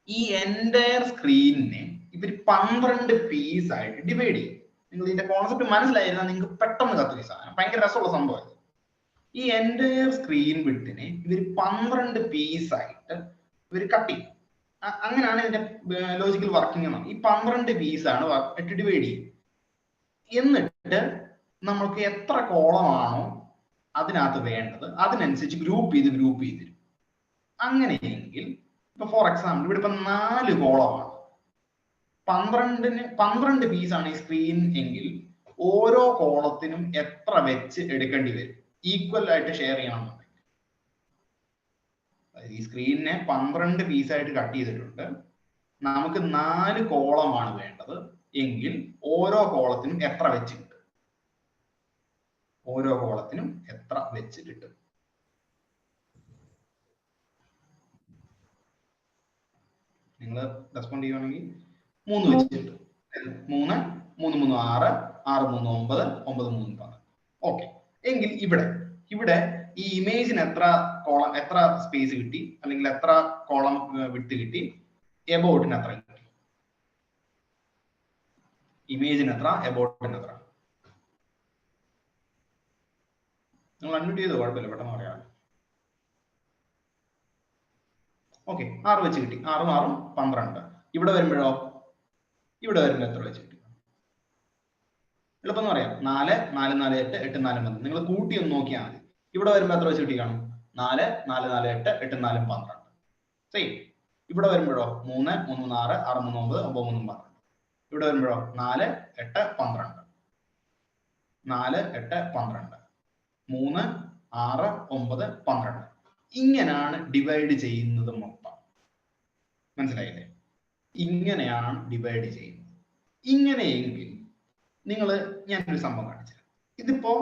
ഈ എൻറ്റയർ സ്ക്രീനിനെ ഇവര് 12 പീസ് ആയിട്ട് ഡിവൈഡ് ചെയ്യും. നിങ്ങൾ ഇതിന്റെ കോൺസെപ്റ്റ് മനസ്സിലായിരുന്നാൽ നിങ്ങൾക്ക് പെട്ടെന്ന് കത്തുക സാധനം. ഭയങ്കര രസമുള്ള സംഭവം. ഈ എൻറ്റയർ സ്ക്രീൻ വിഡ്ത്തിനെ ഇവർ 12 പീസ് ആയിട്ട് ഇവർ കട്ട് ചെയ്യും. അങ്ങനെയാണ് ഇതിന്റെ ലോജിക്കൽ വർക്കിംഗ് എന്നാണ്. ഈ 12 പീസാണ് ഡിവൈഡ് ചെയ്യും. എന്നിട്ട് നമ്മൾക്ക് എത്ര കോളമാണോ അതിനകത്ത് വേണ്ടത് അതിനനുസരിച്ച് ഗ്രൂപ്പ് ചെയ്ത് തരും. അങ്ങനെയെങ്കിൽ ഇപ്പൊ ഫോർ എക്സാമ്പിൾ ഇവിടെ ഇപ്പൊ 4 കോളമാണ്, 12 പീസാണ് ഈ സ്ക്രീൻ എങ്കിൽ ഓരോ കോളത്തിനും എത്ര വെച്ച് എടുക്കേണ്ടി വരും? ഈക്വൽ ആയിട്ട് ഷെയർ ചെയ്യണമെന്നുണ്ടെങ്കിൽ ഈ സ്ക്രീനിനെ 12 പീസായിട്ട് കട്ട് ചെയ്തിട്ടുണ്ട്. നമുക്ക് 4 കോളമാണ് വേണ്ടത് എങ്കിൽ ഓരോ കോളത്തിനും എത്ര വെച്ച് കിട്ടും? ഓരോ കോളത്തിനും എത്ര വെച്ച് കിട്ടും? നിങ്ങൾ റെസ്പോണ്ട് ചെയ്യുവാണെങ്കിൽ 3 വെച്ച് കിട്ടും. 3 3 3 6 6 3 9 9 3 10. ഓക്കെ, എങ്കിൽ ഇവിടെ ഈ ഇമേജിന് എത്ര കോളം, എത്ര സ്പേസ് കിട്ടി, അല്ലെങ്കിൽ എത്ര കോളം വിട്ട് കിട്ടി? എബൌട്ടിന് എത്ര കിട്ടി? ഇമേജിന് എത്ര, എബൌട്ടിന് എത്ര? നിങ്ങൾ അൺമ്യൂട്ട് ചെയ്തോ, കുഴപ്പമില്ല, പെട്ടെന്ന് പറയാം. ഓക്കെ, 6 വെച്ച് കിട്ടി. 6 6 12. ഇവിടെ വരുമ്പോഴോ? ഇവിടെ വരുമ്പോൾ എത്ര വെച്ച് കിട്ടി? എളുപ്പം പറയാം. 4 4 4 8 8 4 10. നിങ്ങൾ കൂട്ടി ഒന്ന് നോക്കിയാൽ മതി. ഇവിടെ വരുമ്പോൾ എത്ര വെച്ച് കിട്ടി കാണും? 4 4 4 8 8 4 12. സെയിം. ഇവിടെ വരുമ്പോഴോ? 3 3 6 6 3 9 9 3 12. ഇവിടെ വരുമ്പോഴോ? 4 8 12. 4 8 12. 3 6 9 12. ഇങ്ങനെയാണ് ഡിവൈഡ് ചെയ്യുന്നത് മൊത്തം. മനസ്സിലായില്ലേ? ഇങ്ങനെയാണ് ഡിവൈഡ് ചെയ്യുന്നത്. ഇങ്ങനെയെങ്കിൽ ഞാനൊരു സംഭവം കാണിച്ചു. ഇതിപ്പോ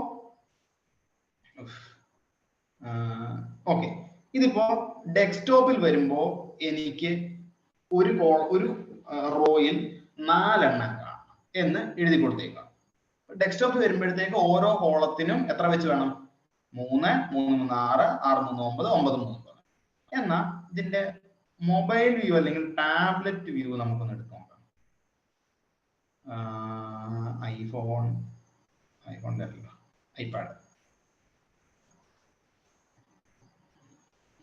ഓക്കെ, ഇതിപ്പോ ഡെസ്ക്ടോപ്പിൽ വരുമ്പോ എനിക്ക് ഒരു റോയിൽ 4 എണ്ണം കാണാം എന്ന് എഴുതി കൊടുത്തേക്കാം. ഡെസ്ക്ടോപ്പിൽ വരുമ്പോഴത്തേക്ക് ഓരോ കോളത്തിനും എത്ര വെച്ച് വേണം? 3 3 3 6 6 3 9 9 3 10. എന്നാൽ ഇതിന്റെ മൊബൈൽ വ്യൂ അല്ലെങ്കിൽ ടാബ്ലറ്റ് വ്യൂ നമുക്കൊന്ന് എടുത്ത് നോക്കാം. ഐഫോണിന്റെ അല്ല, ഐപാഡ്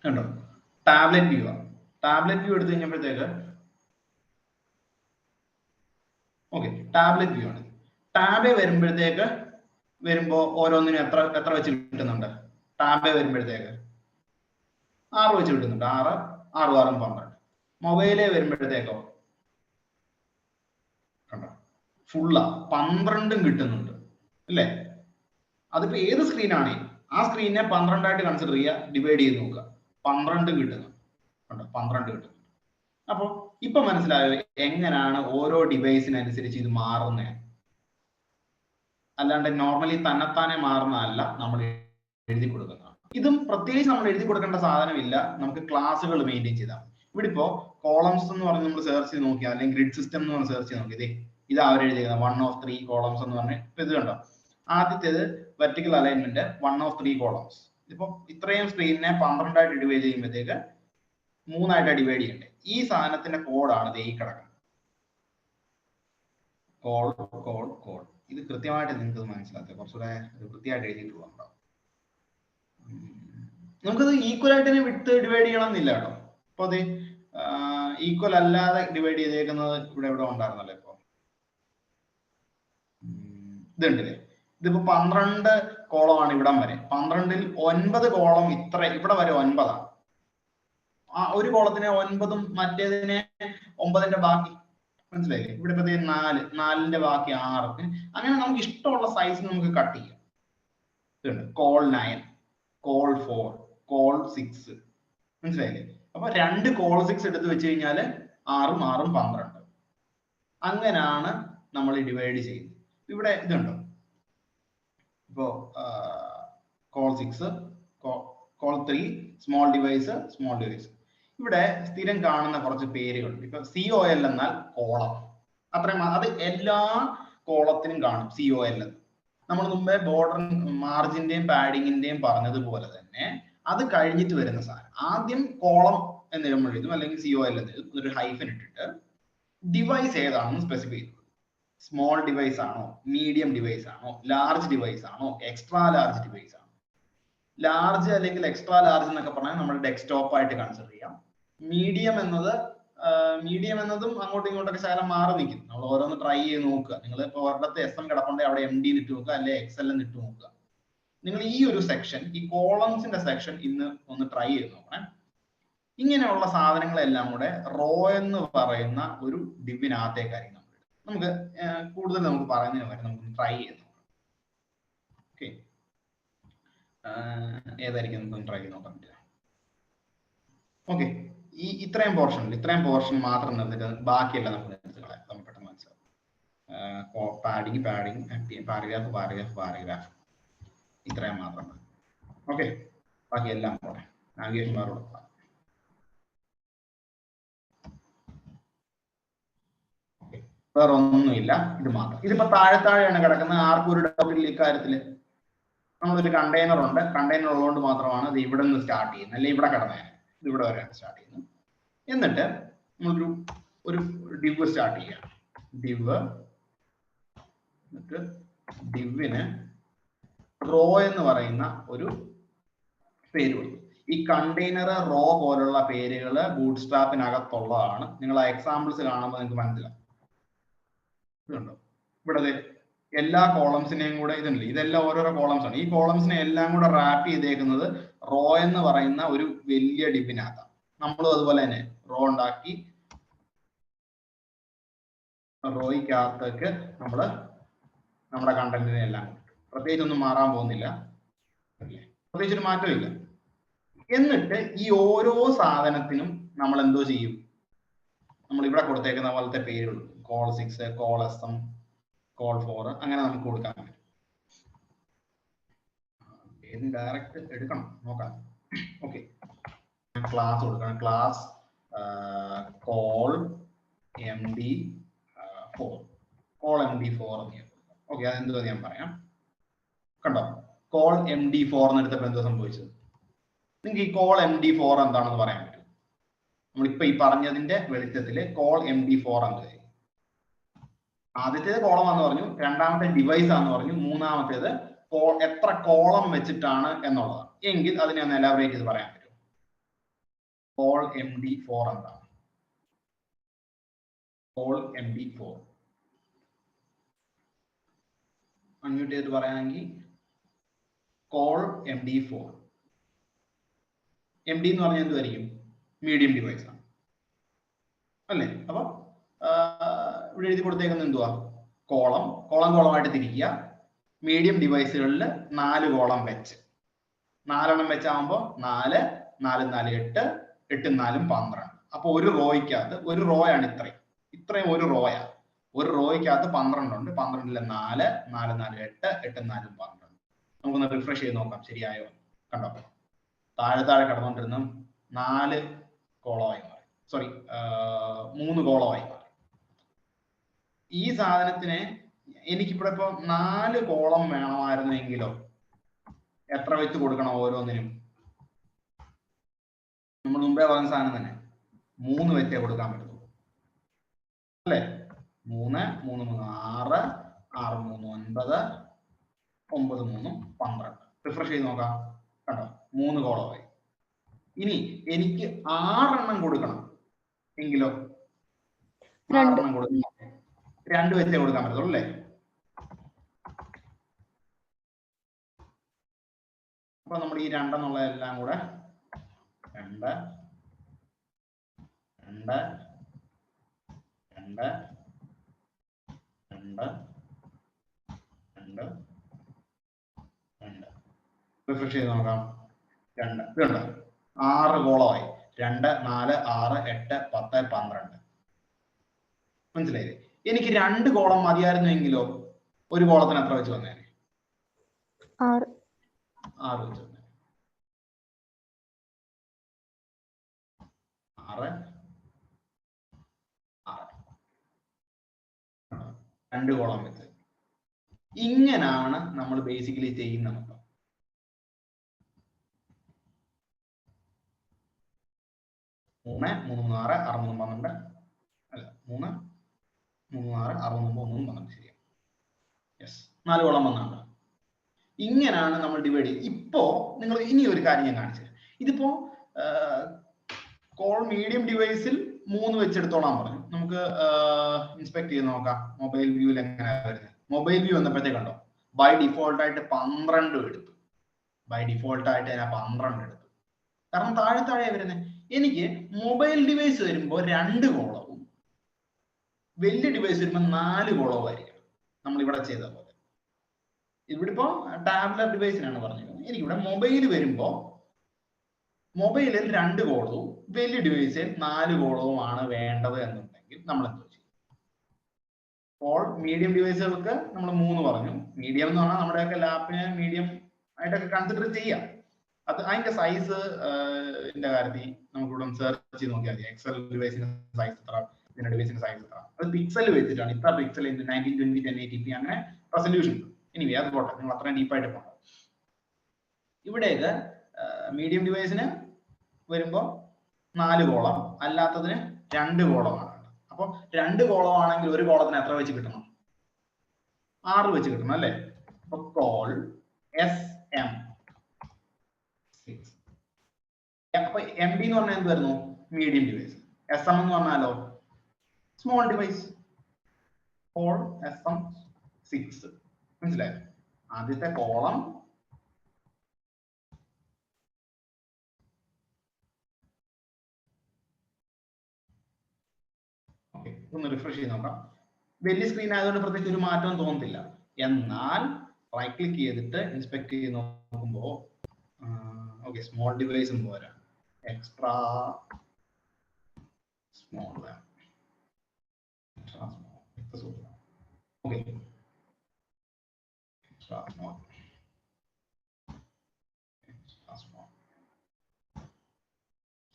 കണ്ടോ? ടാബ്ലറ്റ് വ്യൂ ആണ്. ടാബ്ലറ്റ് വ്യൂ എടുത്തു കഴിഞ്ഞപ്പോഴത്തേക്ക് ഓക്കെ, ടാബ്ലറ്റ് വ്യൂ ആണ്. ടാബ് വരുമ്പോ ഓരോന്നിനും എത്ര വെച്ച് കിട്ടുന്നുണ്ട്? ടാബ് വരുമ്പോഴത്തേക്ക് 6 വെച്ച് കിട്ടുന്നുണ്ട്. 6 6 6 12. മൊബൈലേ വരുമ്പോഴത്തേക്കോ കണ്ടോ, ഫുള്ളാ 12 കിട്ടുന്നുണ്ട് അല്ലേ? അതിപ്പോ ഏത് സ്ക്രീനാണ് ആ സ്ക്രീനിനെ 12 ആയിട്ട് കൺസിഡർ ചെയ്യുക, ഡിവൈഡ് ചെയ്ത് നോക്കുക, 12 കിട്ടുന്നു കണ്ടോ, 12 കിട്ടുന്നു. അപ്പൊ ഇപ്പൊ മനസ്സിലായോ എങ്ങനെയാണ് ഓരോ ഡിവൈസിനനുസരിച്ച് ഇത് മാറുന്നത്? അല്ലാണ്ട് നോർമലി തന്നെത്താനെ മാറുന്നതല്ല, നമ്മൾ എഴുതി കൊടുക്കുന്നതാണ്. ഇതും പ്രത്യേകിച്ച് നമ്മൾ എഴുതി കൊടുക്കേണ്ട സാധനമില്ല, നമുക്ക് ക്ലാസ്സുകൾ മെയിൻറ്റെയിൻ ചെയ്താൽ. ഇവിടെ ഇപ്പോ കോളംസ് എന്ന് പറഞ്ഞ് നമ്മൾ സെർച്ച് ചെയ്ത് നോക്കിയാൽ, അല്ലെങ്കിൽ ഗ്രിഡ് സിസ്റ്റം എന്ന് പറഞ്ഞ് സെർച്ച് ചെയ്ത് നോക്കിയത് ഇത് അവരെഴുതിയത് 1 of 3 കോളംസ് എന്ന് പറഞ്ഞ്. ഇപ്പൊ ഇത് കണ്ടോ, ആദ്യത്തേത് വെർട്ടിക്കൽ അലൈൻമെന്റ് 1 of 3 കോളംസ്. ഇപ്പൊ ഇത്രയും സ്ക്രീനിനെ 12 ആയിട്ട് ഡിവൈഡ് ചെയ്യുമ്പോഴത്തേക്ക് 3 ആയിട്ട് ഡിവൈഡ് ചെയ്യണ്ടേ? ഈ സാധനത്തിന്റെ കോഡാണ് ഈ കിടക്കുന്നത്. കോഡ് ഇത് കൃത്യമായിട്ട് നിങ്ങൾക്ക് മനസ്സിലാക്കുക, കുറച്ചുകൂടെ വൃത്തിയായിട്ട് എഴുതിയിട്ടുള്ളതുണ്ടോ? നമുക്കത് ഈക്വൽ ആയിട്ട് തന്നെ വിട്ട് ഡിവൈഡ് ചെയ്യണം എന്നില്ല കേട്ടോ. അപ്പൊ അത് ഈക്വൽ അല്ലാതെ ഡിവൈഡ് ചെയ്തേക്കുന്നത് ഇവിടെ ഉണ്ടായിരുന്നല്ലോ. ഇപ്പൊ ഇതുണ്ടല്ലേ, ഇതിപ്പോ 12 കോളമാണ് ഇവിടം വരെ. 12ൽ 9 കോളം ഇവിടെ വരെ 9ആണ്. ആ ഒരു കോളത്തിനെ 9ഉം മറ്റേതിനെ 9ന്റെ ബാക്കി. മനസ്സിലായില്ലേ? ഇവിടെ ഇപ്പൊ 4ന്റെ ബാക്കി 6. അങ്ങനെ നമുക്ക് ഇഷ്ടമുള്ള സൈസ് നമുക്ക് കട്ട് ചെയ്യാം. Call 9, call 4, call 6. മനസ്സിലായില്ലേ? അപ്പൊ 2 കോൾ 6 എടുത്ത് വെച്ച് കഴിഞ്ഞാല് 6 6 12. അങ്ങനെയാണ് നമ്മൾ ഡിവൈഡ് ചെയ്യുന്നത്. ഇവിടെ ഇതുണ്ടോ, ഇപ്പോ കോൾ 6, കോൾ 3, സ്മോൾ ഡിവൈസ്. ഇവിടെ സ്ഥിരം കാണുന്ന കുറച്ച് പേരുകളുണ്ട്. ഇപ്പൊ COL എന്നാൽ കോളം, അത്രയും. അത് എല്ലാ കോളത്തിനും കാണും COL എന്ന്. നമ്മൾ മുമ്പേ ബോർഡർ മാർജിന്റെയും പാഡിങ്ങിന്റെയും പറഞ്ഞതുപോലെ തന്നെ അത് കഴിഞ്ഞിട്ട് വരുന്ന സാധനം ആദ്യം കോളം എന്ന് നമ്മൾ എഴുതും, അല്ലെങ്കിൽ COL എന്ന് എഴുതും, ഒരു ഹൈഫൻ ഇട്ടിട്ട് ഡിവൈസ് ഏതാണെന്ന് സ്പെസിഫൈ ചെയ്തു. സ്മോൾ ഡിവൈസ് ആണോ, മീഡിയം ഡിവൈസ് ആണോ, ലാർജ് ഡിവൈസ് ആണോ, എക്സ്ട്രാ ലാർജ് ഡിവൈസ് ആണോ. ലാർജ് അല്ലെങ്കിൽ എക്സ്ട്രാ ലാർജ് എന്നൊക്കെ പറഞ്ഞാൽ നമ്മൾ ഡെസ്ക്ടോപ്പ് ആയിട്ട് കൺസിഡർ ചെയ്യാം. മീഡിയം എന്നതും അങ്ങോട്ടും ഇങ്ങോട്ടൊക്കെ ശകലം മാറി നിൽക്കും. നമ്മൾ ഓരോന്ന് ട്രൈ ചെയ്ത് നോക്കുക. നിങ്ങൾ ഇപ്പോൾ ഒരിടത്ത് SM കിടപ്പുണ്ടെങ്കിൽ അവിടെ MD ഇട്ട് നോക്കുക, അല്ലെ XL ഇട്ട് നോക്കുക. നിങ്ങൾ ഈ ഒരു സെക്ഷൻ, ഈ കോളംസിന്റെ സെക്ഷൻ ഇന്ന് ഒന്ന് ട്രൈ ചെയ്ത് നോക്കണേ. ഇങ്ങനെയുള്ള സാധനങ്ങളെല്ലാം കൂടെ റോ എന്ന് പറയുന്ന ഒരു ഡിവിനകത്തേക്കായിരിക്കും നമുക്ക് കൂടുതൽ നമുക്ക് പറയുന്നതിന് വരെ നമുക്ക് ട്രൈ ചെയ്ത് നോക്കാം. ഓക്കെ, ഏതായിരിക്കും നമുക്ക് ട്രൈ ചെയ്ത് നോക്കാൻ പറ്റുക. ഓക്കെ, ഇത്രയും പോർഷൻ മാത്രം നിർത്തിട്ട് ബാക്കിയെല്ലാം നമുക്ക് നിർത്തി കളയാം. നമുക്ക് പെട്ടെന്ന് മനസ്സിലാവും. പാരഗ്രാഫ് ഇത്രയും മാത്രം മതി. ഓക്കെ, ബാക്കി എല്ലാം പോട്ടെ. നാവിഗേഷൻ ബാർ കൊടുക്കാം. വേറെ ഒന്നുമില്ല, ഇത് മാത്രം. ഇതിപ്പോ താഴെയാണ് കിടക്കുന്നത്. ആർക്കും ഒരു ഡൗട്ട് ഇല്ല ഇക്കാര്യത്തില്. നമ്മളൊരു കണ്ടെയ്നർ ഉണ്ട്, കണ്ടെയ്നർ ഉള്ളതുകൊണ്ട് മാത്രമാണ് ഇത് ഇവിടെ നിന്ന് സ്റ്റാർട്ട് ചെയ്യുന്നത്, അല്ലെ ഇവിടെ കിടന്നേ ഇത് ഇവിടെ വരെയാണ് സ്റ്റാർട്ട് ചെയ്യുന്നത്. എന്നിട്ട് നമ്മളൊരു ഡിവ് സ്റ്റാർട്ട് ചെയ്യാം. എന്നിട്ട് ഡിവിന് റോ എന്ന് പറയുന്ന ഒരു പേര് കൊടുക്കും. ഈ കണ്ടെയ്നർ, റോ പോലുള്ള പേരുകൾ ബൂട്ട് സ്ട്രാപ്പിനകത്തുള്ളതാണ്. നിങ്ങൾ ആ എക്സാമ്പിൾസ് കാണുമ്പോൾ നിങ്ങൾക്ക് മനസ്സിലാവും. ഇതുണ്ടോ ഇവിടെ എല്ലാ കോളംസിനെയും കൂടെ ഇതുണ്ട്. ഇതെല്ലാം ഓരോരോ കോളംസ് ആണ്. ഈ കോളംസിനെ എല്ലാം കൂടെ റാപ്പ് ചെയ്തേക്കുന്നത് റോ എന്ന് പറയുന്ന ഒരു വലിയ ഡിപ്പിനകത്താണ്. നമ്മളും അതുപോലെ തന്നെ റോ ഉണ്ടാക്കി റോയ്ക്കകത്തേക്ക് നമ്മള് നമ്മുടെ കണ്ടന്റിനെ എല്ലാം പ്രത്യേകിച്ചൊന്നും മാറാൻ പോകുന്നില്ല, പ്രത്യേകിച്ചൊരു മാറ്റമില്ല. എന്നിട്ട് ഈ ഓരോ സാധനത്തിനും നമ്മൾ എന്തോ ചെയ്യും, നമ്മൾ ഇവിടെ കൊടുത്തേക്കുന്ന പോലത്തെ പേരുകൾ കോൾ 6, കോൾ SM, കോൾ 4 അങ്ങനെ നമുക്ക് കൊടുക്കാൻ പറ്റും. ഡയറക്റ്റ് എടുക്കണം, നോക്കാം. ഓക്കെ, ക്ലാസ് കൊടുക്കണം. ക്ലാസ് കോൾ MD4 എന്ന്. ഓക്കെ, അതെന്തോ ഞാൻ പറയാം. കണ്ടോ, കോൾ MD4 എന്ന് എടുത്തപ്പോൾ എന്തോ സംഭവിച്ചത്? നിങ്ങൾക്ക് ഈ കോൾ MD4 എന്താണെന്ന് പറയാൻ പറ്റും? നമ്മളിപ്പോ ഈ പറഞ്ഞതിന്റെ വെളിച്ചത്തില് കോൾ MD4 എന്താ? ആദ്യത്തേത് കോളം ആണെന്ന് പറഞ്ഞു, രണ്ടാമത്തെ ഡിവൈസ് ആണെന്ന് പറഞ്ഞു, മൂന്നാമത്തേത് എത്ര കോളം വെച്ചിട്ടാണ് എന്നുള്ളതാണ്. എങ്കിൽ അതിനെ ഒന്ന് എലാബറേറ്റ് ചെയ്ത് പറയാൻ പറ്റും. കോൾ MD4 എന്താണ്? കോൾ MD4 അൺമ്യൂട്ട് ചെയ്തിട്ട് പറയാമെങ്കിൽ കോൾ MD4. MD എന്ന് പറഞ്ഞാൽ എന്തുമായിരിക്കും? മീഡിയം ഡിവൈസ് ആണ് അല്ലേ? അപ്പൊ ഇവിടെ എഴുതി കൊടുത്തേക്കുന്നത് എന്തുവാ? കോളമായിട്ട് തിരിക്കുക. മീഡിയം ഡിവൈസുകളിൽ 4 കോളം വെച്ച്, 4 വെച്ചാകുമ്പോൾ 4, 4, 4, 8, 8, 4, 12. അപ്പൊ ഒരു റോയ്ക്കകത്ത് ഒരു റോയാണ് ഇത്രയും ഒരു റോയാണ്. ഒരു റോയ്ക്കകത്ത് 12 ഉണ്ട്. 12ലെ 4, 4, 4, 8, 8, 4, 12. നമുക്കൊന്ന് റിഫ്രഷ് ചെയ്ത് നോക്കാം ശരിയായോ. കണ്ടോ, താഴെ കടന്നുകൊണ്ടിരുന്ന 4 കോളമായി മാറി, 3 കോളമായി മാറി. ഈ സാധനത്തിന് എനിക്കിവിടെ ഇപ്പൊ 4 കോളം വേണമായിരുന്നെങ്കിലോ എത്ര വെച്ച് കൊടുക്കണം ഓരോന്നിനും? നമ്മൾ മുമ്പേ പറഞ്ഞ സാധനം തന്നെ 3 വെച്ചേ കൊടുക്കാൻ പറ്റുള്ളൂ അല്ലേ? 3, 3, 3, 6, 6, 3, 9, 9, 3, 12. റിഫ്രഷ് ചെയ്ത് നോക്കാം. കണ്ടോ, 3 കോളമായി. ഇനി എനിക്ക് 6 എണ്ണം കൊടുക്കണം എങ്കിലോ? 6 എണ്ണം കൊടുക്കണം, 2 വെച്ചേ കൊടുക്കാൻ പറ്റുള്ളൂ അല്ലേ? അപ്പൊ നമ്മൾ ഈ 2 എന്നുള്ള എല്ലാം കൂടെ 2, 2, 2, 2, 2, 2. റിഫ്രഷ് ചെയ്ത് നോക്കാം. 2 ഇതുണ്ട്, 6 കോളമായി. 2, 4, 6, 8, 10, 12. മനസ്സിലായില്ലേ? എനിക്ക് 2 കോളം മതിയായിരുന്നെങ്കിലോ ഒരു കോളത്തിന് എത്ര വെച്ച് വന്നേനെ? R. 6 വെച്ചിട്ടുണ്ട്. 6 2 കോളം വെച്ച്. ഇങ്ങനാണ് നമ്മൾ ബേസിക്കലി ചെയ്യുന്നത്. 3 3 6 6 3 12 അല്ല 3 3 6 6 3 1 12 ശരിയാണ്. യെസ് 4 കോളം വന്നാണ്. ഇങ്ങനാണ് നമ്മൾ ഡിവൈഡ് ചെയ്യുക. ഇപ്പോ നിങ്ങൾ ഇനി ഒരു കാര്യം ഞാൻ കാണിച്ചു തരാം. ഇതിപ്പോ കോൾ മീഡിയം ഡിവൈസിൽ 3 വെച്ചെടുത്തോളാൻ പറഞ്ഞു. നമുക്ക് ഇൻസ്പെക്ട് ചെയ്ത് നോക്കാം മൊബൈൽ വ്യൂവിൽ എങ്ങനെയാണ് വരുന്നത്. മൊബൈൽ വ്യൂ വന്നപ്പോഴത്തേക്ക് കണ്ടോ ബൈ ഡിഫോൾട്ട് ആയിട്ട് 12 എടുത്തു. ബൈ ഡിഫോൾട്ട് ആയിട്ട് ഞാൻ 12 എടുത്തു. കാരണം താഴെ വരുന്നത്. എനിക്ക് മൊബൈൽ ഡിവൈസ് വരുമ്പോൾ 2 കോളവും വലിയ ഡിവൈസ് വരുമ്പോൾ 4 കോളവും ആയിരിക്കണം. നമ്മൾ ഇവിടെ ചെയ്ത പോലെ. ഇവിടെ ഇപ്പോ ടാബ്ലറ്റ് ഡിവൈസിനാണ് പറഞ്ഞത്. എനിക്കിവിടെ മൊബൈൽ വരുമ്പോൾ മൊബൈലിൽ 2 കോളവും വലിയ ഡിവൈസിൽ 4 കോളവും ആണ് വേണ്ടത് എന്നുണ്ടെങ്കിൽ നമ്മൾ എന്തോ ചെയ്യും. അപ്പോൾ മീഡിയം ഡിവൈസുകൾക്ക് നമ്മൾ 3 പറഞ്ഞു. മീഡിയം എന്ന് പറഞ്ഞാൽ നമ്മുടെയൊക്കെ ലാപ്പിനെ മീഡിയം ആയിട്ടൊക്കെ കൺസിഡർ ചെയ്യാം. അത് അതിന്റെ സൈസ് കാര്യത്തിൽ നമുക്കിവിടെ സെർച്ച് ചെയ്ത് നോക്കിയാൽ മതി. എക്സൽ ഡിവൈസിന്റെ സൈസ് എത്ര, ഇതിന്റെ ഡിവൈസിന്റെ സൈസ് എത്ര. അത് പിക്സൽ വെച്ചിട്ടാണ്. ഇത്ര പിക്സൽ 1920 1080p അങ്ങനെ റെസൊല്യൂഷൻ. ഇനി അത് പോട്ടെ, നിങ്ങൾ അത്രയും ഡീപ്പായിട്ട് പോകണം. ഇവിടേക്ക് മീഡിയം ഡിവൈസിന് വരുമ്പോൾ 4 കോളം, അല്ലാത്തതിന് 2 കോളമാണ്. അപ്പൊ 2 കോളമാണെങ്കിൽ ഒരു കോളത്തിന് എത്ര വെച്ച് കിട്ടണം? 6 വെച്ച് കിട്ടണം അല്ലേ? അപ്പൊ കോൾ SM. അപ്പൊ MD എന്ന് പറഞ്ഞാൽ എന്ത് വരുന്നു? Medium device. SM എന്ന് പറഞ്ഞാലോ സ്മോൾ ഡിവൈസ്. Call SM 6. മനസ്സിലായോ? ആദ്യത്തെ കോളം ഒന്ന് റിഫ്രഷ് ചെയ്ത് നോക്കാം. വലിയ സ്ക്രീൻ ആയതുകൊണ്ട് പ്രത്യേകിച്ച് ഒരു മാറ്റവും തോന്നത്തില്ല. എന്നാൽ റൈറ്റ് ക്ലിക്ക് ചെയ്തിട്ട് ഇൻസ്പെക്ട് ചെയ്ത് നോക്കുമ്പോൾ ഓക്കെ സ്മോൾ ഡിവൈസും പോരാ, extra small okay extra small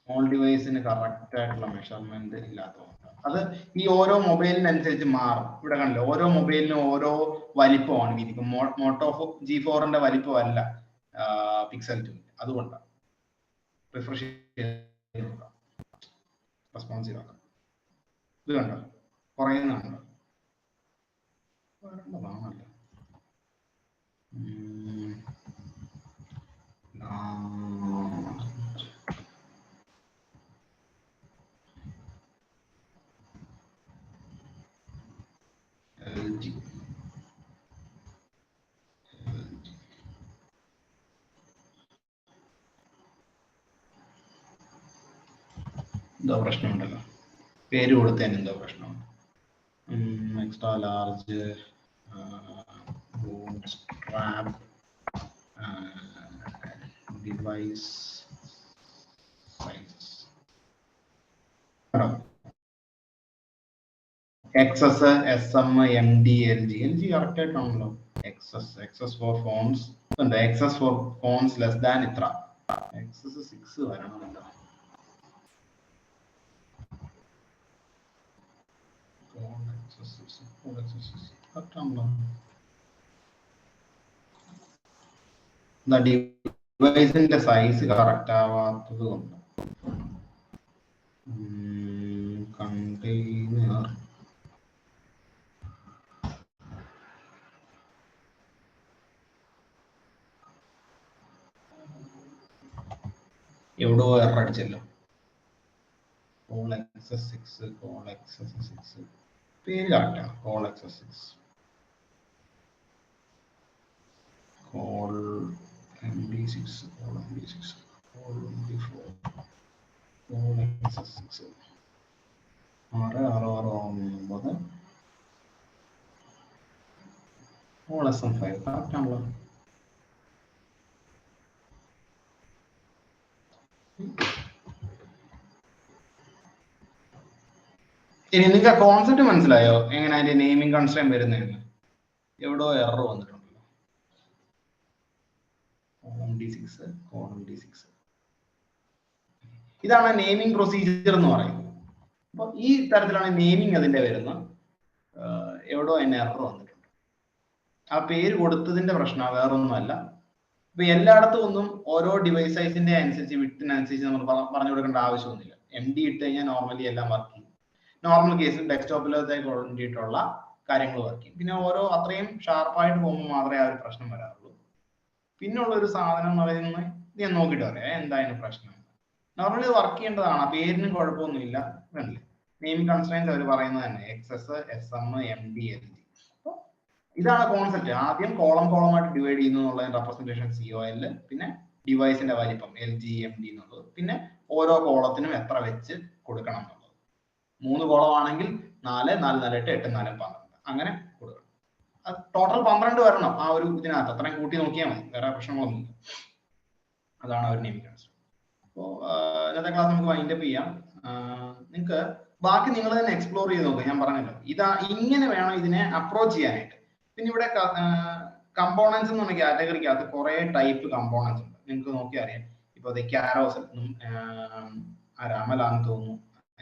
small ഡിവൈസിന് കറക്റ്റ് ആയിട്ടുള്ള മെഷർമെന്റ് ഇല്ലാത്തതുകൊണ്ട് അത് ഈ ഓരോ മൊബൈലിനനുസരിച്ച് മാറും. ഇവിടെ കണ്ടില്ല, ഓരോ മൊബൈലിനും ഓരോ വലിപ്പമാണ് വിരിക്കും. Motto G4ന്റെ വലിപ്പമല്ല pixel 2. അതുകൊണ്ടാണ് റിഫ്രഷ് ചെയ്ത് നോക്കാം, റെസ്പോൺസീവ് ആക്കാം. ഇത് കണ്ടോ കുറയുന്നുണ്ടോ? വരേണ്ടതാണല്ലോ. എന്തോ പ്രശ്നമുണ്ടല്ലോ, പേര് കൊടുത്തതിന് എന്തോ പ്രശ്നമുണ്ട്. Extra large strap device sizes. XS SM MD LG correct ആയിട്ടാണല്ലോ. XS ഫോർ ഫോൺസ് ഉണ്ട്. XS for phones less than ഇത്ര. XS 6 വരണമല്ലോ. ഡിവൈസിന്റെ സൈസ് കറക്റ്റ് ആവാത്തത് കൊണ്ട് കണ്ടെയ്നർ എവിടോ എറർ അടിച്ചല്ലോ. കോൾ XS 6 കോൾ XS 6 പേര് കറക്റ്റാണ്. Col XS 6 col MD6 col MD6 col MD4 col XS 6 66669 col SM5 കറക്റ്റാണല്ലോ. ഇനി നിങ്ങൾക്ക് ആ കോൺസെപ്റ്റ് മനസ്സിലായോ എങ്ങനെ അതിന്റെ നെയിമിംഗ് കൺസ്ട്രെയിൻ വരുന്നതെന്ന്? എവിടോ എറർ വന്നിട്ടുണ്ടല്ലോ. D6 column D6. ഇതാണ് നെയിമിംഗ് പ്രൊസീജിയർ എന്ന് പറയുന്നത്. അപ്പൊ ഈ തരത്തിലാണ് നെയിമിംഗ് അതിന്റെ വരുന്നത്. എവിടോ അതിന് എറർ വന്നിട്ടുണ്ട്. ആ പേര് കൊടുത്തതിന്റെ പ്രശ്നം വേറൊന്നുമല്ല. ഇപ്പൊ എല്ലായിടത്തും ഒന്നും ഓരോ ഡിവൈസ് സൈസിന്റെ അനുസരിച്ച് വിട്ടിനനുസരിച്ച് നമ്മൾ പറഞ്ഞു കൊടുക്കേണ്ട ആവശ്യമൊന്നുമില്ല. MD ഇട്ട് കഴിഞ്ഞാൽ നോർമലി എല്ലാം വർക്ക് ചെയ്യും. നോർമൽ കേസിൽ ഡെസ്ക്ടോപ്പിലേക്ക് വേണ്ടിയിട്ടുള്ള കാര്യങ്ങൾ വർക്ക് ചെയ്യും. പിന്നെ ഓരോ അത്രയും ഷാർപ്പായിട്ട് പോകുമ്പോൾ മാത്രമേ ആ ഒരു പ്രശ്നം വരാറുള്ളൂ. പിന്നുള്ള ഒരു സാധനം എന്ന് പറയുന്നത് ഞാൻ നോക്കിയിട്ട് പറയാം എന്തായാലും പ്രശ്നം. നോർമലി വർക്ക് ചെയ്യേണ്ടതാണ്. ആ പേരിനും കുഴപ്പമൊന്നുമില്ല. നെയിമിംഗ് കൺസ്ട്രെയിൻസ് അവർ പറയുന്നത് തന്നെ XS, SM, MD, LG. ഇതാണ് കോൺസെപ്റ്റ്. ആദ്യം കോളമായിട്ട് ഡിവൈഡ് ചെയ്യുന്നു എന്നുള്ള റെപ്രസെന്റേഷൻ COL, പിന്നെ ഡിവൈസിന്റെ വലിപ്പം LG, MD എന്നുള്ളത്, പിന്നെ ഓരോ കോളത്തിനും എത്ര വെച്ച് കൊടുക്കണം എന്നുള്ളത്. 3 കോളമാണെങ്കിൽ 4, 4, 4, 8, 8, 4, 12 അങ്ങനെ കൊടുക്കണം. ടോട്ടൽ 12 വരണം ആ ഒരു ഇതിനകത്ത്. അത്രയും കൂട്ടി നോക്കിയാൽ മതി, വേറെ പ്രശ്നങ്ങളൊന്നുമില്ല. അതാണ് അവർ നെയിമിംഗ് കൺസ്ട്രെയിൻസ്. അപ്പോൾ ഇന്നത്തെ ക്ലാസ് നമുക്ക് വൈൻഡപ്പ് ചെയ്യാം. നിങ്ങൾക്ക് ബാക്കി നിങ്ങൾ തന്നെ എക്സ്പ്ലോർ ചെയ്ത് നോക്കുക. ഞാൻ പറഞ്ഞല്ലോ ഇങ്ങനെ വേണം ഇതിനെ അപ്രോച്ച് ചെയ്യാനായിട്ട്. പിന്നെ ഇവിടെ കമ്പോണൻസ് എന്ന് പറഞ്ഞ കാറ്റഗറിക്കകത്ത് കുറെ ടൈപ്പ് കമ്പോണൻസ് ഉണ്ട്. നിങ്ങൾക്ക് നോക്കിയാൽ അറിയാം. ഇപ്പൊ ക്യാരോസൽ അമലാന്ന് തോന്നുന്നു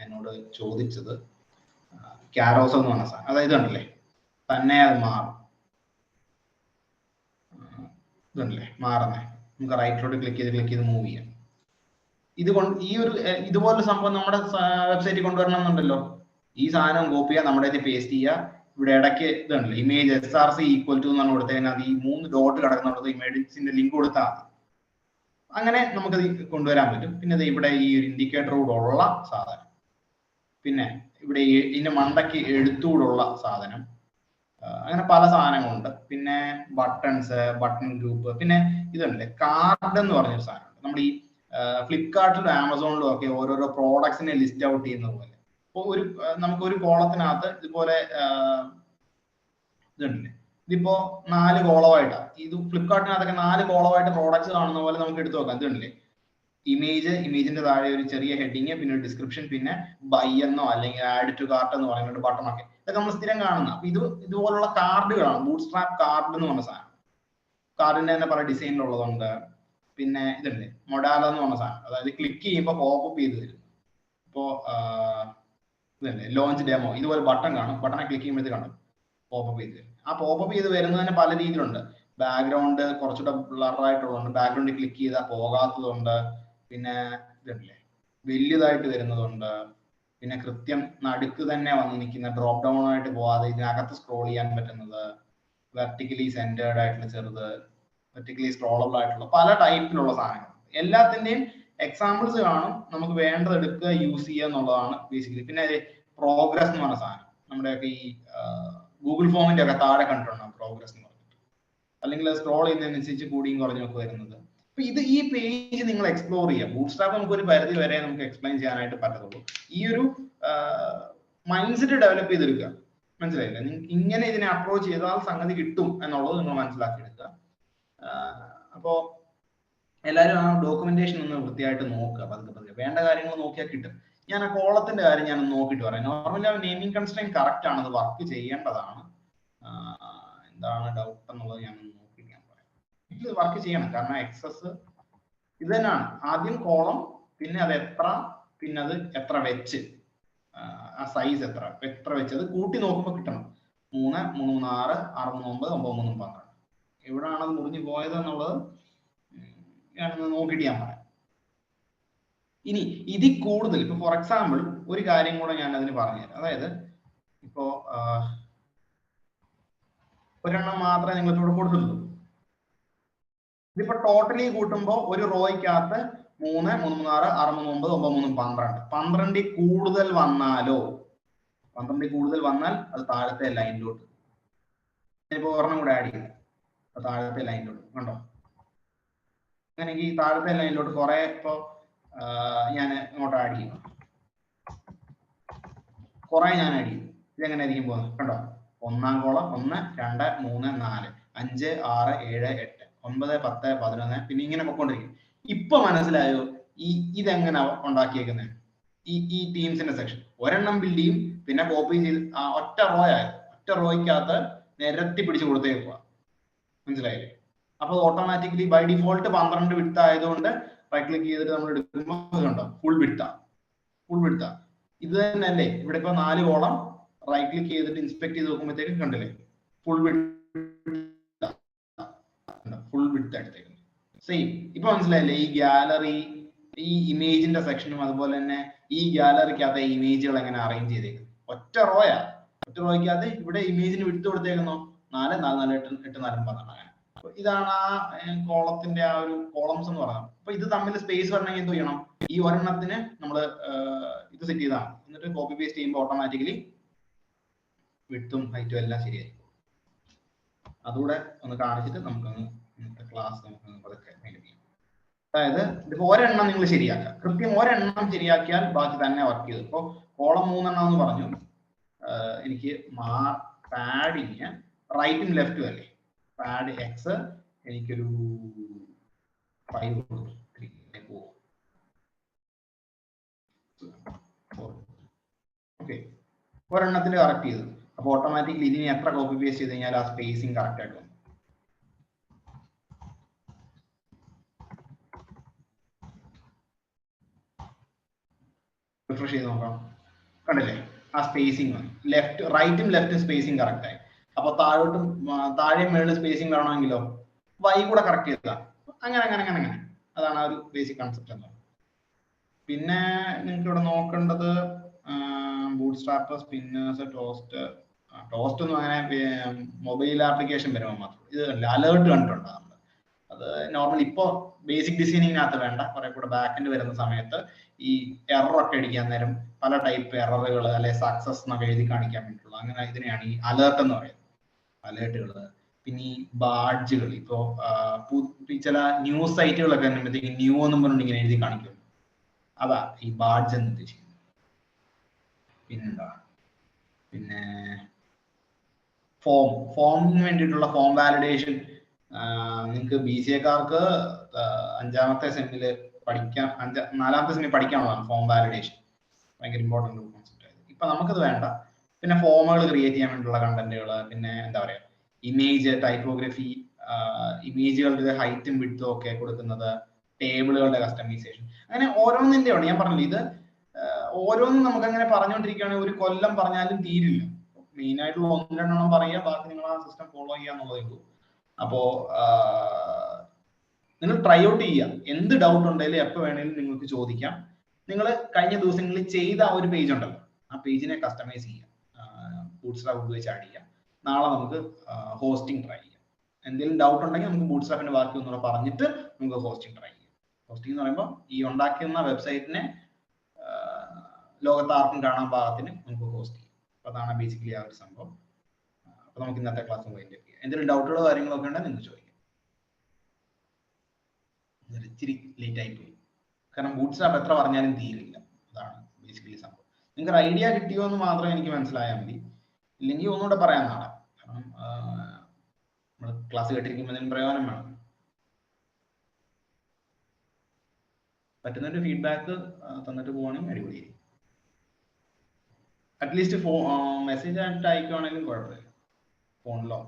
എന്നോട് ചോദിച്ചത്. ക്യാരോസൽ എന്ന് പറഞ്ഞ സാധനം, അതായത് കണ്ടില്ലേ തന്നെ അത് മാറും. ഇതുണ്ടല്ലേ മാറുന്നേ. നമുക്ക് റൈറ്റിലോട്ട് ക്ലിക്ക് ചെയ്ത് മൂവ് ചെയ്യാം. ഇതുപോലൊരു സംഭവം നമ്മുടെ വെബ്സൈറ്റിൽ കൊണ്ടുവരണം എന്നുണ്ടല്ലോ. ഈ സാധനം കോപ്പി ചെയ്യുക, നമ്മുടെ പേസ്റ്റ് ചെയ്യുക. ഇവിടെ ഇടയ്ക്ക് ഇതുണ്ടല്ലോ ഇമേജ് SRC ഈക്വൽ ടു എന്നാണ് കൊടുത്തതിനാൽ ഈ 3 ഡോട്ട് കിടക്കുന്നുള്ളത് ഇമേജിന്റെ ലിങ്ക് കൊടുത്താൽ മതി. അങ്ങനെ നമുക്കത് കൊണ്ടുവരാൻ പറ്റും. പിന്നെ ഇവിടെ ഈ ഒരു ഇൻഡിക്കേറ്റർ കൂടെ ഉള്ള സാധനം, പിന്നെ ഇവിടെ ഇതിന്റെ മണ്ടയ്ക്ക് എഴുത്തൂടുള്ള സാധനം, അങ്ങനെ പല സാധനങ്ങളുണ്ട്. പിന്നെ ബട്ടൺ ഗ്രൂപ്പ്, പിന്നെ ഇതുണ്ട് കാർഡ് എന്ന് പറഞ്ഞൊരു സാധനമുണ്ട്. നമ്മൾ ഈ ഫ്ലിപ്കാർട്ടിലും ആമസോണിലും ഒക്കെ ഓരോരോ പ്രോഡക്ട്സിനെ ലിസ്റ്റ് ഔട്ട് ചെയ്യുന്ന പോലെ. അപ്പോൾ നമുക്ക് ഒരു കോളത്തിനകത്ത് ഇതുപോലെ ഇതുണ്ടല്ലേ, ഇതിപ്പോ 4 കോളമായിട്ടാണ്. ഇത് ഫ്ലിപ്കാർട്ടിനകത്തൊക്കെ 4 കോളമായിട്ട് പ്രോഡക്ട്സ് കാണുന്ന പോലെ നമുക്ക് എടുത്തു നോക്കാം. ഇതുണ്ടല്ലേ ഇമേജിന്റെ താഴെ ഒരു ചെറിയ ഹെഡിങ്, പിന്നെ ഒരു ഡിസ്ക്രിപ്ഷൻ, പിന്നെ ബൈ എന്നോ അല്ലെങ്കിൽ ആഡ് ടു കാർട്ട് എന്ന് പറയുന്ന ബട്ടണൊക്കെ. ഇതൊക്കെ നമ്മൾ സ്ഥിരം കാണുന്ന. അപ്പൊ ഇതുപോലുള്ള കാർഡുകളാണ് ബൂട്ട് സ്ട്രാപ്പ് കാർഡ് എന്ന് പറഞ്ഞ സാധനം. കാർഡിന്റെ തന്നെ പല ഡിസൈനിലുള്ളതുണ്ട്. പിന്നെ ഇതുണ്ട് മൊഡാല എന്ന് പറഞ്ഞ സാധനം, അതായത് ക്ലിക്ക് ചെയ്യുമ്പോൾ പോപ്പപ്പ് ചെയ്ത് തരും. ഇപ്പോ ഇതല്ലേ ലോഞ്ച് ഡെമോ, ഇതുപോലെ ബട്ടൺ കാണും. ബട്ടണെ ക്ലിക്ക് ചെയ്യുമ്പോഴത്തേക്ക് കാണും പോപ്പപ്പ് ചെയ്ത് തരും. ആ പോപ്പപ്പ് ചെയ്ത് വരുന്നതിന് പല രീതിയിലുണ്ട്. ബാക്ക്ഗ്രൗണ്ട് കുറച്ചുകൂടെ ബ്ലറായിട്ടുള്ളതുണ്ട്, ബാക്ക്ഗ്രൗണ്ടിൽ ക്ലിക്ക് ചെയ്താൽ പോകാത്തതുണ്ട്, പിന്നെ ഇതല്ലേ വലിയതായിട്ട് വരുന്നതുണ്ട്, പിന്നെ കൃത്യം നടുക്ക് തന്നെ വന്ന് നിൽക്കുന്ന ഡ്രോപ്പ് ഡൗൺ ആയിട്ട് പോവാതെ ഇതിനകത്ത് സ്ക്രോൾ ചെയ്യാൻ പറ്റുന്നത്, വെർട്ടിക്കലി സെന്റേർഡ് ആയിട്ടുള്ള ചെറുത്, വെർട്ടിക്കലി സ്ക്രോളബിൾ ആയിട്ടുള്ള പല ടൈപ്പിലുള്ള സാധനങ്ങൾ. എല്ലാത്തിന്റെയും എക്സാമ്പിൾസ് കാണും. നമുക്ക് വേണ്ടത് എടുക്കുക, യൂസ് ചെയ്യുക എന്നുള്ളതാണ് ബേസിക്കലി. പിന്നെ പ്രോഗ്രസ് എന്ന് പറഞ്ഞ സാധനം നമ്മുടെയൊക്കെ ഈ ഗൂഗിൾ ഫോമിന്റെ ഒക്കെ താഴെ കണ്ടിട്ടുണ്ടാകും പ്രോഗ്രസ് എന്ന് പറഞ്ഞിട്ട്, അല്ലെങ്കിൽ സ്ക്രോൾ ചെയ്യുന്നതിനനുസരിച്ച് കൂടിയും കുറഞ്ഞും ഒക്കെ വരുന്നത്. അപ്പൊ ഈ പേജ് നിങ്ങൾ എക്സ്പ്ലോർ ചെയ്യുക. ബൂട്ട് സ്ട്രാപ്പ് നമുക്ക് ഒരു പരിധി വരെ നമുക്ക് എക്സ്പ്ലെയിൻ ചെയ്യാനായിട്ട് പറ്റത്തുള്ളൂ. ഈ ഒരു മൈൻഡ് സെറ്റ് ഡെവലപ്പ് ചെയ്തെടുക്കുക. മനസ്സിലായില്ലേ? നിങ്ങൾക്ക് ഇങ്ങനെ ഇതിനെ അപ്രോച്ച് ചെയ്താൽ സംഗതി കിട്ടും എന്നുള്ളത് നിങ്ങൾ മനസ്സിലാക്കിയെടുക്കുക. അപ്പോ എല്ലാവരും ആ ഡോക്യുമെന്റേഷൻ ഒന്ന് വൃത്തിയായിട്ട് നോക്കുക. പതുക്കെ വേണ്ട കാര്യങ്ങൾ നോക്കിയാൽ കിട്ടും. ഞാൻ ആ കോളത്തിന്റെ കാര്യം ഞാൻ നോക്കിയിട്ട് പറയാം. നോർമലി ആ നെയിമിംഗ് കൺസ്ട്രെയിന്റ് കറക്റ്റ് ആണ്, അത് വർക്ക് ചെയ്യേണ്ടതാണ്. എന്താണ് ഡൗട്ട് എന്നുള്ളത് ഞാൻ നോക്കിയിട്ട് ഞാൻ പറയാം. ഇത് വർക്ക് ചെയ്യണം. കാരണം എക്സസ് ഇത് തന്നെയാണ്. ആദ്യം കോളം, പിന്നെ അത് എത്ര, പിന്നെ അത് എത്ര വെച്ച്, ആ സൈസ് എത്ര വെച്ച് അത് കൂട്ടി നോക്കുമ്പോൾ കിട്ടണം. 3, 3, 6, 6, 9, 9, 3, 12. എവിടെയാണ് അത് മുറിഞ്ഞു പോയത് എന്നുള്ളത് ഞാനൊന്ന് നോക്കിയിട്ട് ഞാൻ പറയാം. ഇനി ഇതിൽ കൂടുതൽ ഇപ്പൊ ഫോർ എക്സാമ്പിൾ ഒരു കാര്യം കൂടെ ഞാൻ അതിന് പറഞ്ഞുതരാം. അതായത് ഇപ്പോ ഒരെണ്ണം മാത്രമേ നിങ്ങൾ ഇവിടെ കൊടുത്തിട്ടുള്ളൂ. ഇതിപ്പോ ടോട്ടലി കൂട്ടുമ്പോൾ ഒരു റോയ്ക്കകത്ത് 3, 3, 3, 6, 6, 3, 9, 9, 3, 12. 12 കൂടുതൽ വന്നാലോ, 12 കൂടുതൽ വന്നാൽ അത് താഴത്തെ ലൈനിലോട്ട്. ഇനിയിപ്പോ ഒരെണ്ണം കൂടെ ആഡ് ചെയ്യും, താഴത്തെ ലൈനിലോട്ട് കണ്ടോ. അങ്ങനെയെങ്കിൽ ഈ താഴത്തെ ലൈനിലോട്ട് കുറെ ഇപ്പോ ഞാൻ ഇങ്ങോട്ട് ആഡ് ചെയ്യും, കുറെ ഞാൻ ആഡ് ചെയ്യും. ഇതെങ്ങനെ ആയിരിക്കും പോകുന്നത് കണ്ടോ. 1-ാം കോളം 1, 2, 3, 4, 5, 6, 7, 8, 9, 10, 11, പിന്നെ ഇങ്ങനെ പൊക്കോണ്ടിരിക്കും. ഇപ്പൊ മനസ്സിലായോ ഇതെങ്ങനെ ഉണ്ടാക്കിയേക്കുന്നത്? ഈ ടീംസിന്റെ സെക്ഷൻ ഒരെണ്ണം ബിൽഡ് ചെയ്യും, പിന്നെ കോപ്പി ചെയ്ത് ഒറ്റ റോയ്ക്കകത്ത് നിരത്തി പിടിച്ച് കൊടുത്തേക്കുക. മനസ്സിലായില്ലേ? അപ്പോൾ ഓട്ടോമാറ്റിക്കലി ബൈ ഡിഫോൾട്ട് 12 വിഡ്ത്ത് ആയതുകൊണ്ട് റൈറ്റ് ക്ലിക്ക് ചെയ്തിട്ട് നമ്മൾ എടുക്കുമ്പോൾ കണ്ടോ ഫുൾ വിഡ്ത്താ. ഇത് തന്നെ അല്ലേ ഇവിടെ ഇപ്പൊ 4 കോളം റൈറ്റ് ക്ലിക്ക് ചെയ്തിട്ട് ഇൻസ്പെക്ട് ചെയ്ത് നോക്കുമ്പോഴത്തേക്കും കണ്ടില്ലേ ഫുൾ വിഡ്ത്ത് എടുത്തേക്കുന്നു. സെയിം ഇപ്പൊ മനസ്സിലായില്ലേ? ഈ ഗാലറി, ഈ ഇമേജിന്റെ സെക്ഷനും അതുപോലെ തന്നെ ഈ ഗാലറിക്കകത്തെ ഇമേജുകൾ എങ്ങനെ അറേഞ്ച് ചെയ്തേക്കുന്നു. ഒറ്റ റോയ്ക്കകത്ത് ഇവിടെ ഇമേജിന് വിട്ട് കൊടുത്തേക്കുന്നു 4 4 4 8 8 4 12 അങ്ങനെ. ഇതാണ് ആ കോളത്തിന്റെ ആ ഒരു കോളംസ് എന്ന് പറയുന്നത്. അപ്പൊ ഇത് തമ്മിൽ സ്പേസ് വരണമെങ്കിൽ എന്ത് ചെയ്യണം? ഈ ഒരെണ്ണത്തിന് നമ്മൾ ഇത് സെറ്റ് ചെയ്താണ്, എന്നിട്ട് കോപ്പി പേസ്റ്റ് ചെയ്യുമ്പോൾ ഓട്ടോമാറ്റിക്കലി വിഡ്ത്തും ഹൈറ്റും എല്ലാം ശരിയായിരിക്കും. അതുകൂടെ ഒന്ന് കാണിച്ചിട്ട് നമുക്കൊന്ന് ഇന്നത്തെ ക്ലാസ് നമുക്ക് പതുക്കെ മെയിൻ ചെയ്യാം. അതായത് ഇതിപ്പോ ഒരെണ്ണം നിങ്ങൾ ശരിയാക്കുക, കൃത്യം ഒരെണ്ണം ശരിയാക്കിയാൽ ബാക്കി തന്നെ വർക്ക് ചെയ്തു. ഇപ്പൊ കോളം 3 എണ്ണം എന്ന് പറഞ്ഞു, എനിക്ക് പാഡിങ് റൈറ്റും ലെഫ്റ്റും അല്ലേ, പാഡ് എക്സ് എനിക്കൊരു 5 കൊടുക്കും, 3 4 ഓക്കെ. ഒരെണ്ണത്തിന് കറക്റ്റ് ചെയ്തു. അപ്പൊ ഓട്ടോമാറ്റിക്കലി ഇതിന് എത്ര കോപ്പി പേസ്റ്റ് ചെയ്ത് കഴിഞ്ഞാൽ ആ സ്പേസിങ് കറക്റ്റ് ആയിട്ട് വന്നു. റിഫ്രഷ് ചെയ്ത് നോക്കാം, കണ്ടില്ലേ ആ സ്പേസിങ് വന്നു. റൈറ്റും ലെഫ്റ്റും സ്പേസിങ് കറക്റ്റ് ആയി. അപ്പൊ താഴെയും മേളിലും സ്പേസിങ് വേണമെങ്കിലോ വൈ കൂടെ കറക്റ്റ് ചെയ്താ അങ്ങനെ. അതാണ് ആ ഒരു ബേസിക് കൺസെപ്റ്റ് എന്ന് പറയുന്നത്. പിന്നെ നിങ്ങൾക്ക് ഇവിടെ നോക്കേണ്ടത് ബൂട്ട് സ്ട്രാപ്പ്, സ്പിന്നേഴ്സ്, ടോസ്റ്റ് ഒന്നും അങ്ങനെ മൊബൈൽ ആപ്ലിക്കേഷൻ വരുമ്പോൾ മാത്രം. ഇത് അലേർട്ട് കണ്ടിട്ടുണ്ടോ നമ്മൾ? അത് നോർമൽ ഇപ്പോ ബേസിക് ഡിസൈനിങ്ങിനകത്ത് വേണ്ട, കുറെ കൂടെ ബാക്ക് എൻഡ് വരുന്ന സമയത്ത് ഈ എറർ ഒക്കെ അടിക്കാൻ നേരം പല ടൈപ്പ് എററുകൾ അല്ലെ സക്സസ് എന്നൊക്കെ എഴുതി കാണിക്കാൻ വേണ്ടിയിട്ടുള്ള അങ്ങനെ ഇതിനെയാണ് ഈ അലേർട്ട് എന്ന് പറയുന്നത്. അലേർട്ടുകൾ, പിന്നെ ഈ ബാഡ്ജുകൾ. ഇപ്പോ ചില ന്യൂസ് സൈറ്റുകളൊക്കെ വരുമ്പോഴത്തേക്ക് ന്യൂ എന്നും പറഞ്ഞിട്ട് ഇങ്ങനെ എഴുതി കാണിക്കും, അതാ ഈ ബാഡ്ജ് എന്ന് ഉദ്ദേശിക്കുന്നത്. പിന്നെന്താ, പിന്നെ ഫോമിന് വേണ്ടിയിട്ടുള്ള ഫോം വാലിഡേഷൻ. നിങ്ങൾക്ക് BCAക്കാർക്ക് 5ാമത്തെ സെമ്മില് പഠിക്കാൻ, 4ാമത്തെ സെമ്മിൽ പഠിക്കാനുള്ളതാണ് ഫോം വാലിഡേഷൻ. ഭയങ്കര ഇമ്പോർട്ടൻ്റ് കോൺസെപ്റ്റ് ആയത്. ഇപ്പൊ നമുക്കത് വേണ്ട. പിന്നെ ഫോമുകൾ ക്രിയേറ്റ് ചെയ്യാൻ വേണ്ടിയുള്ള കണ്ടന്റുകൾ, പിന്നെ എന്താ പറയാ ഇമേജ്, ടൈപ്പോഗ്രഫി, ഇമേജുകളുടെ ഹൈറ്റും വിഡ്ത്തും ഒക്കെ കൊടുക്കുന്നത്, ടേബിളുകളുടെ കസ്റ്റമൈസേഷൻ, അങ്ങനെ ഓരോന്നിന്റെ ഉണ്ട്. ഞാൻ പറഞ്ഞില്ല, ഇത് ഓരോന്നും നമുക്ക് അങ്ങനെ പറഞ്ഞുകൊണ്ടിരിക്കുകയാണെങ്കിൽ ഒരു കൊല്ലം പറഞ്ഞാലും തീരില്ല. മെയിൻ ആയിട്ടുള്ള 1-2 പറയുക, ബാക്കി നിങ്ങൾ ആ സിസ്റ്റം ഫോളോ ചെയ്യുക എന്നുള്ളതേ ഉള്ളൂ. അപ്പോ നിങ്ങൾ ട്രൈ ഔട്ട് ചെയ്യുക. എന്ത് ഡൗട്ട് ഉണ്ടെങ്കിലും എപ്പോൾ വേണമെങ്കിലും നിങ്ങൾക്ക് ചോദിക്കാം. നിങ്ങൾ കഴിഞ്ഞ ദിവസങ്ങളിൽ ചെയ്ത ആ ഒരു പേജ് ഉണ്ടല്ലോ, ആ പേജിനെ കസ്റ്റമൈസ് ചെയ്യാം, ബൂട്ട്സ്ട്രാപ്പ് ഉപയോഗിച്ച് ആഡ് ചെയ്യാം. നാളെ നമുക്ക് ഹോസ്റ്റിംഗ് ട്രൈ ചെയ്യാം. എന്തെങ്കിലും ഡൗട്ട് ഉണ്ടെങ്കിൽ നമുക്ക് ബൂട്ട്സ്ട്രാപ്പിന്റെ ബാക്കി ഒന്നുകൂടെ പറഞ്ഞിട്ട് നമുക്ക് ഹോസ്റ്റിംഗ് ട്രൈ ചെയ്യാം. ഹോസ്റ്റിംഗ് എന്ന് പറയുമ്പോൾ ഈ ഉണ്ടാക്കുന്ന വെബ്സൈറ്റിനെ ലോകത്ത് ആർക്കും കാണാൻ പാകത്തിന് നമുക്ക് ഹോസ്റ്റ് ചെയ്യാം. അപ്പൊ അതാണ് ബേസിക്കലി ആ ഒരു സംഭവം. അപ്പൊ നമുക്ക് ഇന്നത്തെ ക്ലാസ് വൈൻഡ് അപ്പ് ചെയ്യാം. എന്തെങ്കിലും ഡൗട്ടുകളോ കാര്യങ്ങളൊക്കെ ഉണ്ടെങ്കിൽ നിങ്ങൾക്ക് ചോദിക്കാം. ഇച്ചിരി ലേറ്റ് ആയി പോയി, കാരണം ബൂട്ട്സ്ട്രാപ്പ് എത്ര പറഞ്ഞാലും തീരില്ല. അതാണ് ബേസിക്കലി സംഭവം. നിങ്ങൾക്ക് ഒരു ഐഡിയ കിട്ടിയോ എന്ന് മാത്രം എനിക്ക് മനസ്സിലായാൽ മതി, ഇല്ലെങ്കിൽ ഒന്നുകൂടെ പറയാൻ നാളെ. കാരണം നമ്മൾ ക്ലാസ് കേട്ടിരിക്കുമ്പോൾ അതിന് പ്രയോജനം വേണം. പറ്റുന്നൊരു ഫീഡ്ബാക്ക് തന്നിട്ട് പോവാണെങ്കിൽ അടിപൊളിയായിരിക്കും. അറ്റ്ലീസ്റ്റ് മെസ്സേജ് ആയിട്ട് അയക്കുവാണെങ്കിലും കുഴപ്പമില്ല, ഫോണിലോ